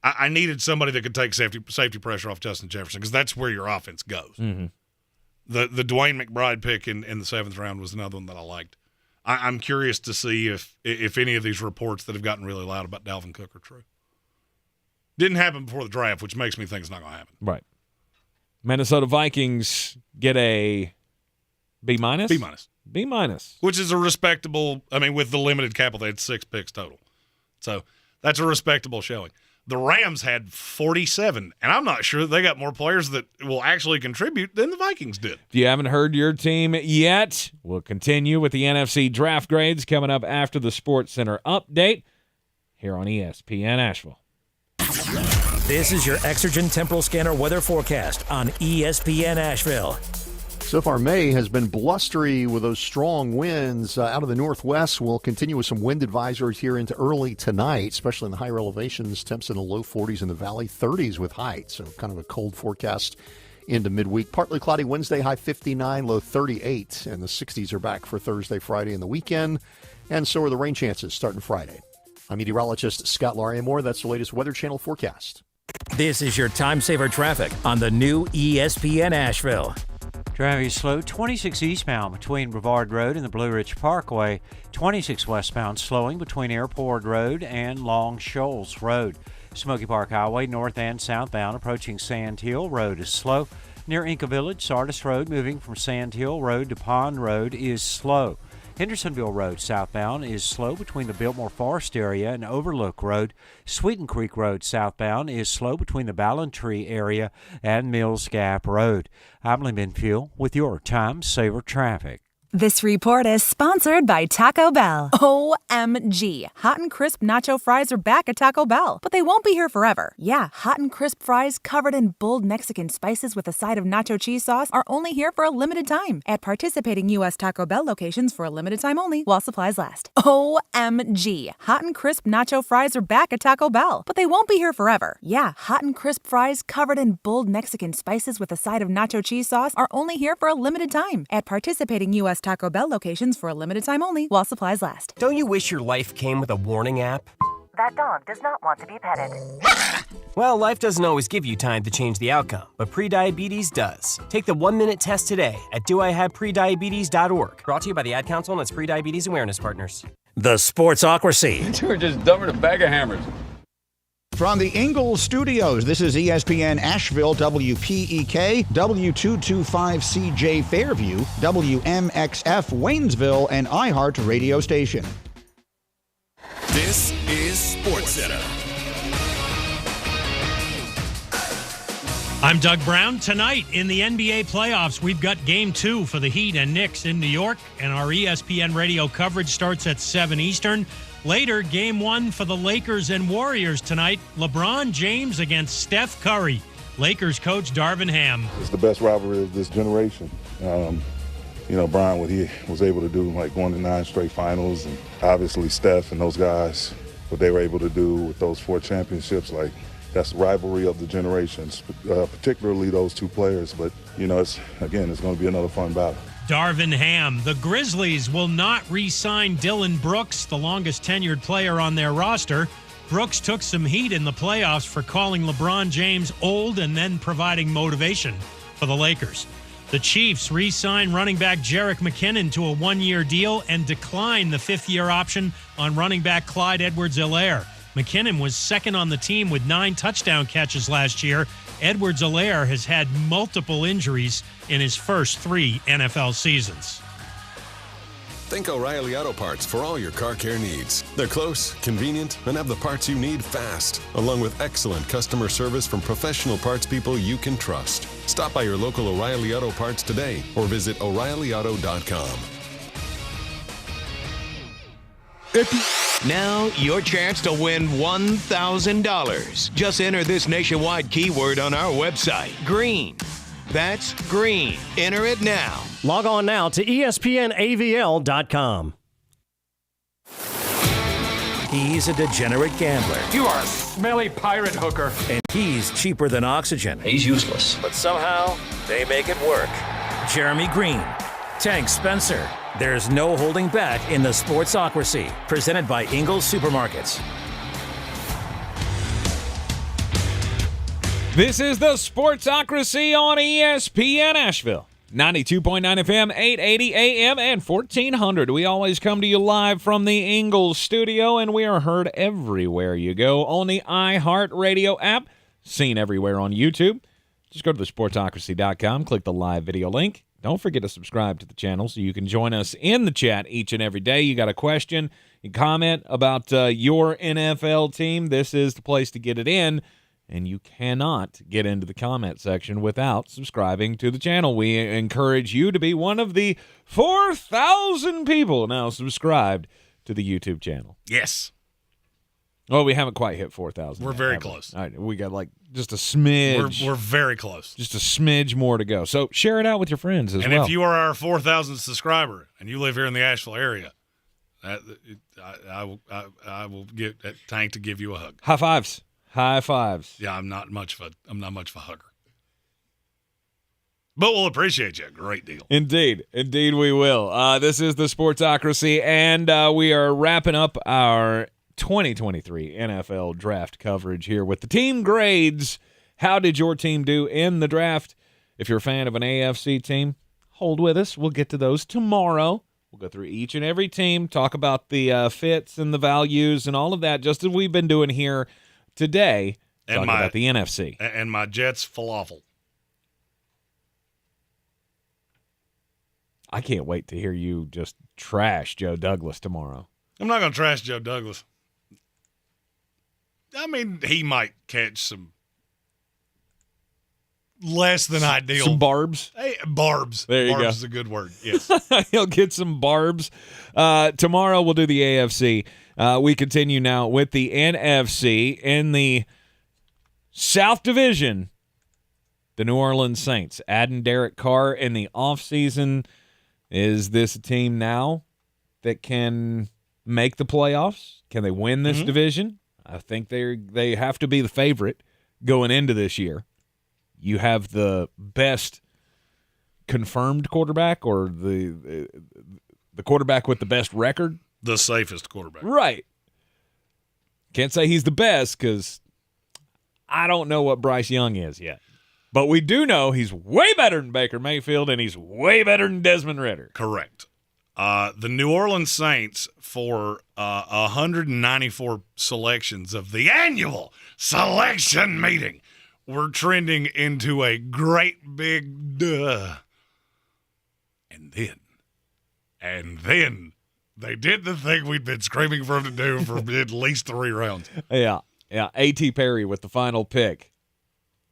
I needed somebody that could take safety pressure off Justin Jefferson because that's where your offense goes. Mm-hmm. The Dwayne McBride pick in the 7th round was another one that I liked. I'm curious to see if any of these reports that have gotten really loud about Dalvin Cook are true. Didn't happen before the draft, which makes me think it's not going to happen. Right. Minnesota Vikings get a B-? B-. Which is a respectable, with the limited capital, they had 6 picks total. So that's a respectable showing. The Rams had 47, and I'm not sure that they got more players that will actually contribute than the Vikings did. If you haven't heard your team yet, we'll continue with the NFC draft grades coming up after the Sports Center update here on ESPN Asheville. This is your Exergen Temporal Scanner weather forecast on ESPN Asheville. So far, May has been blustery with those strong winds out of the northwest. We'll continue with some wind advisories here into early tonight, especially in the higher elevations. Temps in the low 40s in the valley, 30s with height. So kind of a cold forecast into midweek. Partly cloudy Wednesday, high 59, low 38. And the 60s are back for Thursday, Friday, and the weekend. And so are the rain chances starting Friday. I'm meteorologist Scott Lariamore. That's the latest Weather Channel forecast. This is your time saver traffic on the new ESPN Asheville. Traffic is slow, 26 eastbound between Brevard Road and the Blue Ridge Parkway, 26 westbound slowing between Airport Road and Long Shoals Road. Smoky Park Highway north and southbound approaching Sand Hill Road is slow. Near Inca Village, Sardis Road moving from Sand Hill Road to Pond Road is slow. Hendersonville Road southbound is slow between the Biltmore Forest area and Overlook Road. Sweeten Creek Road southbound is slow between the Ballantree area and Mills Gap Road. I'm Lee Minfield with your Time Saver Traffic. This report is sponsored by Taco Bell. OMG. Hot and crisp nacho fries are back at Taco Bell, but they won't be here forever. Yeah, hot and crisp fries covered in bold Mexican spices with a side of nacho cheese sauce are only here for a limited time at participating U.S. Taco Bell locations for a limited time only while supplies last. OMG. Hot and crisp nacho fries are back at Taco Bell, but they won't be here forever. Yeah, hot and crisp fries covered in bold Mexican spices with a side of nacho cheese sauce are only here for a limited time at participating U.S. Taco Bell locations for a limited time only while supplies last. Don't you wish your life came with a warning app? That dog does not want to be petted. Well, life doesn't always give you time to change the outcome, but prediabetes does. Take the 1-minute test today at doihaveprediabetes.org. Brought to you by the Ad Council and its Prediabetes Awareness Partners. The Sportsocracy. You were just dumber than a bag of hammers. From the Ingles Studios, this is ESPN Asheville, WPEK, W225CJ Fairview, WMXF Waynesville, and iHeart radio station. This is SportsCenter. I'm Doug Brown. Tonight in the NBA playoffs, we've got Game 2 for the Heat and Knicks in New York, and our ESPN radio coverage starts at 7 Eastern. Later, Game 1 for the Lakers and Warriors tonight. LeBron James against Steph Curry. Lakers coach Darvin Ham. It's the best rivalry of this generation. Brian, what he was able to do, like going to 9 straight finals, and obviously Steph and those guys, what they were able to do with those 4 championships, like that's the rivalry of the generations, particularly those 2 players. But, it's going to be another fun battle. Darvin Ham. The Grizzlies will not re-sign Dylan Brooks, the longest tenured player on their roster. Brooks took some heat in the playoffs for calling LeBron James old and then providing motivation for the Lakers. The Chiefs re-sign running back Jerick McKinnon to a 1-year deal and decline the 5th-year option on running back Clyde Edwards-Helaire. McKinnon was second on the team with 9 touchdown catches last year. Edwards-Helaire has had multiple injuries in his first 3 NFL seasons. Think O'Reilly Auto Parts for all your car care needs. They're close, convenient, and have the parts you need fast, along with excellent customer service from professional parts people you can trust. Stop by your local O'Reilly Auto Parts today or visit O'ReillyAuto.com. Now, your chance to win $1,000. Just enter this nationwide keyword on our website, Greene. That's Greene. Enter it now. Log on now to ESPNAVL.com. He's a degenerate gambler. You are a smelly pirate hooker. And he's cheaper than oxygen. He's useless. But somehow, they make it work. Jeremy Greene. Tank Spencer. There's no holding back in the Sportsocracy. Presented by Ingles Supermarkets. This is the Sportsocracy on ESPN Asheville. 92.9 FM, 880 AM, and 1400. We always come to you live from the Ingles Studio, and we are heard everywhere you go on the iHeart Radio app, seen everywhere on YouTube. Just go to thesportsocracy.com, click the live video link. Don't forget to subscribe to the channel so you can join us in the chat each and every day. You got a question, you comment about your NFL team, this is the place to get it in. And you cannot get into the comment section without subscribing to the channel. We encourage you to be one of the 4,000 people now subscribed to the YouTube channel. Yes. Well, we haven't quite hit 4,000. We're very close. All right, we got like just a smidge. We're very close. Just a smidge more to go. So share it out with your friends as well. And if you are our 4,000th subscriber and you live here in the Asheville area, I will get Tank to give you a hug. High fives. High fives. Yeah, I'm not much of a hugger. But we'll appreciate you a great deal. Indeed we will. This is the Sportsocracy, and we are wrapping up our 2023 NFL draft coverage here with the team grades. How did your team do in the draft? If you're a fan of an AFC team, hold with us. We'll get to those tomorrow. We'll go through each and every team, talk about the fits and the values and all of that, just as we've been doing here today, talking about the NFC. And my Jets falafel. I can't wait to hear you just trash Joe Douglas tomorrow. I'm not going to trash Joe Douglas. I mean, he might catch some less than ideal. Some barbs? Hey, barbs. There you barbs go. is a good word, yes. He'll get some barbs. Tomorrow we'll do the AFC. We continue now with the NFC. In the South Division, the New Orleans Saints adding Derek Carr in the offseason. Is this a team now that can make the playoffs? Can they win this division? I think they have to be the favorite going into this year. You have the best confirmed quarterback, or the quarterback with the best record. The safest quarterback. Right. Can't say he's the best because I don't know what Bryce Young is yet. But we do know he's way better than Baker Mayfield, and he's way better than Desmond Ridder. Correct. The New Orleans Saints, for 194 selections of the annual selection meeting, were trending into a great big duh. And then they did the thing we'd been screaming for them to do for at least 3 rounds. Yeah. A.T. Perry with the final pick.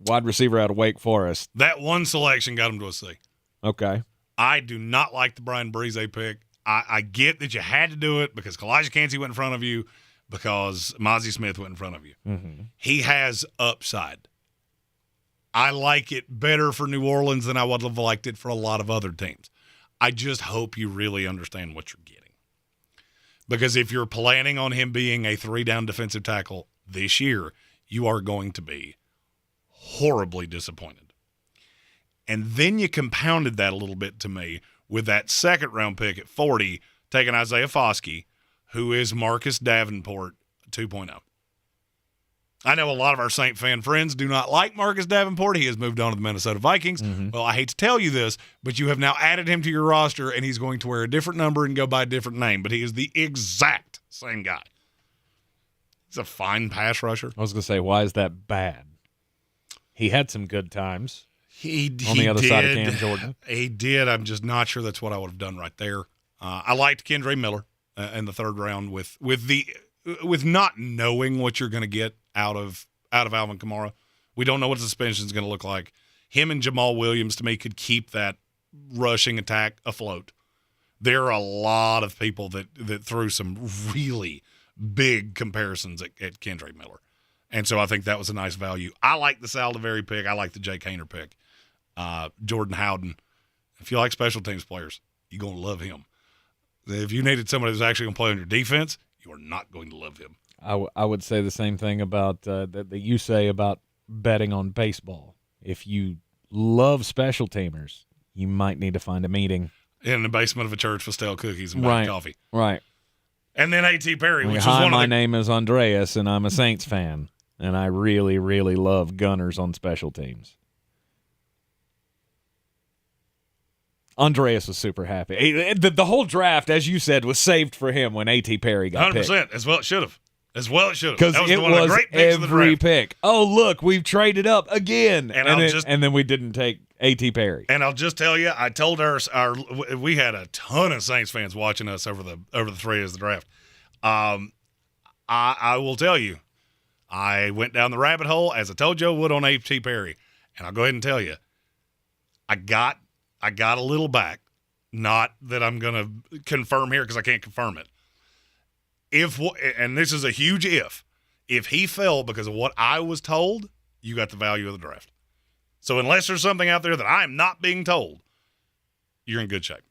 Wide receiver out of Wake Forest. That one selection got him to a C. Okay. I do not like the Brian Breeze pick. I get that you had to do it because Kalijah Kancey went in front of you, because Mozzie Smith went in front of you. Mm-hmm. He has upside. I like it better for New Orleans than I would have liked it for a lot of other teams. I just hope you really understand what you're getting. Because if you're planning on him being a 3-down defensive tackle this year, you are going to be horribly disappointed. And then you compounded that a little bit to me with that second-round pick at 40, taking Isaiah Foskey, who is Marcus Davenport 2.0. I know a lot of our Saint fan friends do not like Marcus Davenport. He has moved on to the Minnesota Vikings. Mm-hmm. Well, I hate to tell you this, but you have now added him to your roster, and he's going to wear a different number and go by a different name. But he is the exact same guy. He's a fine pass rusher. I was going to say, why is that bad? He had some good times. He on the other did. side of Cam Jordan. He did. I'm just not sure that's what I would have done right there. I liked Kendre Miller in the third round with not knowing what you're going to get out of Alvin Kamara. We don't know what the suspension is going to look like. Him and Jamal Williams, to me, could keep that rushing attack afloat. There are a lot of people that threw some really big comparisons at Kendre Miller. And so I think that was a nice value. I like the Saldivari pick. I like the Jay Kaner pick. Jordan Howden. If you like special teams players, you're going to love him. If you needed somebody who's actually going to play on your defense, you are not going to love him. I would say the same thing about that you say about betting on baseball. If you love special teamers, you might need to find a meeting in the basement of a church with stale cookies and white coffee. Right. And then A.T. Perry, which is hi, one of my name is Andreas, and I'm a Saints fan, and I really, really love gunners on special teams. Andreas was super happy. The whole draft, as you said, was saved for him when A.T. Perry got 100%, picked. As well it should have. Because that was it one of the was great picks of the every draft. pick. Oh, look, we've traded up again. And then we didn't take A.T. Perry. And I'll just tell you, I told we had a ton of Saints fans watching us over the 3 days of the draft. I will tell you, I went down the rabbit hole, as I told Joe Wood, on A.T. Perry. And I'll go ahead and tell you, I got a little back. Not that I'm going to confirm here because I can't confirm it. And this is a huge if he fell because of what I was told, you got the value of the draft. So unless there's something out there that I'm not being told, you're in good shape.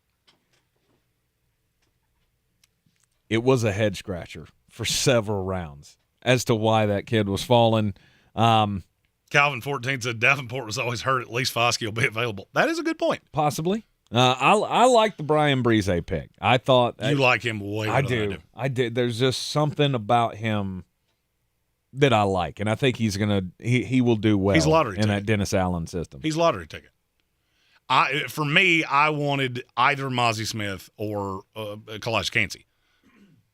It was a head scratcher for several rounds as to why that kid was falling. Calvin 14 said Davenport was always hurt. At least Foskey will be available. That is a good point. Possibly. I like the Brian Breeze pick. I thought you like him way more than I do. I did. There's just something about him that I like, and I think he will do well. He's lottery in that Dennis Allen system. He's lottery ticket. For me, I wanted either Mozzie Smith or Kalijah Kancey.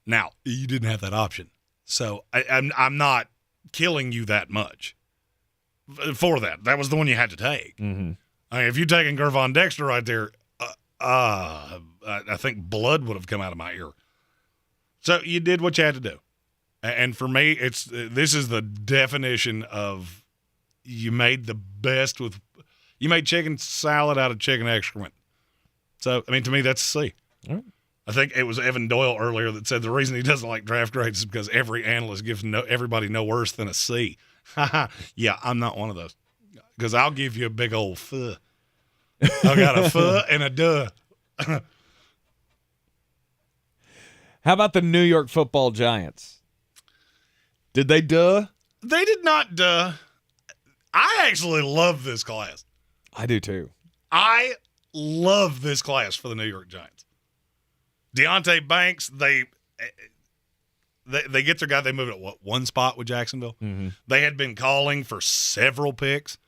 Now you didn't have that option, so I'm not killing you that much for that. That was the one you had to take. Mm-hmm. I mean, if you're taking Gervon Dexter right there, I think blood would have come out of my ear. So you did what you had to do. And for me, this is the definition of you made the best with – you made chicken salad out of chicken excrement. So, I mean, to me, that's C. All right. I think it was Evan Doyle earlier that said the reason he doesn't like draft grades is because every analyst gives everybody no worse than a C. Yeah, I'm not one of those because I'll give you a big old fuh. I got a fuh and a duh. How about the New York Football Giants? Did they duh? They did not duh. I actually love this class. I do too. I love this class for the New York Giants. Deonte Banks, they get their guy. They moved it, one spot with Jacksonville? Mm-hmm. They had been calling for several picks.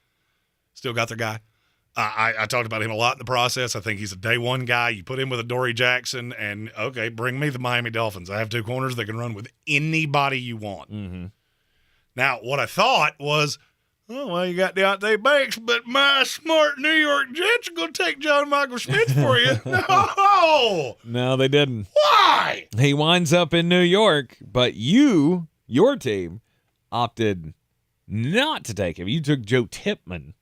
Still got their guy. I talked about him a lot in the process. I think he's a day one guy. You put him with a Dory Jackson, and, okay, bring me the Miami Dolphins. I have two corners that can run with anybody you want. Mm-hmm. Now, what I thought was, oh, well, you got Deonte Banks, but my smart New York Jets are going to take John Michael Schmitz for you. No! No, they didn't. Why? He winds up in New York, but your team, opted not to take him. You took Joe Tipman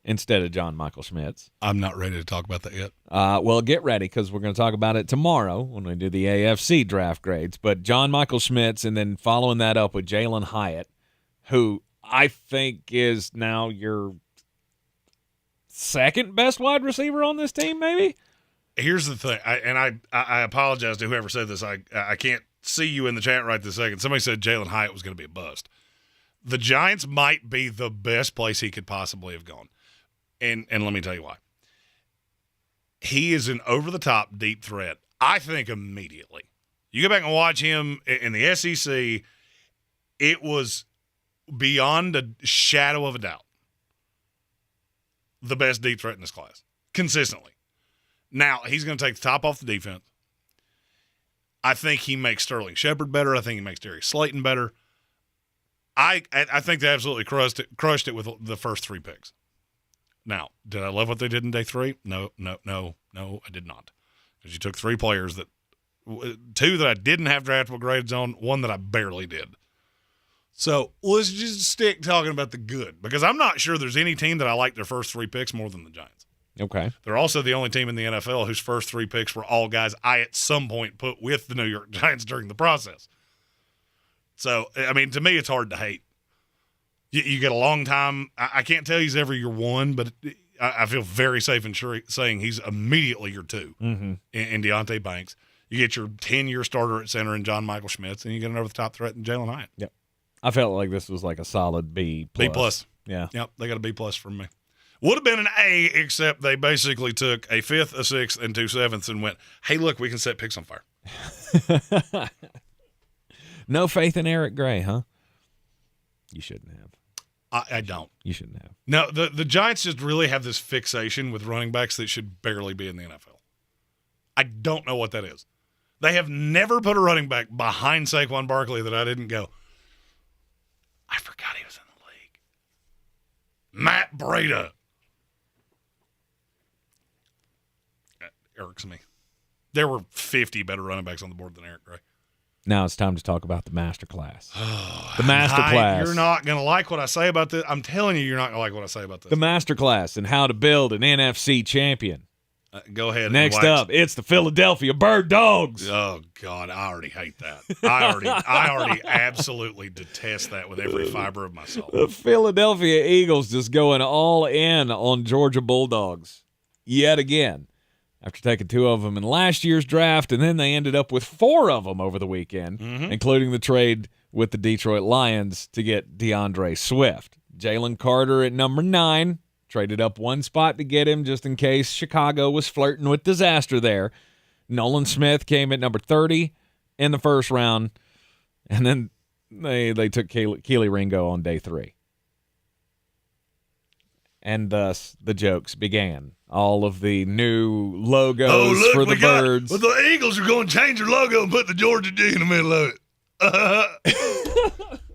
instead of John Michael Schmitz. I'm not ready to talk about that yet. Well, get ready because we're going to talk about it tomorrow when we do the AFC draft grades. But John Michael Schmitz, and then following that up with Jalen Hyatt, who I think is now your second best wide receiver on this team, maybe? Here's the thing, I apologize to whoever said this. I can't see you in the chat right this second. Somebody said Jalen Hyatt was going to be a bust. The Giants might be the best place he could possibly have gone. And let me tell you why. He is an over-the-top deep threat, I think, immediately. You go back and watch him in the SEC, it was beyond a shadow of a doubt the best deep threat in this class, consistently. Now, he's going to take the top off the defense. I think he makes Sterling Shepard better. I think he makes Darius Slayton better. I think they absolutely crushed it with the first three picks. Now, did I love what they did in day three? No, I did not. Because you took three players two that I didn't have draftable grades on, one that I barely did. So let's just stick talking about the good, because I'm not sure there's any team that I like their first three picks more than the Giants. Okay. They're also the only team in the NFL whose first three picks were all guys I at some point put with the New York Giants during the process. So, I mean, to me, it's hard to hate. You get a long time. I can't tell he's ever your one, but I feel very safe in saying he's immediately your two in Deonte Banks. You get your 10-year starter at center in John Michael Schmitz, and you get an over-the-top threat in Jalen Hyatt. Yep. I felt like this was like a solid B+. B+. Yeah. Yep, they got a B+ from me. Would have been an A, except they basically took a 5th, a 6th, and 2 7ths and went, hey, look, we can set picks on fire. No faith in Eric Gray, huh? You shouldn't have. I don't. You shouldn't have. No, the Giants just really have this fixation with running backs that should barely be in the NFL. I don't know what that is. They have never put a running back behind Saquon Barkley that I didn't go, I forgot he was in the league. Matt Breida. That irks me. There were 50 better running backs on the board than Eric Gray. Now it's time to talk about the masterclass. The masterclass. You're not going to like what I say about this. I'm telling you, you're not going to like what I say about this. The masterclass and how to build an NFC champion. Go ahead. Next up, it's the Philadelphia Bird Dogs. Oh, God, I already hate that. I already absolutely detest that with every fiber of my soul. The Philadelphia Eagles just going all in on Georgia Bulldogs yet again. After taking 2 of them in last year's draft, and then they ended up with 4 of them over the weekend, including the trade with the Detroit Lions to get DeAndre Swift. Jalen Carter at number 9, traded up 1 spot to get him just in case Chicago was flirting with disaster there. Nolan Smith came at number 30 in the first round, and then they took Keely Ringo on day 3. And thus the jokes began. All of the new logos for the Birds. Well, the Eagles are going to change their logo and put the Georgia G in the middle of it.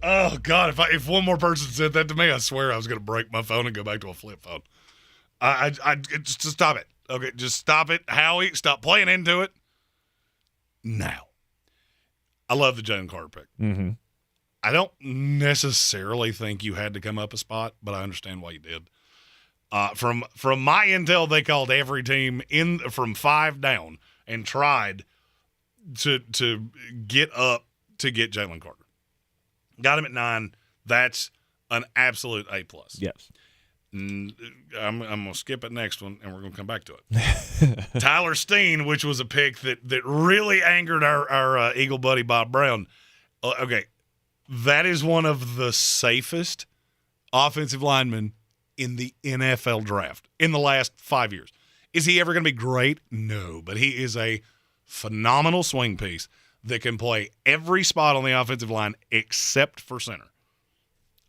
Oh, God, if one more person said that to me, I swear I was going to break my phone and go back to a flip phone. Just stop it. Okay, just stop it, Howie. Stop playing into it. Now, I love the Jalen Carter pick. Mm-hmm. I don't necessarily think you had to come up a spot, but I understand why you did. From my intel, they called every team from 5 down and tried to get up to get Jalen Carter. Got him at 9. That's an absolute A+. Yes. I'm going to skip it next one, and we're going to come back to it. Tyler Steen, which was a pick that really angered our Eagle buddy Bob Brown. Okay, that is one of the safest offensive linemen in the NFL draft in the last 5 years. Is he ever going to be great? No, but he is a phenomenal swing piece that can play every spot on the offensive line except for center.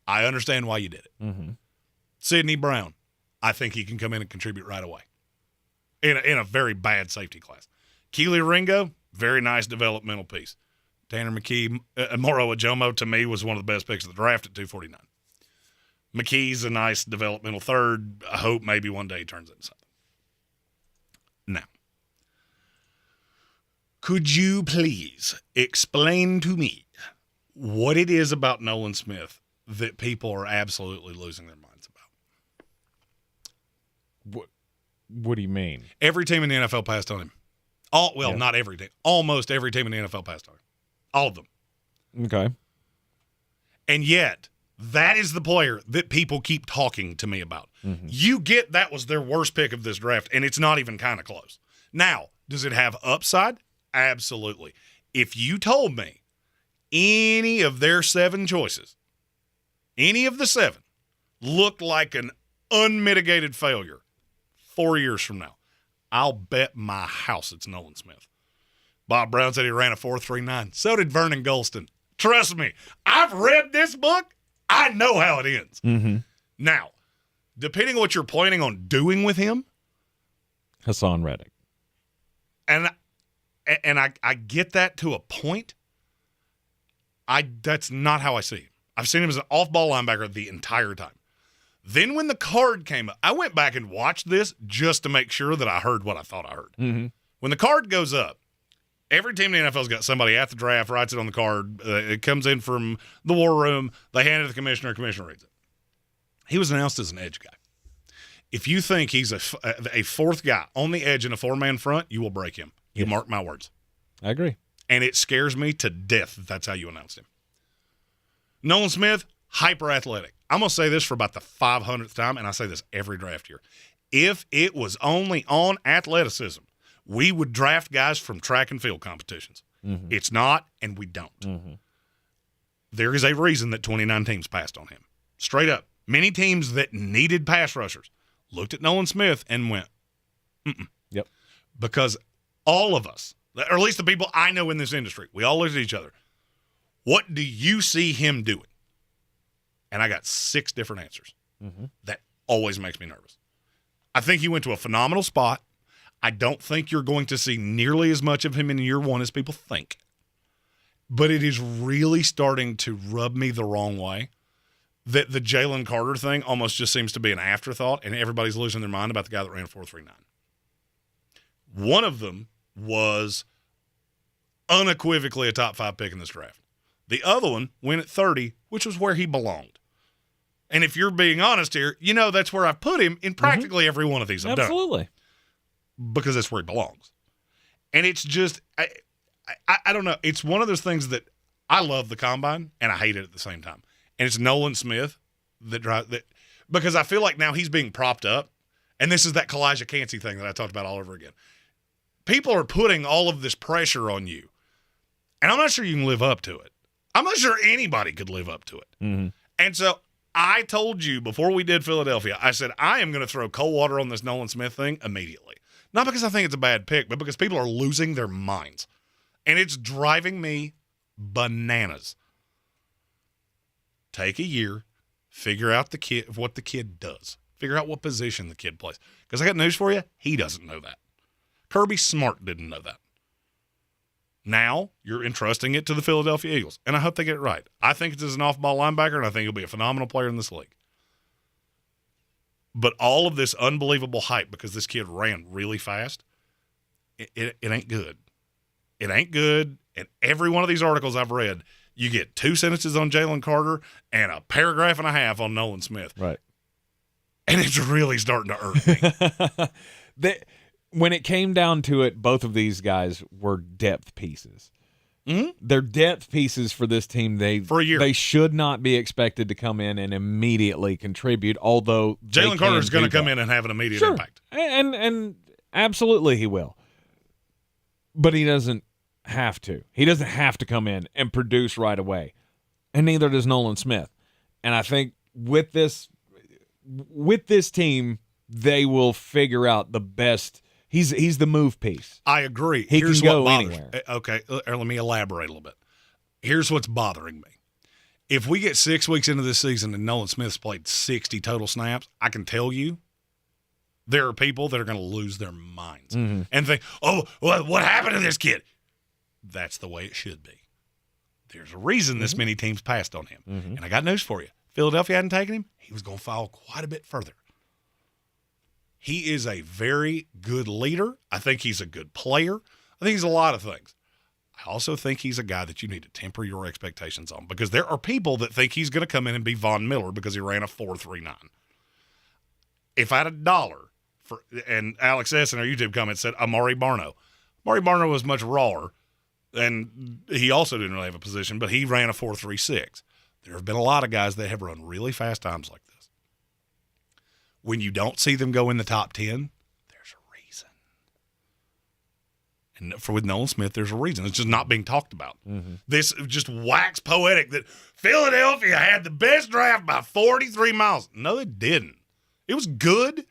I understand why you did it. Mm-hmm. Sidney Brown, I think he can come in and contribute right away in a very bad safety class. Keely Ringo, very nice developmental piece. Tanner McKee, Moro Ajomo, to me, was one of the best picks of the draft at 249. McKee's a nice developmental third. I hope maybe one day he turns into something. Now, could you please explain to me what it is about Nolan Smith that people are absolutely losing their minds about? What do you mean? Every team in the NFL passed on him. Not every team. Almost every team in the NFL passed on him. All of them. Okay. And yet, that is the player that people keep talking to me about. Mm-hmm. You get that was their worst pick of this draft, and it's not even kind of close. Now, does it have upside? Absolutely. If you told me any of their 7 choices, any of the 7, looked like an unmitigated failure 4 years from now, I'll bet my house it's Nolan Smith. Bob Brown said he ran a 4.39. So did Vernon Golston. Trust me, I've read this book. I know how it ends. Mm-hmm. Now, depending on what you're planning on doing with him, Hassan Reddick. And I get that to a point. That's not how I see him. I've seen him as an off-ball linebacker the entire time. Then when the card came up, I went back and watched this just to make sure that I heard what I thought I heard. Mm-hmm. When the card goes up, every team in the NFL's got somebody at the draft, writes it on the card. It comes in from the war room. They hand it to the commissioner reads it. He was announced as an edge guy. If you think he's a 4th guy on the edge in a 4-man front, you will break him. You mark my words. I agree. And it scares me to death that that's how you announced him. Nolan Smith, hyper athletic. I'm going to say this for about the 500th time, and I say this every draft year. If it was only on athleticism, we would draft guys from track and field competitions. Mm-hmm. It's not, and we don't. Mm-hmm. There is a reason that 29 teams passed on him. Straight up. Many teams that needed pass rushers looked at Nolan Smith and went, mm-mm. Yep. Because all of us, or at least the people I know in this industry, we all looked at each other. What do you see him doing? And I got 6 different answers. Mm-hmm. That always makes me nervous. I think he went to a phenomenal spot. I don't think you're going to see nearly as much of him in year 1 as people think. But it is really starting to rub me the wrong way that the Jalen Carter thing almost just seems to be an afterthought, and everybody's losing their mind about the guy that ran a 4.39. One of them was unequivocally a top 5 pick in this draft. The other one went at 30, which was where he belonged. And if you're being honest here, that's where I've put him in practically every one of these I've done. Absolutely. Because that's where he belongs. And it's just, I don't know. It's one of those things that I love the combine and I hate it at the same time. And it's Nolan Smith that drives that, because I feel like now he's being propped up. And this is that Kalijah Cansey thing that I talked about all over again. People are putting all of this pressure on you. And I'm not sure you can live up to it. I'm not sure anybody could live up to it. Mm-hmm. And so I told you before we did Philadelphia, I said, I am going to throw cold water on this Nolan Smith thing immediately. Not because I think it's a bad pick, but because people are losing their minds. And it's driving me bananas. Take a year, figure out what the kid does. Figure out what position the kid plays. Because I got news for you, he doesn't know that. Kirby Smart didn't know that. Now you're entrusting it to the Philadelphia Eagles, and I hope they get it right. I think it's as an off-ball linebacker, and I think he'll be a phenomenal player in this league. But all of this unbelievable hype because this kid ran really fast, it ain't good. It ain't good. And every one of these articles I've read, you get 2 sentences on Jalen Carter and a paragraph and a half on Nolan Smith. Right. And it's really starting to irk me. When it came down to it, both of these guys were depth pieces. Mm-hmm. They're depth pieces for this team. For a year. They should not be expected to come in and immediately contribute, although Jalen Carter is going to come in and have an immediate impact. And absolutely he will. But he doesn't have to. He doesn't have to come in and produce right away. And neither does Nolan Smith. And I think with this team, they will figure out the best. He's the move piece. I agree. Here's can go anywhere. Okay, let me elaborate a little bit. Here's what's bothering me. If we get 6 weeks into this season and Nolan Smith's played 60 total snaps, I can tell you there are people that are going to lose their minds and think, oh, well, what happened to this kid? That's the way it should be. There's a reason this many teams passed on him. And I got news for you. Philadelphia hadn't taken him, he was going to fall quite a bit further. He is a very good leader. I think he's a good player. I think he's a lot of things. I also think he's a guy that you need to temper your expectations on because there are people that think he's going to come in and be Von Miller because he ran a 4.39. If I had $1 for, and Alex S. in our YouTube comment said Amari Barno. Amari Barno was much rawer, and he also didn't really have a position, but he ran a 4.36. There have been a lot of guys that have run really fast times like this. When you don't see them go in the top 10, there's a reason. And with Nolan Smith, there's a reason. It's just not being talked about. This just wax poetic that Philadelphia had the best draft by 43 miles. No, they didn't. It was good.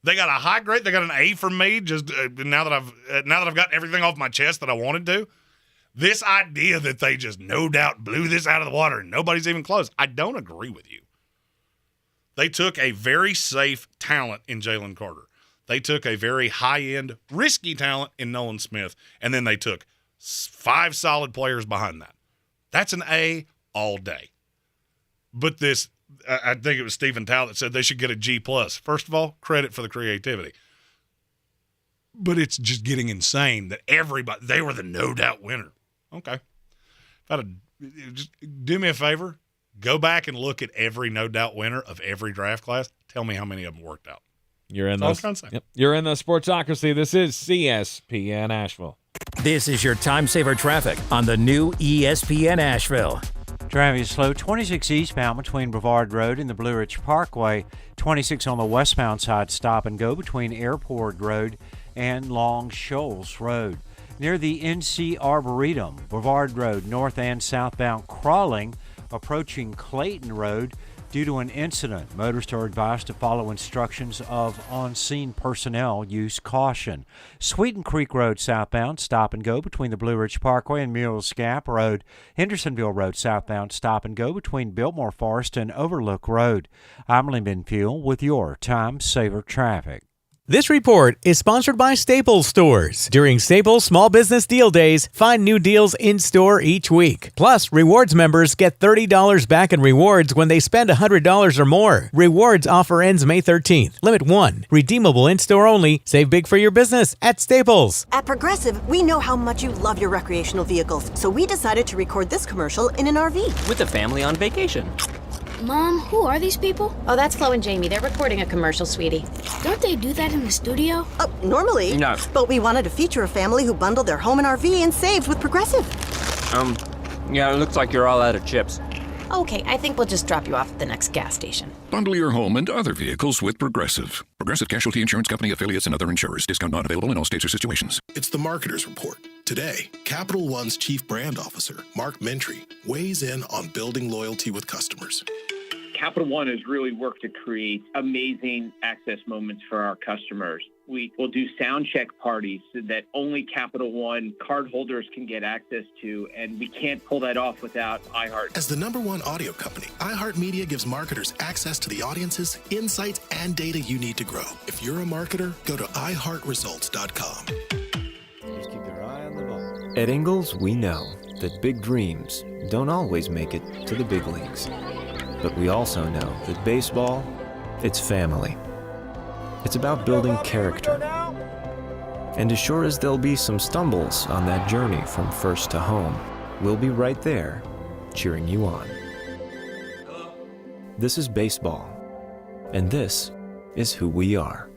They got a high grade. They got an A from me. Just now that I've got everything off my chest that I wanted to. This idea that they just no doubt blew this out of the water and nobody's even close. I don't agree with you. They took a very safe talent in Jalen Carter. They took a very high-end, risky talent in Nolan Smith, and then they took 5 solid players behind that. That's an A all day. But this, I think it was Stephen Tao that said they should get a G+. First of all, credit for the creativity. But it's just getting insane that everybody, they were the no-doubt winner. Okay. Just do me a favor. Go back and look at every no-doubt winner of every draft class. Tell me how many of them worked out. You're in the You're in the Sportsocracy. This is ESPN Asheville. This is your time saver traffic on the new ESPN Asheville. Traffic is slow. 26 eastbound between Brevard Road and the Blue Ridge Parkway. 26 on the westbound side, stop and go between Airport Road and Long Shoals Road. Near the NC Arboretum, Brevard Road, north and southbound crawling, approaching Clayton Road due to an incident. Motorists are advised to follow instructions of on-scene personnel. Use caution. Sweeten Creek Road southbound, stop and go between the Blue Ridge Parkway and Mules Gap Road. Hendersonville Road southbound, stop and go between Biltmore Forest and Overlook Road. I'm Lyndon Fuel with your Time Saver Traffic. This report is sponsored by Staples Stores. During Staples Small Business Deal Days, find new deals in-store each week. Plus, rewards members get $30 back in rewards when they spend $100 or more. Rewards offer ends May 13th. Limit 1. Redeemable in-store only. Save big for your business at Staples. At Progressive, we know how much you love your recreational vehicles, so we decided to record this commercial in an RV. With a family on vacation. Mom, who are these people? Oh, that's Flo and Jamie. They're recording a commercial, sweetie. Don't they do that in the studio? Normally. No. But we wanted to feature a family who bundled their home and RV and saved with Progressive. Yeah, it looks like you're all out of chips. Okay, I think we'll just drop you off at the next gas station. Bundle your home and other vehicles with Progressive. Progressive Casualty Insurance Company, affiliates, and other insurers. Discount not available in all states or situations. It's the Marketer's Report. Today, Capital One's Chief Brand Officer, Mark Mentry, weighs in on building loyalty with customers. Capital One has really worked to create amazing access moments for our customers. We will do sound check parties that only Capital One cardholders can get access to, and we can't pull that off without iHeart. As the #1 audio company, iHeartMedia gives marketers access to the audiences, insights, and data you need to grow. If you're a marketer, go to iHeartResults.com. Just keep your eye on the ball. At Ingles, we know that big dreams don't always make it to the big leagues. But we also know that baseball, it's family. It's about building character. And as sure as there'll be some stumbles on that journey from first to home, we'll be right there, cheering you on. This is baseball, and this is who we are.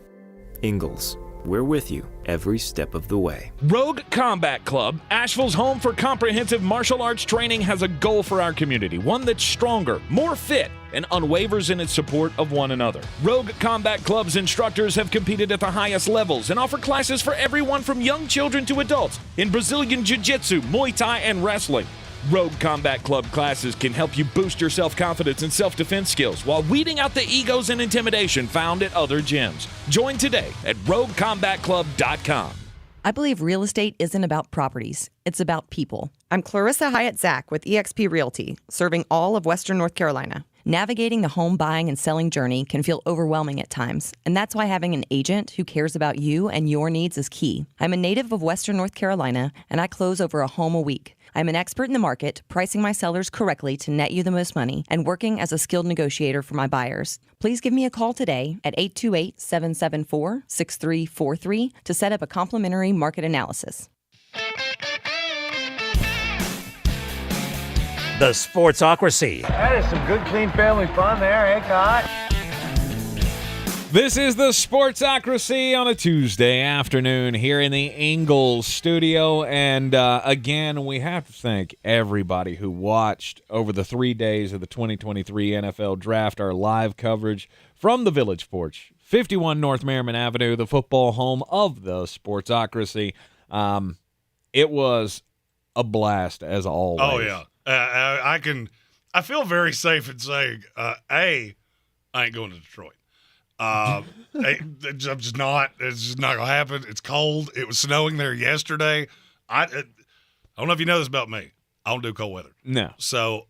Ingles, we're with you every step of the way. Rogue Combat Club, Asheville's home for comprehensive martial arts training, has a goal for our community, one that's stronger, more fit, and unwavers in its support of one another. Rogue Combat Club's instructors have competed at the highest levels and offer classes for everyone from young children to adults in Brazilian Jiu-Jitsu, Muay Thai, and wrestling. Rogue Combat Club classes can help you boost your self-confidence and self-defense skills while weeding out the egos and intimidation found at other gyms. Join today at roguecombatclub.com. I believe real estate isn't about properties. It's about people. I'm Clarissa Hyatt-Zach with eXp Realty, serving all of Western North Carolina. Navigating the home buying and selling journey can feel overwhelming at times, and that's why having an agent who cares about you and your needs is key. I'm a native of Western North Carolina, and I close over a home a week. I'm an expert in the market, pricing my sellers correctly to net you the most money, and working as a skilled negotiator for my buyers. Please give me a call today at 828-774-6343 to set up a complimentary market analysis. The Sportsocracy. That is some good, clean family fun there, eh, Cot? This is the Sportsocracy on a Tuesday afternoon here in the Ingles studio. And again, we have to thank everybody who watched over the 3 days of the 2023 NFL Draft, our live coverage from the Village Porch, 51 North Merriman Avenue, the football home of the Sportsocracy. It was a blast, as always. Oh, yeah. I feel very safe in saying, I ain't going to Detroit. I'm just not. It's just not gonna happen. It's cold. It was snowing there yesterday. I don't know if you know this about me. I don't do cold weather. No. So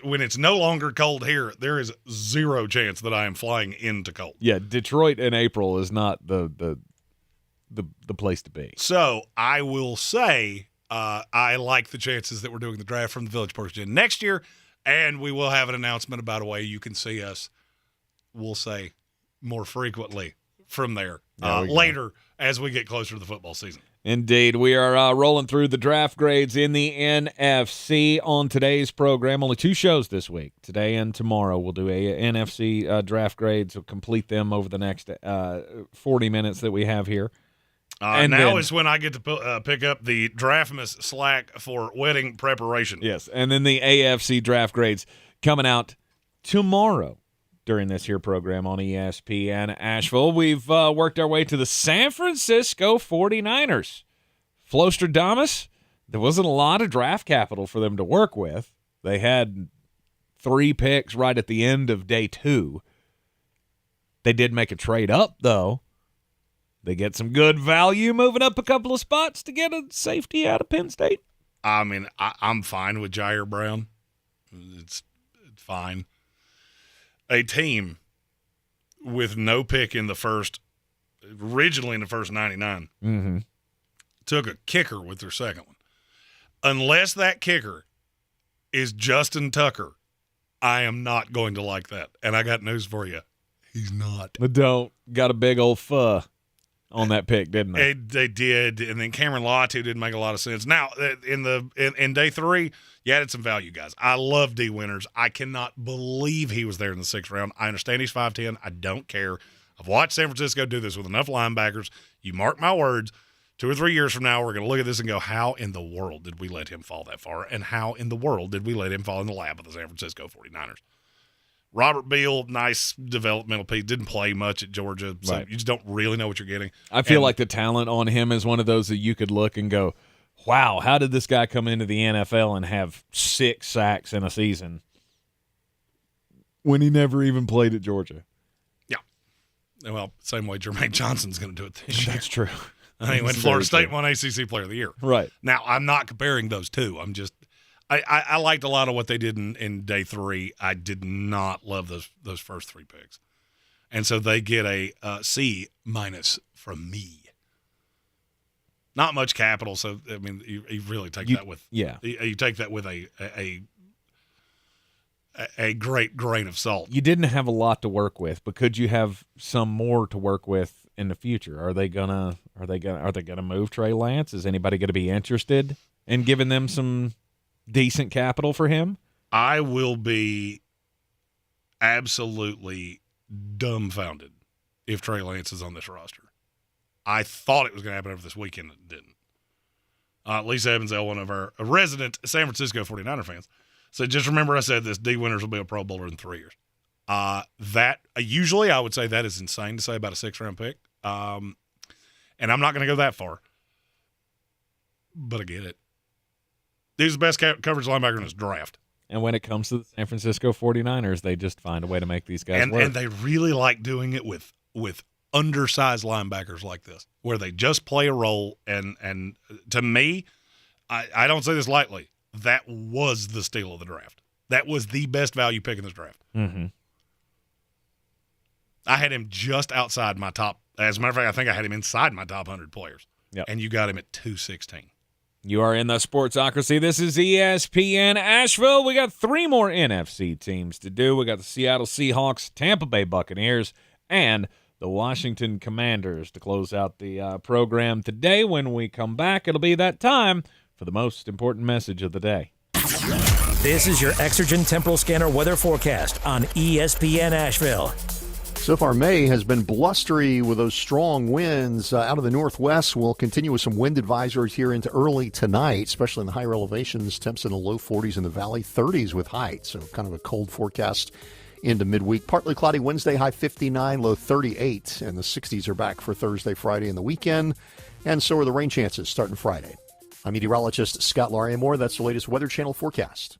when it's no longer cold here, there is zero chance that I am flying into cold. Yeah, Detroit in April is not the place to be. So I will say I like the chances that we're doing the draft from the Village Porch Gym next year, and we will have an announcement about a way you can see us. We'll say more frequently from there later as we get closer to the football season. Indeed. We are rolling through the draft grades in the NFC on today's program. Only 2 shows this week. Today and tomorrow we'll do a NFC draft grades. We'll complete them over the next 40 minutes that we have here. And now is when I get to pick up the Draftmas slack for wedding preparation. Yes, and then the AFC draft grades coming out tomorrow during this here program on ESPN Asheville. We've worked our way to the San Francisco 49ers. Flostradamus, there wasn't a lot of draft capital for them to work with. They had 3 picks right at the end of day 2. They did make a trade up, though. They get some good value moving up a couple of spots to get a safety out of Penn State. I mean, I'm fine with Jair Brown. It's fine. A team with no pick in the first, originally in the first 99, took a kicker with their second one. Unless that kicker is Justin Tucker, I am not going to like that. And I got news for you. He's not. But don't. Got a big old fuh on that pick, didn't they? They did, and then Cameron Latu didn't make a lot of sense. Now, in day 3, you added some value, guys. I love D. Winters. I cannot believe he was there in the 6th round. I understand he's 5'10". I don't care. I've watched San Francisco do this with enough linebackers. You mark my words, 2 or 3 years from now, we're going to look at this and go, how in the world did we let him fall that far? And how in the world did we let him fall in the lap of the San Francisco 49ers? Robert Beal, nice developmental piece. Didn't play much at Georgia, so you just don't really know what you're getting. I feel like the talent on him is one of those that you could look and go, wow, how did this guy come into the NFL and have 6 sacks in a season when he never even played at Georgia? Yeah. Well, same way Jermaine Johnson's going to do it this year. That's true. I mean, when Florida State won ACC Player of the Year. Right. Now, I'm not comparing those two. I'm just I liked a lot of what they did in day 3. I did not love those first 3 picks. And so they get a C- from me. Not much capital, so I mean you really take that with you take that with a great grain of salt. You didn't have a lot to work with, but could you have some more to work with in the future? Are they gonna move Trey Lance? Is anybody gonna be interested in giving them some decent capital for him? I will be absolutely dumbfounded if Trey Lance is on this roster. I thought it was going to happen over this weekend. It didn't. Lisa Evans-L, one of our resident San Francisco 49er fans, said, just remember I said this, D. Winters will be a Pro Bowler in 3 years. Usually I would say that is insane to say about a 6th-round pick. And I'm not going to go that far. But I get it. He's the best coverage linebacker in his draft. And when it comes to the San Francisco 49ers, they just find a way to make these guys work. And they really like doing it with undersized linebackers like this, where they just play a role. And to me, I don't say this lightly, that was the steal of the draft. That was the best value pick in this draft. Mm-hmm. I had him just outside my top. As a matter of fact, I think I had him inside my top 100 players. Yep. And you got him at 216. You are in the Sportsocracy. This is ESPN Asheville. We got 3 more NFC teams to do. We got the Seattle Seahawks, Tampa Bay Buccaneers, and the Washington Commanders to close out the program today. When we come back, it'll be that time for the most important message of the day. This is your Exergen Temporal Scanner weather forecast on ESPN Asheville. So far, May has been blustery with those strong winds out of the northwest. We'll continue with some wind advisories here into early tonight, especially in the higher elevations. Temps in the low 40s in the valley, 30s with height. So kind of a cold forecast into midweek. Partly cloudy Wednesday, high 59, low 38. And the 60s are back for Thursday, Friday, and the weekend. And so are the rain chances starting Friday. I'm meteorologist Scott Larimore. That's the latest Weather Channel forecast.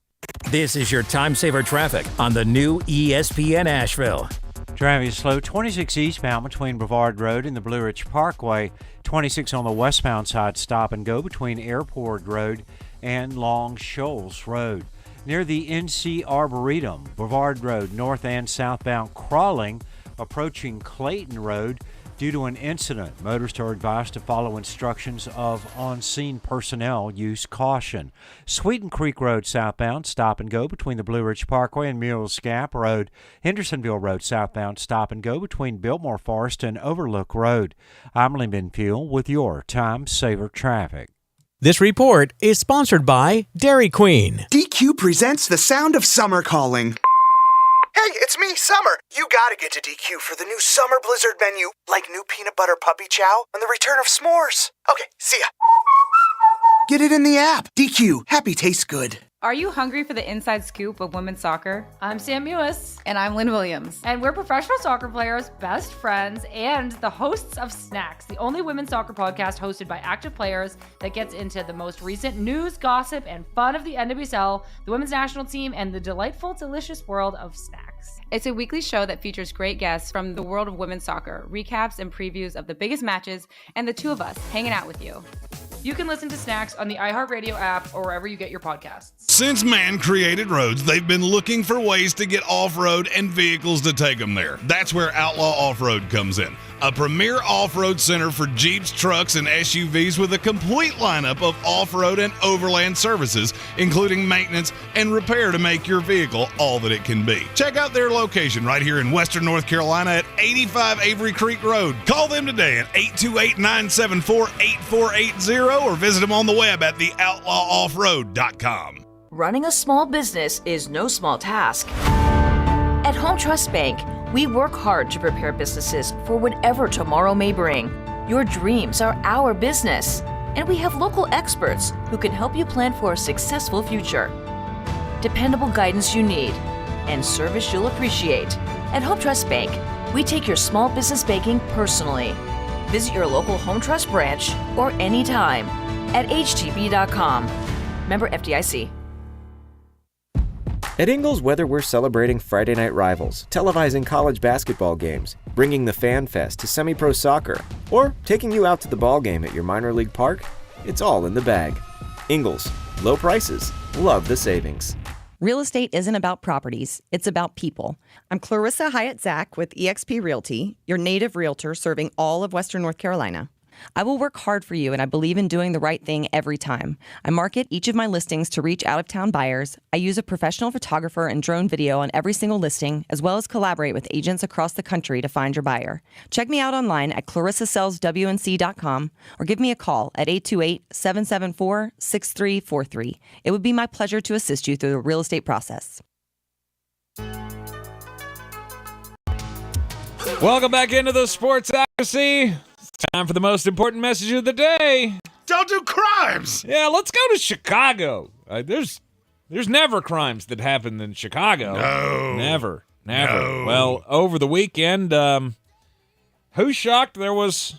This is your time saver traffic on the new ESPN Asheville. Traffic is slow, 26 eastbound between Brevard Road and the Blue Ridge Parkway. 26 on the westbound side, stop and go between Airport Road and Long Shoals Road. Near the NC Arboretum, Brevard Road, north and southbound crawling, approaching Clayton Road. Due to an incident, motorists are advised to follow instructions of on-scene personnel. Use caution. Sweeten Creek Road southbound, stop and go between the Blue Ridge Parkway and Mules Gap Road. Hendersonville Road southbound, stop and go between Biltmore Forest and Overlook Road. I'm Lyndon Peel with your Time Saver Traffic. This report is sponsored by Dairy Queen. DQ presents The Sound of Summer Calling. Hey, it's me, Summer. You gotta get to DQ for the new Summer Blizzard menu, like new peanut butter puppy chow and the return of s'mores. Okay, see ya. Get it in the app. DQ, happy tastes good. Are you hungry for the inside scoop of women's soccer? I'm Sam Mewis. And I'm Lynn Williams. And we're professional soccer players, best friends, and the hosts of Snacks, the only women's soccer podcast hosted by active players that gets into the most recent news, gossip, and fun of the NWSL, the women's national team, and the delightful, delicious world of snacks. It's a weekly show that features great guests from the world of women's soccer, recaps and previews of the biggest matches, and the two of us hanging out with you. You can listen to Snacks on the iHeartRadio app or wherever you get your podcasts. Since man created roads, they've been looking for ways to get off-road and vehicles to take them there. That's where Outlaw Off-Road comes in. A premier off-road center for Jeeps, trucks, and SUVs with a complete lineup of off-road and overland services, including maintenance and repair to make your vehicle all that it can be. Check out their location right here in Western North Carolina at 85 Avery Creek Road. Call them today at 828-974-8480 or visit them on the web at theoutlawoffroad.com. Running a small business is no small task. At Home Trust Bank, we work hard to prepare businesses for whatever tomorrow may bring. Your dreams are our business, and we have local experts who can help you plan for a successful future. Dependable guidance you need, and service you'll appreciate. At Home Trust Bank, we take your small business banking personally. Visit your local Home Trust branch or anytime at htb.com. Member FDIC. At Ingles Weather, we're celebrating Friday night rivals, televising college basketball games, bringing the Fan Fest to semi-pro soccer, or taking you out to the ball game at your minor league park. It's all in the bag. Ingles, low prices, love the savings. Real estate isn't about properties, it's about people. I'm Clarissa Hyatt-Zach with eXp Realty, your native realtor serving all of Western North Carolina. I will work hard for you, and I believe in doing the right thing every time. I market each of my listings to reach out-of-town buyers. I use a professional photographer and drone video on every single listing, as well as collaborate with agents across the country to find your buyer. Check me out online at clarissasellswnc.com or give me a call at 828-774-6343. It would be my pleasure to assist you through the real estate process. Welcome back into the Sportsocracy. It's time for the most important message of the day. Don't do crimes. Yeah, let's go to Chicago. There's never crimes that happen in Chicago. No. Never. No. Well, over the weekend, who's shocked there was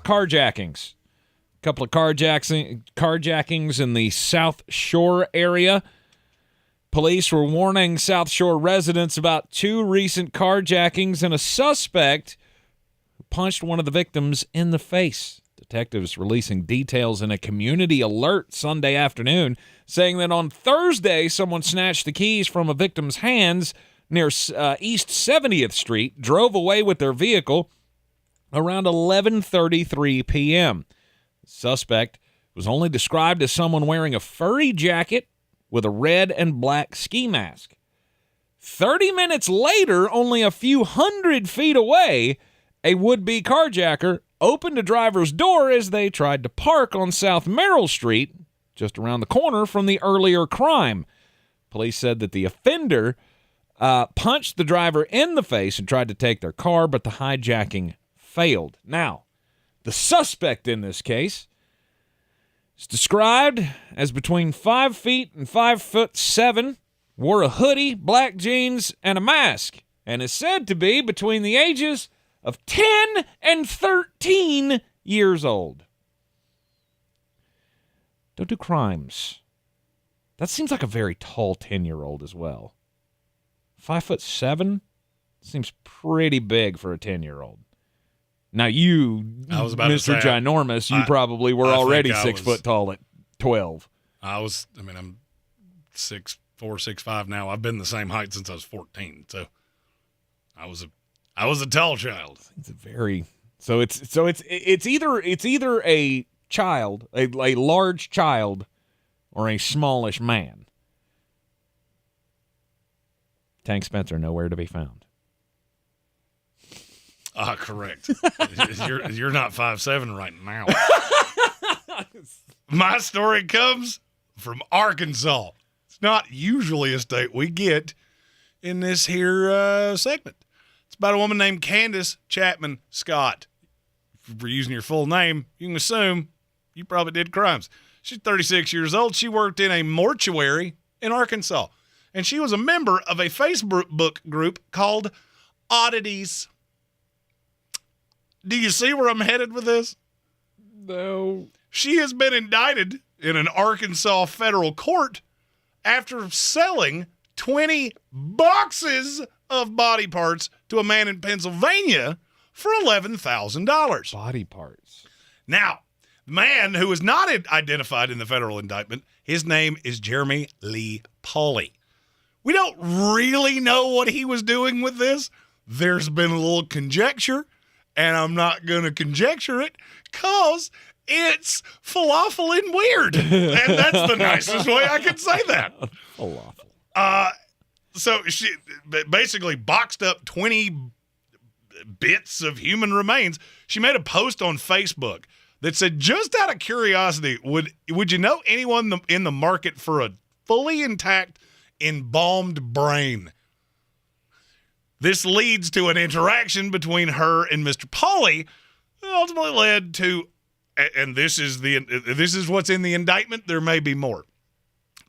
carjackings? A couple of carjackings in the South Shore area. Police were warning South Shore residents about 2 recent carjackings and a suspect who punched one of the victims in the face. Detectives releasing details in a community alert Sunday afternoon, saying that on Thursday, someone snatched the keys from a victim's hands near East 70th Street, drove away with their vehicle around 11:33 p.m. The suspect was only described as someone wearing a furry jacket with a red and black ski mask. 30 minutes later, only a few hundred feet away, a would-be carjacker opened a driver's door as they tried to park on South Merrill Street, just around the corner from the earlier crime. Police said that the offender punched the driver in the face and tried to take their car, but the hijacking failed. Now, the suspect in this case is described as between 5 feet and 5'7", wore a hoodie, black jeans, and a mask, and is said to be between the ages of 10 and 13 years old. Don't do crimes. That seems like a very tall 10-year-old as well. 5'7" seems pretty big for a 10year-old. Now you, Mr. Ginormous, you probably were already 6 foot tall at 12. I'm 6'4", 6'5" now. I've been the same height since I was 14, so I was a tall child. It's either a child, a large child, or a smallish man. Tank Spencer nowhere to be found. Correct. You're not 5'7" right now. My story comes from Arkansas. It's not usually a state we get in this here segment. It's about a woman named Candace Chapman Scott. If we're using your full name, you can assume you probably did crimes. She's 36 years old. She worked in a mortuary in Arkansas, and she was a member of a Facebook group called Oddities. Do you see where I'm headed with this? No. She has been indicted in an Arkansas federal court after selling 20 boxes of body parts to a man in Pennsylvania for $11,000. Body parts. Now, the man who was not identified in the federal indictment, his name is Jeremy Lee Pauley. We don't really know what he was doing with this. There's been a little conjecture, and I'm not going to conjecture it because it's falafel and weird. And that's the nicest way I can say that. Falafel. So she basically boxed up 20 bits of human remains. She made a post on Facebook that said, just out of curiosity, would you know anyone in the market for a fully intact embalmed brain? This leads to an interaction between her and Mr. Pauley, ultimately led to, and this is what's in the indictment. There may be more.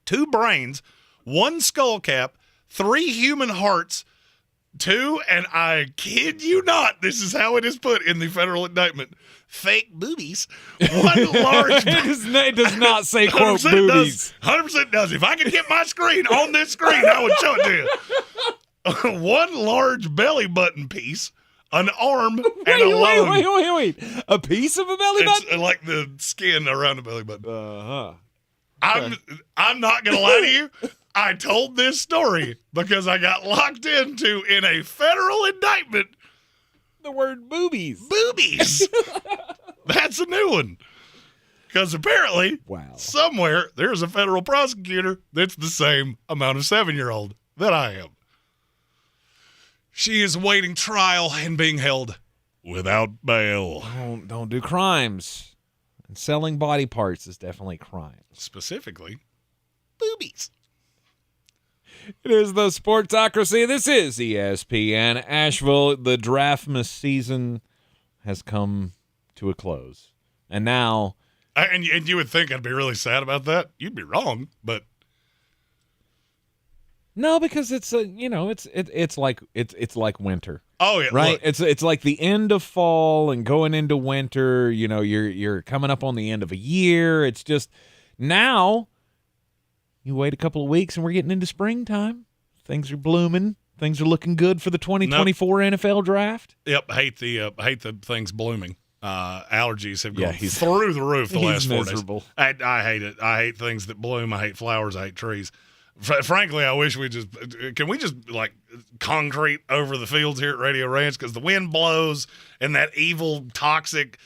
2 brains, 1 skull cap, 3 human hearts, 2, and I kid you not, this is how it is put in the federal indictment, fake boobies. 1 large. It does not say, quote, boobies. 100% does. If I could get my screen on this screen, I would show it to you. 1 large belly button piece, an arm, and a lung. Wait. A piece of a belly button? It's like the skin around the belly button. Uh-huh. Okay. I'm not going to lie to you. I told this story because I got locked into, in a federal indictment, the word boobies. Boobies. That's a new one. Because apparently, somewhere, there's a federal prosecutor that's the same amount of 7-year-old that I am. She is awaiting trial and being held without bail. Don't do crimes. And selling body parts is definitely crime. Specifically, boobies. It is the Sportsocracy. This is ESPN Asheville. The draftmas season has come to a close. And now... And you would think I'd be really sad about that. You'd be wrong, but... No, because it's it's like winter. Oh yeah, right. Look. It's like the end of fall and going into winter. You know, you're coming up on the end of a year. It's just now. You wait a couple of weeks and we're getting into springtime. Things are blooming. Things are looking good for the 2024 NFL draft. Yep, hate the things blooming. Allergies have gone through the roof the last 4 days. I hate it. I hate things that bloom. I hate flowers. I hate trees. Frankly, I wish can we just like concrete over the fields here at Radio Ranch, because the wind blows and that evil toxic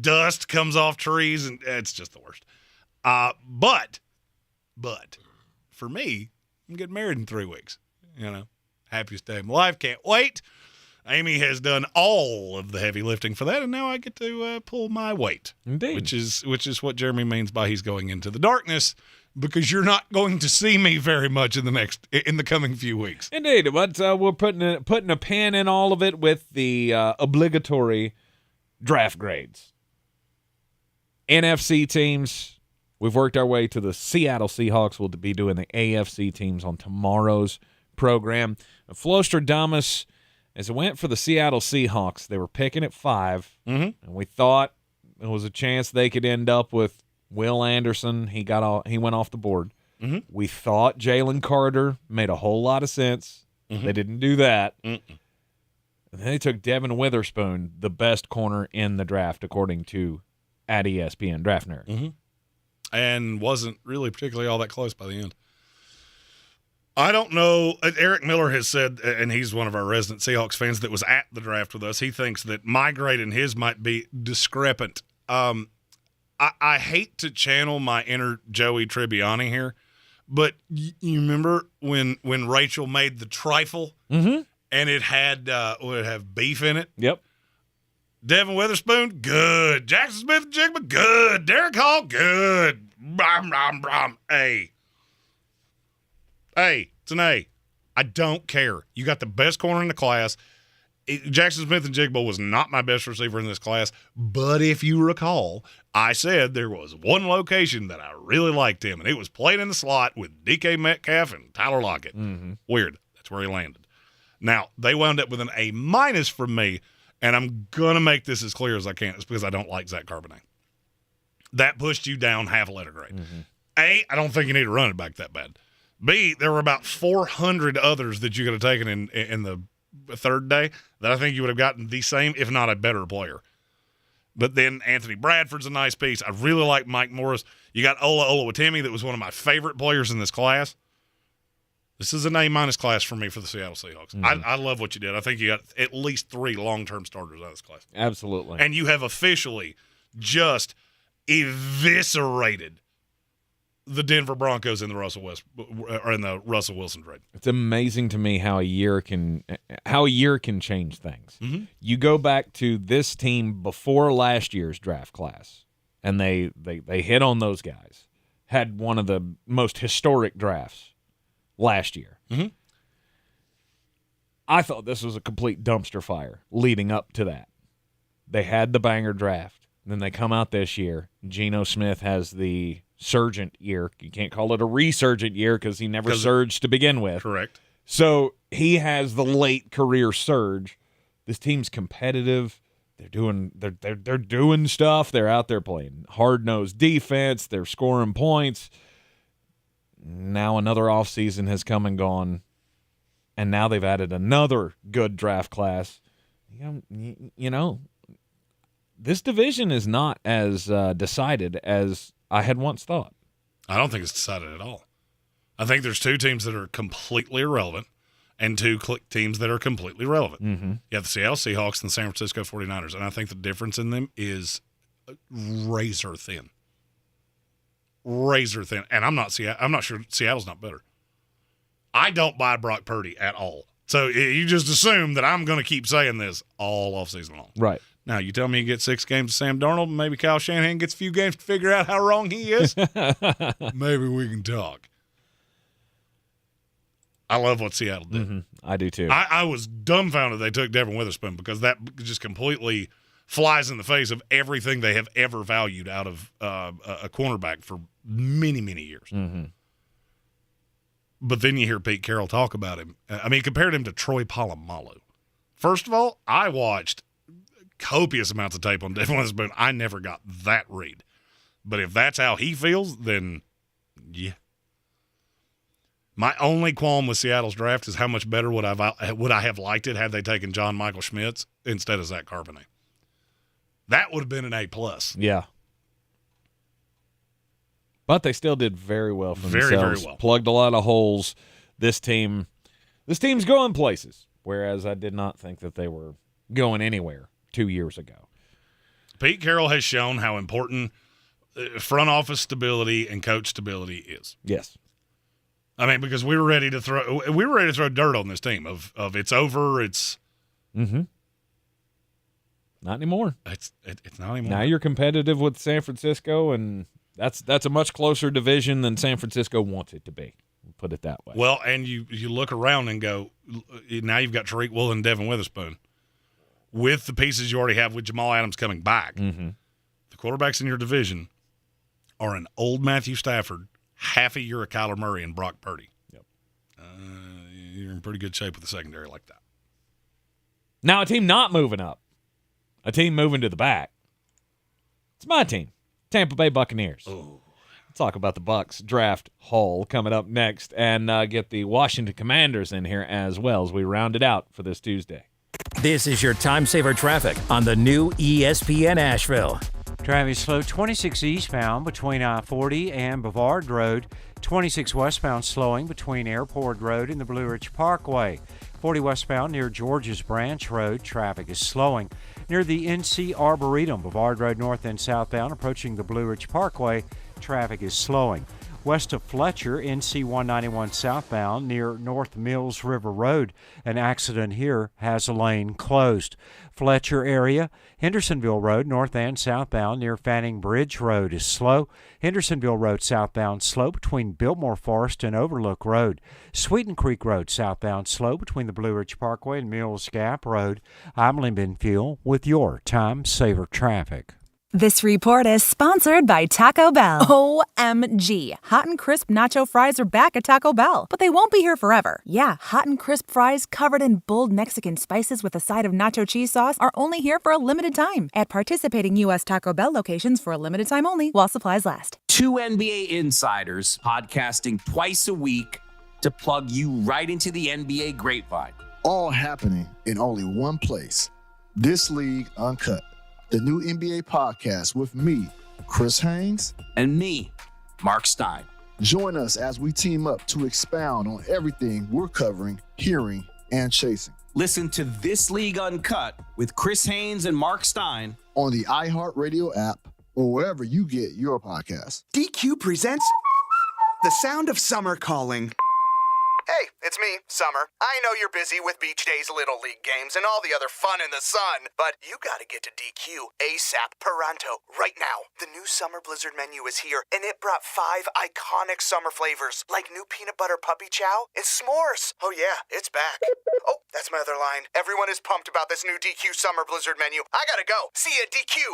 dust comes off trees and it's just the worst. But for me, I'm getting married in 3 weeks. You know, happiest day of my life. Can't wait. Amy has done all of the heavy lifting for that, and now I get to pull my weight. Indeed. Which is what Jeremy means by he's going into the darkness, because you're not going to see me very much in the coming few weeks. Indeed, but we're putting a pin in all of it with the obligatory draft grades. NFC teams, we've worked our way to the Seattle Seahawks. We'll be doing the AFC teams on tomorrow's program. Flostradamus, as it went for the Seattle Seahawks, they were picking at 5, and we thought there was a chance they could end up with Will Anderson. He went off the board. Mm-hmm. We thought Jalen Carter made a whole lot of sense. Mm-hmm. They didn't do that. And then they took Devin Witherspoon, the best corner in the draft, according to at ESPN Draft Nerd. Mm-hmm. And wasn't really particularly all that close by the end. I don't know. Eric Miller has said, and he's one of our resident Seahawks fans that was at the draft with us, he thinks that my grade and his might be discrepant. I hate to channel my inner Joey Tribbiani here, but you remember when Rachel made the trifle and it had would have beef in it? Yep. Devin Witherspoon, good. Jackson Smith-Njigba, good. Derek Hall, good. Brom, brom, brom. A. It's an A. I don't care. You got the best corner in the class. Jackson Smith-Njigba was not my best receiver in this class, but if you recall, I said there was one location that I really liked him, and it was playing in the slot with DK Metcalf and Tyler Lockett. Weird. That's where he landed. Now, they wound up with an A- from me, and I'm going to make this as clear as I can. It's because I don't like Zach Charbonnet. That pushed you down half a letter grade. A, I don't think you need to run it back that bad. B, there were about 400 others that you could have taken in the third day that I think you would have gotten the same, if not a better player. But then Anthony Bradford's a nice piece. I really like Mike Morris. You got Ola Oluwatimi, that was one of my favorite players in this class. This is an A- class for me for the Seattle Seahawks. I love what you did. I think you got at least 3 long-term starters out of this class. Absolutely. And you have officially just eviscerated the Denver Broncos in the Russell Wilson trade. It's amazing to me how a year can change things. You go back to this team before last year's draft class, and they hit on those guys. Had one of the most historic drafts last year. I thought this was a complete dumpster fire leading up to that. They had the banger draft. Then they come out this year. Geno Smith has the surgent year. You can't call it a resurgent year because he never surged to begin with. Correct. So he has the late career surge. This team's competitive. They're doing stuff. They're out there playing hard-nosed defense. They're scoring points. Now another offseason has come and gone, and now they've added another good draft class. You know, this division is not as decided as I had once thought. I don't think it's decided at all. I think there's 2 teams that are completely irrelevant and 2 teams that are completely relevant. You have the Seattle Seahawks and the San Francisco 49ers, and I think the difference in them is razor thin. Razor thin. And I'm not sure Seattle's not better. I don't buy Brock Purdy at all. So you just assume that I'm going to keep saying this all offseason long. Right. Now, you tell me you get 6 games to Sam Darnold, maybe Kyle Shanahan gets a few games to figure out how wrong he is. Maybe we can talk. I love what Seattle did. Mm-hmm. I do too. I was dumbfounded they took Devin Witherspoon because that just completely flies in the face of everything they have ever valued out of a cornerback for many, many years. Mm-hmm. But then you hear Pete Carroll talk about him. I mean, compared him to Troy Polamalu. First of all, I watched copious amounts of tape on Devin Witherspoon. I never got that read. But if that's how he feels, then yeah. My only qualm with Seattle's draft is how much better would I have liked it had they taken John Michael Schmitz instead of Zach Carpenter. That would have been an A+. Yeah. But they still did very well for themselves. Very well. Plugged a lot of holes. This team's going places, whereas I did not think that they were going anywhere 2 years ago. Pete Carroll has shown how important front office stability and coach stability is. Yes. I mean, because we were ready to throw dirt on this team of it's over, it's not anymore. It's not anymore. Now you're competitive with San Francisco, and that's a much closer division than San Francisco wants it to be. Put it that way. Well, and you look around and go, now you've got Tariq Woolen and Devin Witherspoon with the pieces you already have with Jamal Adams coming back. Mm-hmm. The quarterbacks in your division are an old Matthew Stafford, half a year of Kyler Murray, and Brock Purdy. Yep. You're in pretty good shape with the secondary like that. Now a team not moving up, a team moving to the back. It's my team, Tampa Bay Buccaneers. Oh. Talk about the Bucs draft haul coming up next, and get the Washington Commanders in here as well as we round it out for this Tuesday. This is your time saver traffic on the new ESPN Asheville. Traffic slow 26 eastbound between I-40 and Bavard Road. 26 westbound slowing between Airport Road and the Blue Ridge Parkway. 40 westbound near George's Branch Road. Traffic is slowing. Near the NC Arboretum, Bavard Road north and southbound approaching the Blue Ridge Parkway. Traffic is slowing. West of Fletcher, NC 191 southbound near North Mills River Road. An accident here has a lane closed. Fletcher area, Hendersonville Road north and southbound near Fanning Bridge Road is slow. Hendersonville Road southbound slow between Biltmore Forest and Overlook Road. Sweeten Creek Road southbound slow between the Blue Ridge Parkway and Mills Gap Road. I'm Lynn Benfield with your Time Saver Traffic. This report is sponsored by Taco Bell. OMG. Hot and crisp nacho fries are back at Taco Bell, but they won't be here forever. Yeah, hot and crisp fries covered in bold Mexican spices with a side of nacho cheese sauce are only here for a limited time at participating U.S. Taco Bell locations for a limited time only while supplies last. 2 NBA insiders podcasting twice a week to plug you right into the NBA grapevine. All happening in only one place. This League Uncut. The new NBA podcast with me, Chris Haynes. And me, Mark Stein. Join us as we team up to expound on everything we're covering, hearing, and chasing. Listen to This League Uncut with Chris Haynes and Mark Stein on the iHeartRadio app or wherever you get your podcasts. DQ presents The Sound of Summer Calling. Hey, it's me, Summer. I know you're busy with Beach Days Little League games and all the other fun in the sun, but you gotta get to DQ ASAP Pronto right now. The new Summer Blizzard menu is here, and it brought 5 iconic summer flavors, like new peanut butter puppy chow and s'mores. Oh yeah, it's back. Oh, that's my other line. Everyone is pumped about this new DQ Summer Blizzard menu. I gotta go. See ya, DQ.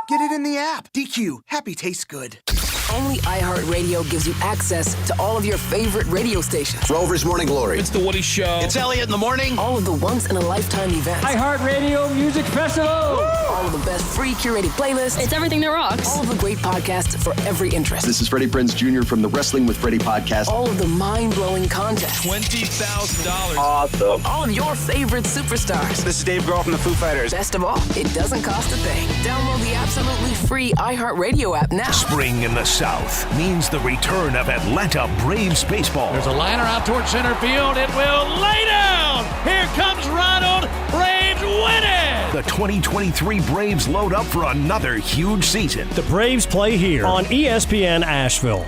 Get it in the app. DQ. Happy tastes good. Only iHeartRadio gives you access to all of your favorite radio stations. Rover's Morning Glory. It's The Woody Show. It's Elliot in the Morning. All of the once-in-a-lifetime events. iHeartRadio Music Festival. Woo! All of the best free curated playlists. It's everything that rocks. All of the great podcasts for every interest. This is Freddie Prinze Jr. from the Wrestling with Freddie podcast. All of the mind-blowing contests. $20,000. Awesome. All of your favorite superstars. This is Dave Grohl from the Foo Fighters. Best of all, it doesn't cost a thing. Download the absolutely free iHeartRadio app now. Spring in the South means the return of Atlanta Braves baseball. There's a liner out towards center field. It will lay down. Here comes Ronald. Braves win it! The 2023 Braves load up for another huge season. The Braves play here on ESPN Asheville.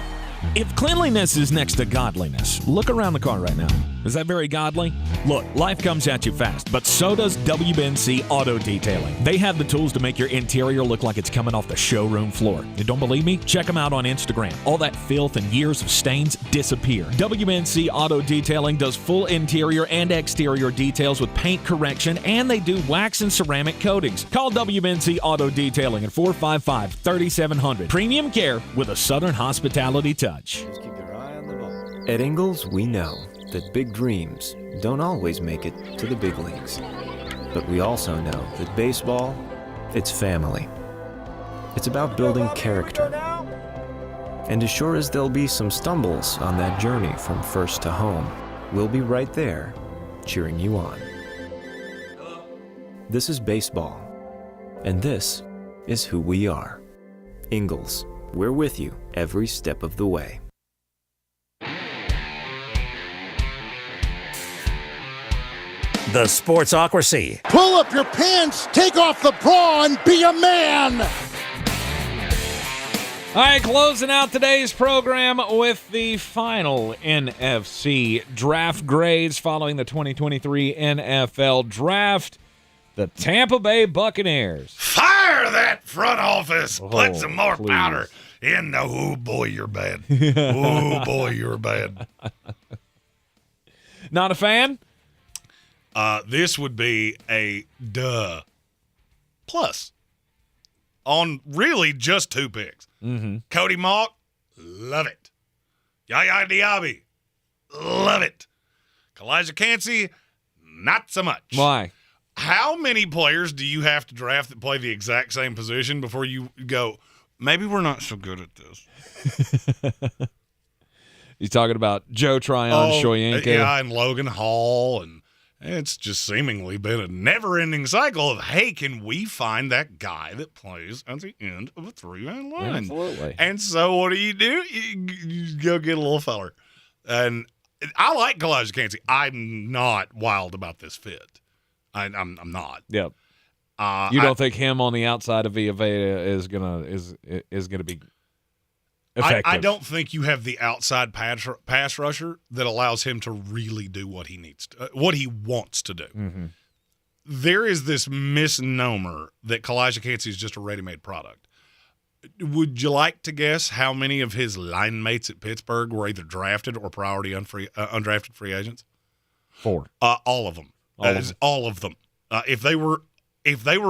If cleanliness is next to godliness, look around the car right now. Is that very godly? Look, life comes at you fast, but so does WNC Auto Detailing. They have the tools to make your interior look like it's coming off the showroom floor. You don't believe me? Check them out on Instagram. All that filth and years of stains disappear. WNC Auto Detailing does full interior and exterior details with paint correction, and they do wax and ceramic coatings. Call WNC Auto Detailing at 455-3700. Premium care with a Southern hospitality touch. At Ingles, we know that big dreams don't always make it to the big leagues. But we also know that baseball, it's family. It's about building character. And as sure as there'll be some stumbles on that journey from first to home, we'll be right there, cheering you on. This is baseball, and this is who we are. Ingles, we're with you every step of the way. The Sportsocracy. Pull up your pants, take off the bra, and be a man! All right, closing out today's program with the final NFC draft grades following the 2023 NFL Draft. The Tampa Bay Buccaneers. Fire that front office. Oh, Put some more please. powder in the, oh, boy, you're bad. Oh, boy, you're bad. Not a fan? This would be a duh plus on really just two picks. Mm-hmm. Cody Mauch, love it. Yaya Diaby, love it. Kalijah Kancey, not so much. Why? How many players do you have to draft that play the exact same position before you go, maybe we're not so good at this? You talking about Joe Tryon, Shoyinka? Yeah, and Logan Hall, and it's just seemingly been a never-ending cycle of, hey, can we find that guy that plays at the end of a three-man line? Absolutely. And so what do? You go get a little feller. And I like Kalijah Kancey. I'm not wild about this fit. I'm not. Yep. You don't think him on the outside of Villa is gonna be effective? I don't think you have the outside pass rusher that allows him to really do what he needs to, what he wants to do. Mm-hmm. There is this misnomer that Kalijah Kancey is just a ready-made product. Would you like to guess how many of his line mates at Pittsburgh were either drafted or priority undrafted free agents? 4. All of them. All of them. If they were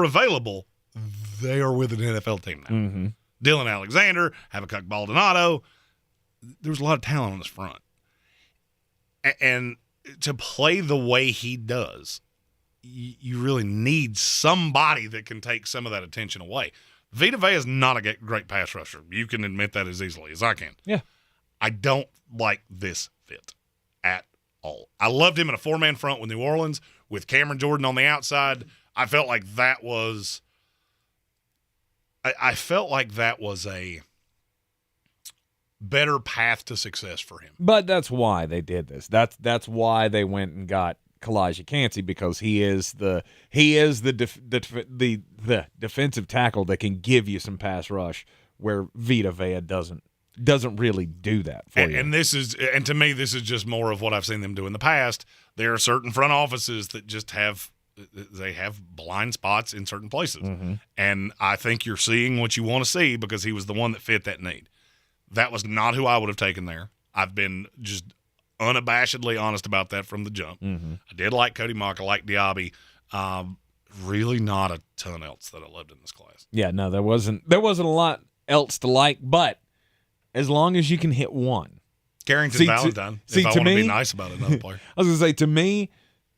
available, they are with an NFL team now. Mm-hmm. Dylan Alexander, Habakkuk Baldonado. There was a lot of talent on this front. And to play the way he does, you really need somebody that can take some of that attention away. Vita Vea is not a great pass rusher. You can admit that as easily as I can. Yeah. I don't like this fit at all. I loved him in a 4-man front with New Orleans with Cameron Jordan on the outside. I felt like that was a better path to success for him. But that's why they did this. That's why they went and got Kalijah Kancey, because he is the defensive tackle that can give you some pass rush where Vita Vea doesn't really do that for you. And to me, this is just more of what I've seen them do in the past. There are certain front offices that just have blind spots in certain places. Mm-hmm. And I think you're seeing what you want to see because he was the one that fit that need. That was not who I would have taken there. I've been just unabashedly honest about that from the jump. Mm-hmm. I did like Cody Mauch. I like Diaby. Really not a ton else that I loved in this class. Yeah, no, there wasn't a lot else to like, but as long as you can hit one. Carrington Valentine, if I want to be nice about another player. I was going to say, to me,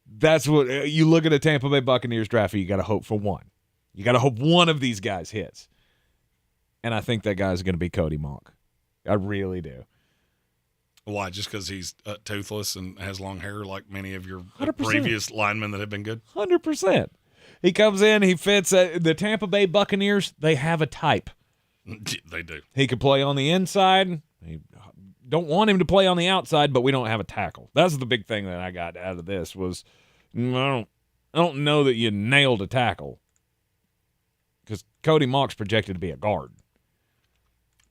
that's what you look at a Tampa Bay Buccaneers draft, you got to hope for one. You got to hope one of these guys hits. And I think that guy's going to be Cody Mauch. I really do. Why? Just because he's toothless and has long hair like many of your 100%. previous linemen that have been good? 100%. He comes in, he fits. The Tampa Bay Buccaneers, they have a type. They do. He could play on the inside. Don't want him to play on the outside, but we don't have a tackle. That's the big thing that I got out of this was I I don't know that you nailed a tackle because Cody Mock's projected to be a guard.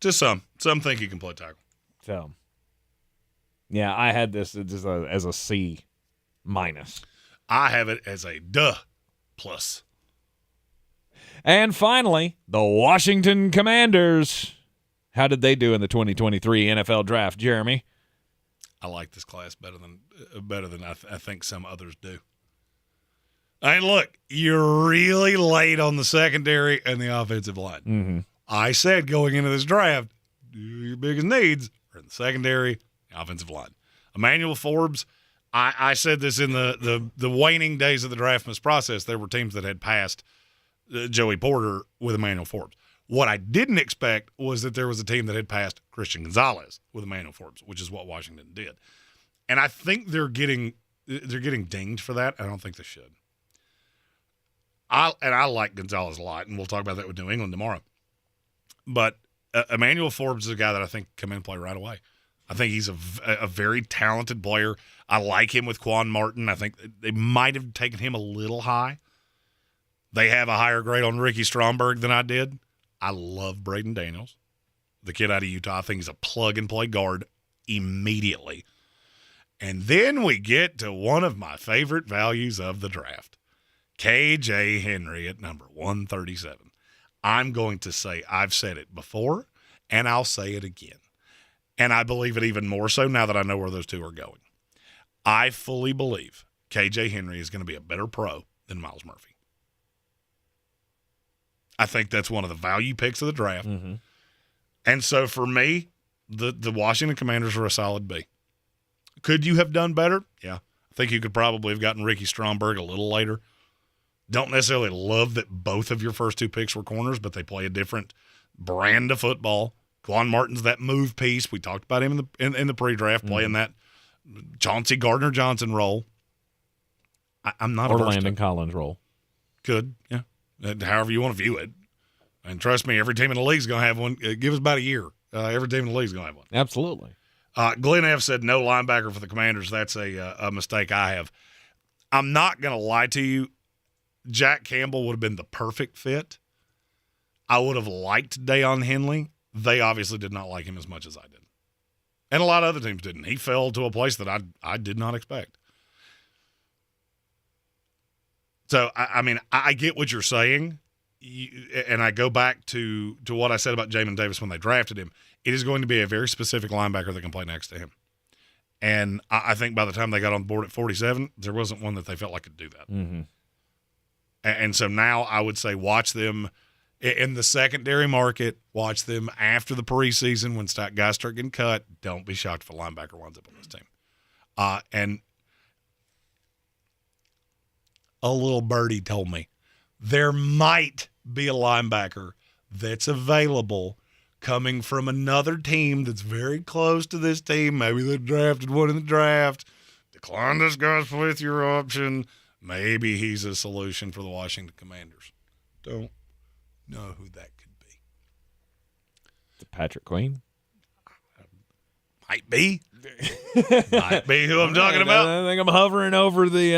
Just some. Some think he can play tackle. So, yeah, I had this as a C-. I have it as a duh plus. And finally, the Washington Commanders. How did they do in the 2023 NFL Draft, Jeremy? I like this class better than I think some others do. And look, you're really late on the secondary and the offensive line. Mm-hmm. I said going into this draft, your biggest needs are in the secondary, the offensive line. Emmanuel Forbes, I said this in the waning days of the draftmas process. There were teams that had passed Joey Porter with Emmanuel Forbes. What I didn't expect was that there was a team that had passed Christian Gonzalez with Emmanuel Forbes, which is what Washington did. And I think they're getting dinged for that. I don't think they should. I like Gonzalez a lot, and we'll talk about that with New England tomorrow. But Emmanuel Forbes is a guy that I think can come in and play right away. I think he's a very talented player. I like him with Quan Martin. I think they might have taken him a little high. They have a higher grade on Ricky Stromberg than I did. I love Braden Daniels, the kid out of Utah. I think he's a plug-and-play guard immediately. And then we get to one of my favorite values of the draft, KJ Henry at number 137. I'm going to say I've said it before, and I'll say it again. And I believe it even more so now that I know where those two are going. I fully believe KJ Henry is going to be a better pro than Miles Murphy. I think that's one of the value picks of the draft. Mm-hmm. And so for me, the Washington Commanders are a solid B. Could you have done better? Yeah. I think you could probably have gotten Ricky Stromberg a little later. Don't necessarily love that both of your first two picks were corners, but they play a different brand of football. Quan Martin's that move piece. We talked about him in the pre-draft, playing that Chauncey Gardner-Johnson role. I'm not or averse to Landon it. Collins role. Could, yeah. However you want to view it. And trust me, every team in the league is going to have one. Give us about a year. Every team in the league is going to have one. Absolutely. Glenn F. said no linebacker for the Commanders. That's a mistake I have. I'm not going to lie to you. Jack Campbell would have been the perfect fit. I would have liked Deion Henley. They obviously did not like him as much as I did. And a lot of other teams didn't. He fell to a place that I did not expect. So, I mean, I get what you're saying, and I go back to what I said about Jamin Davis when they drafted him. It is going to be a very specific linebacker that can play next to him. And I think by the time they got on board at 47, there wasn't one that they felt like could do that. Mm-hmm. And so now I would say watch them in the secondary market, watch them after the preseason when guys start getting cut. Don't be shocked if a linebacker winds up on this team. And a little birdie told me there might be a linebacker that's available coming from another team that's very close to this team. Maybe they drafted one in the draft. Decline this guy's with your option. Maybe he's a solution for the Washington Commanders. Don't know who that could be. Patrick Queen? Might be. Might be who I'm talking about. I think I'm hovering over the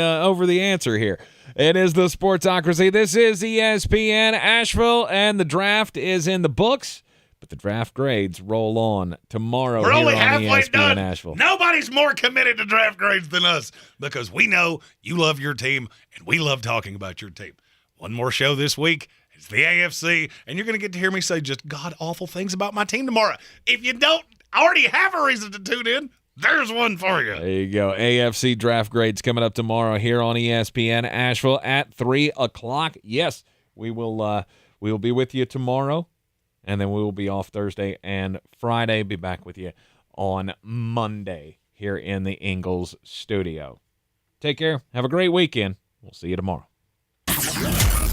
answer here. It is the Sportsocracy. This is ESPN Asheville, and the draft is in the books, but the draft grades roll on tomorrow. We're only here on halfway ESPN done. Asheville. Nobody's more committed to draft grades than us because we know you love your team, and we love talking about your team. One more show this week. It's the AFC, and you're going to get to hear me say just god-awful things about my team tomorrow. If you don't already have a reason to tune in, there's one for you. There you go. AFC draft grades coming up tomorrow here on ESPN Asheville at 3 o'clock. Yes, we will be with you tomorrow, and then we will be off Thursday and Friday. Be back with you on Monday here in the Ingles Studio. Take care. Have a great weekend. We'll see you tomorrow.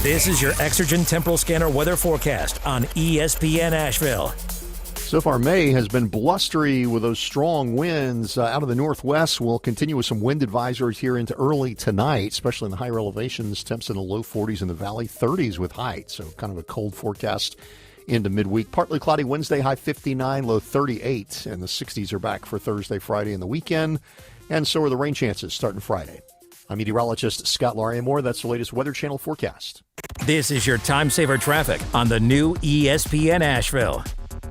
This is your Exergen Temporal Scanner weather forecast on ESPN Asheville. So far, May has been blustery with those strong winds out of the northwest. We'll continue with some wind advisories here into early tonight, especially in the higher elevations. Temps in the low 40s in the valley, 30s with height. So kind of a cold forecast into midweek. Partly cloudy Wednesday, high 59, low 38. And the 60s are back for Thursday, Friday, and the weekend. And so are the rain chances starting Friday. I'm meteorologist Scott Larimore. That's the latest Weather Channel forecast. This is your time saver traffic on the new ESPN Asheville.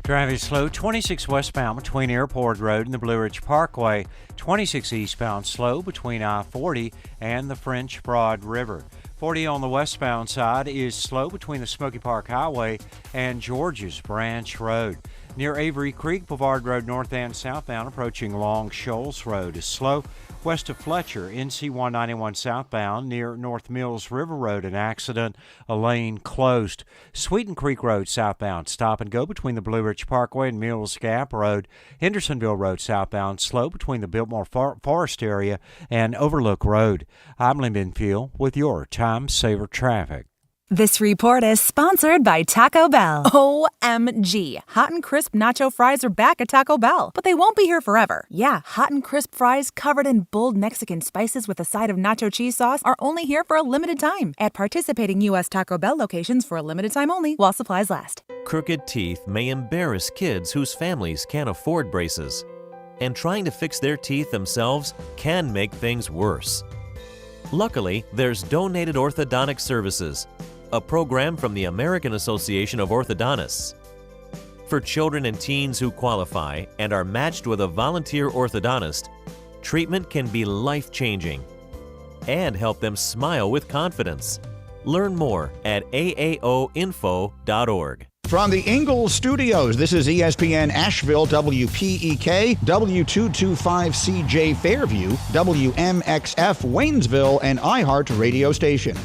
Traffic slow, 26 westbound between Airport Road and the Blue Ridge Parkway. 26 eastbound slow between I-40 and the French Broad River. 40 on the westbound side is slow between the Smoky Park Highway and George's Branch Road. Near Avery Creek, Boulevard Road north and southbound approaching Long Shoals Road is slow. West of Fletcher, NC 191 southbound near North Mills River Road, an accident, a lane closed. Sweeten Creek Road southbound, stop and go between the Blue Ridge Parkway and Mills Gap Road. Hendersonville Road southbound, slow between the Biltmore Forest area and Overlook Road. I'm Lynn Benfield with your Time Saver Traffic. This report is sponsored by Taco Bell. OMG. Hot and crisp nacho fries are back at Taco Bell, but they won't be here forever. Yeah, hot and crisp fries covered in bold Mexican spices with a side of nacho cheese sauce are only here for a limited time at participating U.S. Taco Bell locations for a limited time only while supplies last. Crooked teeth may embarrass kids whose families can't afford braces, and trying to fix their teeth themselves can make things worse. Luckily, there's Donated Orthodontic Services, a program from the American Association of Orthodontists. For children and teens who qualify and are matched with a volunteer orthodontist, treatment can be life-changing and help them smile with confidence. Learn more at aaoinfo.org. From the Ingles Studios, this is ESPN Asheville, WPEK, W225CJ Fairview, WMXF Waynesville, and iHeart radio station.